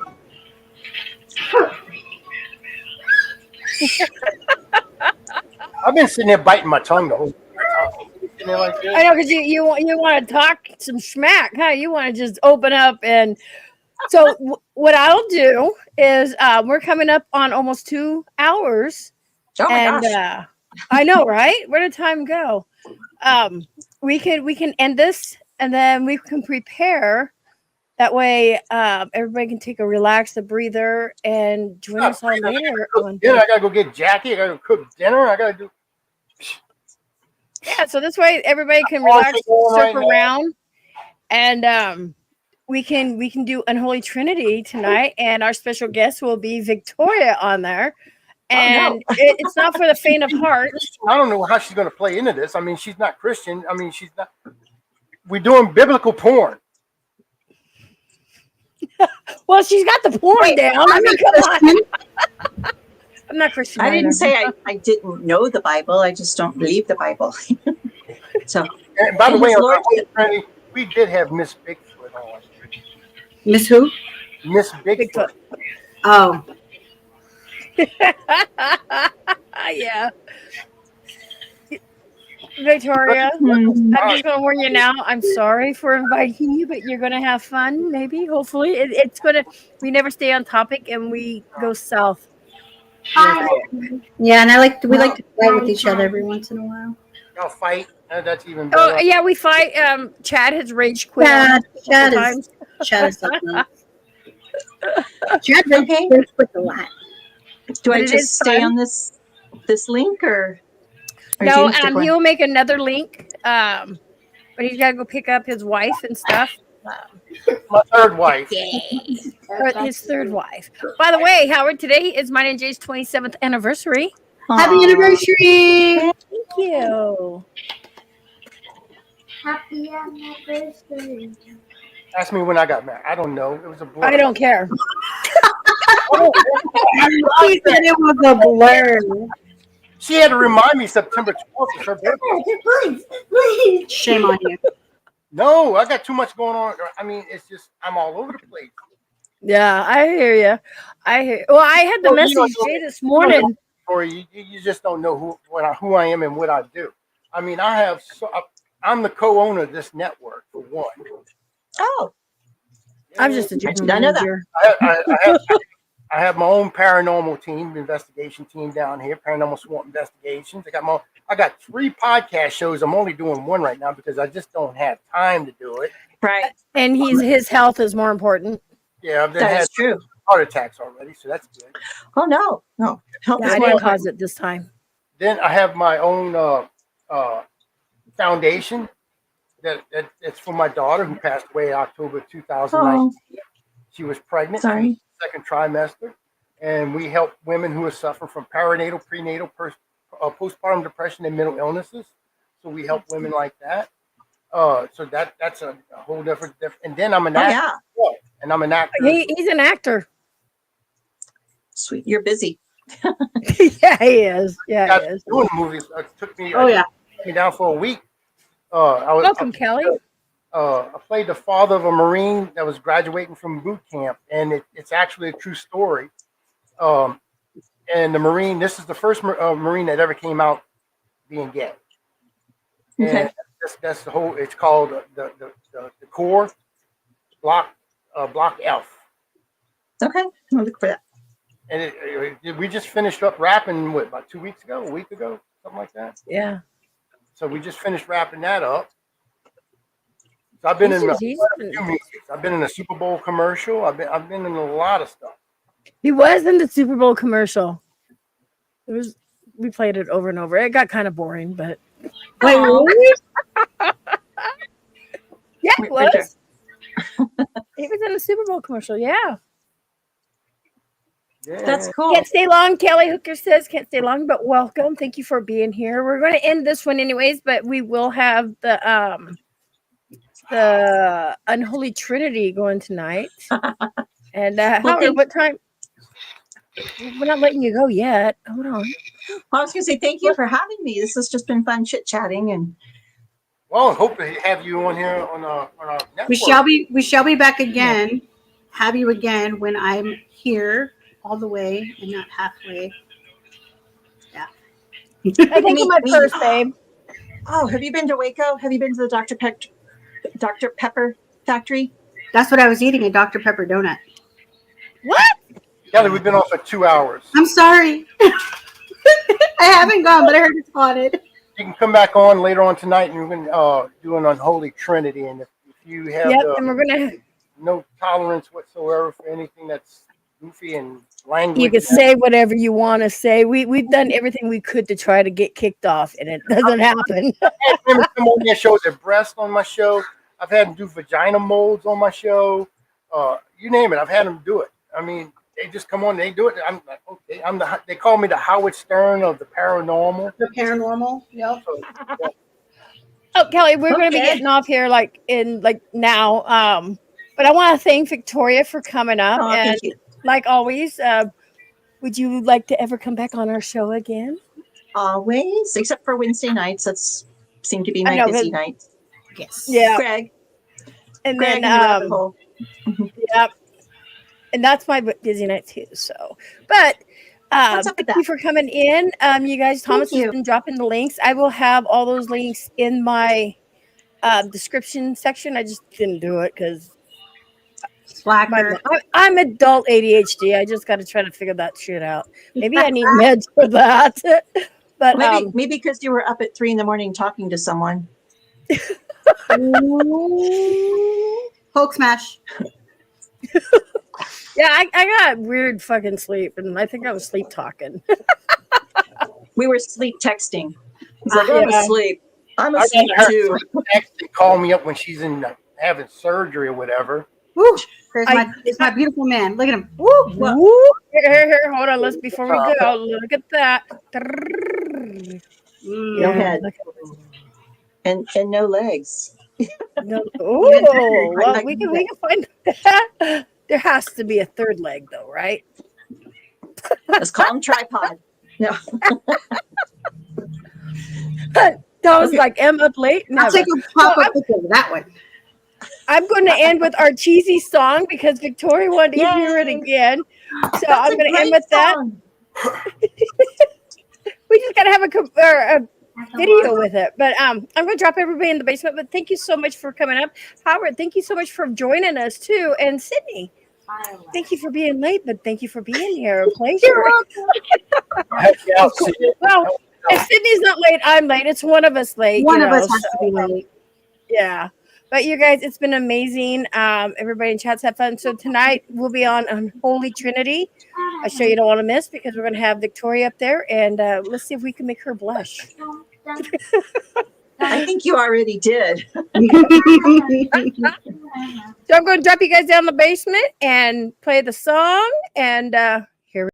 I've been sitting there biting my tongue the whole time. Sitting there like this. I know because you want to talk some smack, huh? You want to just open up and so what I'll do is we're coming up on almost 2 hours. Oh my And gosh. I know, right? Where did time go? We can end this and then we can prepare. That way, everybody can take a relax, a breather, and join us all later. On Dinner. I gotta go get Jackie. I gotta cook dinner. I gotta do. yeah, so this way everybody can All relax, going surf right now. around, and we can do Unholy Trinity tonight, and our special guest will be Victoria on there. And it's not for the faint of heart. I don't know how she's gonna play into this. I mean, she's not Christian. I mean, she's not. We're doing biblical porn. Well, she's got the porn down. I mean, come on. I'm not Christian. I didn't either. say I didn't know the Bible. I just don't believe the Bible. So, And by the And way, his on Lordship- Unholy Trinity, we did have Miss Bigfoot on. Miss who? Miss Bigfoot. Oh. Yeah. Victoria, hmm, I'm just going to warn you now. I'm sorry for inviting you, but you're going to have fun, maybe, hopefully. It's going to, we never stay on topic and we go south. Yeah, and we like to fight with each other every once in a while. Y'all fight. That's even Oh, better. yeah, we fight. Chad has rage quit. Yeah, Chad times. is something. Chad Okay. rage quit a lot. do But I it just is stay fun. on this link or do No, you have to go in? he'll make another link, but he's got to go pick up his wife and stuff. My third wife. Or his third wife. By the way, Howard, today is mine and Jay's 27th anniversary. Happy Aw. anniversary! Thank you. Happy anniversary. Ask me when I got married. I don't know. It was a blur. I don't care. He said it was a blur. She had to remind me September 12th is her birthday. Please, please. Shame on you. No, I got too much going on. I mean, it's just I'm all over the place. Yeah, I hear you. Well, I had the Well, you message know, Jay this morning. Or you just don't know who I am and what I do. I mean, I'm the co-owner of this network for one. Oh, I'm just a I did general not know that. manager. I have my own paranormal team, investigation team down here, Paranormal Swamp Investigations. I got 3 podcast shows. I'm only doing 1 right now because I just don't have time to do it. Right. And his health is more important. Yeah, I've That had is true. heart attacks already, so that's good. Oh, no. Help Yeah, is I more didn't important. cause it this time. Then I have my own foundation that it's for my daughter who passed away October 2019. Oh, She was pregnant. sorry. Second trimester, and we help women who are suffering from perinatal, prenatal, postpartum depression, and mental illnesses. So we help women like that. So that's a whole different. And then I'm an actor, yeah. as well, and I'm an actor. He's an actor. Sweet. You're busy. Yeah, he is. Yeah, he is. Doing movies. It took me. Oh, yeah. Took me down for a week. Welcome, Kelly. I played the father of a Marine that was graduating from boot camp, and it's actually a true story. And the Marine, this is the first Marine that ever came out being gay. Okay. And that's the whole. It's called the Corps Block F. Okay. I'll look for that. And we just finished up wrapping about 2 weeks ago, a week ago, something like that. Yeah. So we just finished wrapping that up. So I've been in a few movies. I've been in a Super Bowl commercial. I've been in a lot of stuff. He was in the Super Bowl commercial. We played it over and over. It got kind of boring, but Wait, really? yeah, Wait, it was. Victor. He was in the Super Bowl commercial. Yeah. Yeah. That's cool. Can't stay long. Kelly Hooker says can't stay long, but welcome. Thank you for being here. We're going to end this one anyways, but we will have the Unholy Trinity going tonight. And Howard, what time? We're not letting you go yet. Hold on. Well, I was going to say thank you for having me. This has just been fun chit chatting, and Well, I hope to have you on here on our network. We shall be back again. Have you again when I'm here all the way and not halfway. Yeah. I think of my first, babe. Oh, have you been to Waco? Have you been to the Dr. Pepper factory? That's what I was eating, a Dr. Pepper donut. What? Kelly, we've been on for 2 hours. I'm sorry. I haven't gone, but I heard it's haunted. You can come back on later on tonight, and we're going to do an Unholy Trinity. And if you have Yep, and we're gonna. no tolerance whatsoever for anything that's goofy and language, You can say whatever you want to say. We've done everything we could to try to get kicked off, and it doesn't happen. I've had women come on there, show their breasts on my show. I've had them do vagina molds on my show. You name it, I've had them do it. I mean, they just come on, they do it. I'm like, okay, they call me the Howard Stern of the paranormal. The paranormal. Yep. So, yeah. Oh, Kelly, we're going to be Okay. getting off here now. But I want to thank Victoria for coming up, Oh, and thank you. like always, would you like to ever come back on our show again? Always, except for Wednesday nights. That's seem to be I my know, busy but- nights. Yes. Yeah, Greg, and Greg, then and the rabbit hole. yep, and that's my busy night too. So, but What's up with thank you for coming in. You guys, Thomas Thank has you. been dropping the links. I will have all those links in my description section. I just didn't do it because Slacker. I'm adult ADHD. I just got to try to figure that shit out. Maybe I need meds for that. But Maybe because you were up at 3 a.m. talking to someone. Hulk smash. yeah, I got weird fucking sleep, and I think I was sleep talking. We were sleep texting. He's like, Yeah. I'm asleep. I'm I asleep got her too. text and call me up when she's in having surgery or whatever. Woo! There's my beautiful man. Look at him. Woo! Well- Woo. Here, hold on. Let's before we go. Look at that. No head. And no legs. No, oh, well, I- we can find that. There has to be a third leg, though, right? Let's call him tripod. No. That was like Emma late. I'll Never. take a pop-up picture of that one. I'm going to end with our cheesy song because Victoria wanted to hear it Yay. again. So That's I'm a going to end great with that. song. We just got to have a video with it. But I'm going to drop everybody in the basement. But thank you so much for coming up. Howard, thank you so much for joining us too. And Sydney. Thank you for being late, but thank you for being here. A pleasure. You're welcome. I helped you out, Sid. Well, if Sydney's not late, I'm late. It's one of us late. One you of know, us has to be so, late. yeah. But you guys, it's been amazing. Everybody in chat's had fun. So tonight we'll be on Holy Trinity, a show you don't want to miss because we're going to have Victoria up there, and let's see if we can make her blush. I think you already did. So I'm going to drop you guys down in the basement and play the song, and here we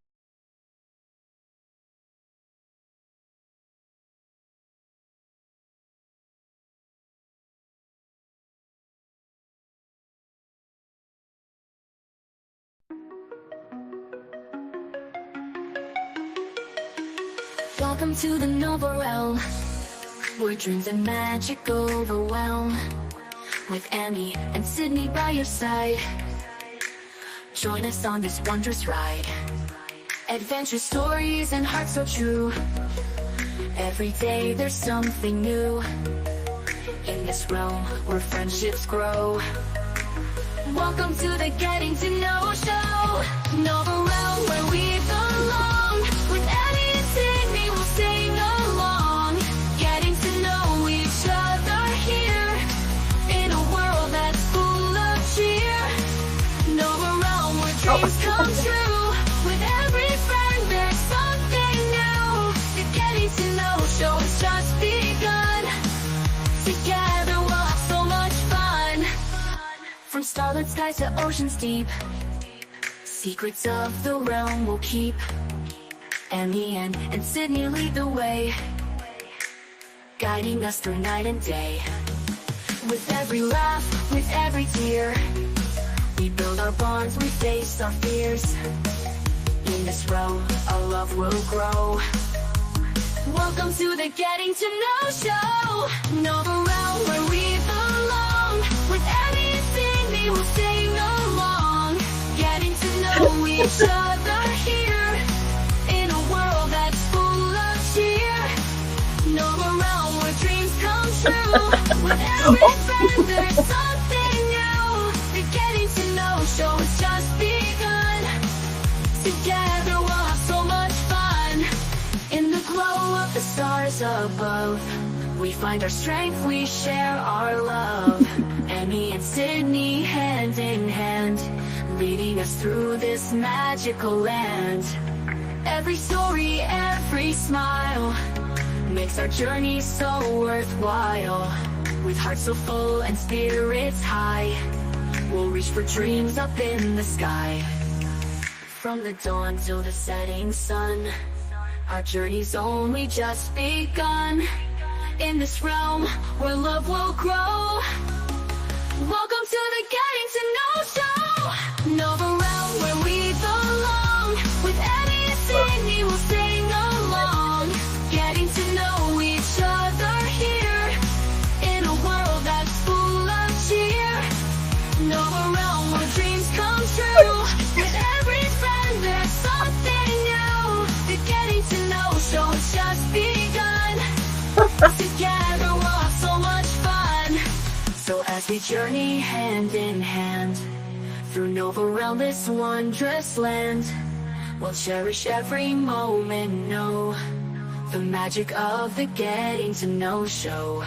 Welcome to the noble realm, where dreams and magic overwhelm. With Annie and Sydney by your side, join us on this wondrous ride. Adventure stories and hearts so true. Every day there's something new. In this realm where friendships grow. Welcome to the Getting to Know Show. Noble realm where we belong. With Annie and Sydney we'll sing along. Getting to know each other here. In a world that's full of cheer. Noble realm where dreams come true. With every friend there's something new. The Getting to Know Show has just begun. Together we'll have so much fun. From starlit skies to oceans deep, secrets of the realm we'll keep. Annie and Sydney lead the way, guiding us through night and day. With every laugh, with every tear, we build our bonds, we face our fears. In this realm, our love will grow. Welcome to the Getting to Know Show. Know the realm where we belong. With Annie and Sydney we'll sing along. Getting to know each other here. In a world that's full of cheer. Know the realm where dreams come true. With every friend there's something new. The Getting to Know Show has just begun. Together we'll have so much fun. In the glow of the stars above, we find our strength, we share our love. Annie and Sydney hand in hand, leading us through this magical land. Every story, every smile, makes our journey so worthwhile. With hearts so full and spirits high, we'll reach for dreams up in the sky. From the dawn till the setting sun, our journey's only just begun. In this realm where love will grow. Welcome to the Getting to Know Show. Know the realm where we belong. With Annie and Sydney we'll sing along. Getting to know each other here. In a world that's full of cheer. Know the realm where dreams come true. With every friend there's something new. The Getting to Know Show has just begun. Together we'll have so much fun. So as we journey hand in hand through Nova Realm, this wondrous land, we'll cherish every moment, know the magic of the Getting to Know Show.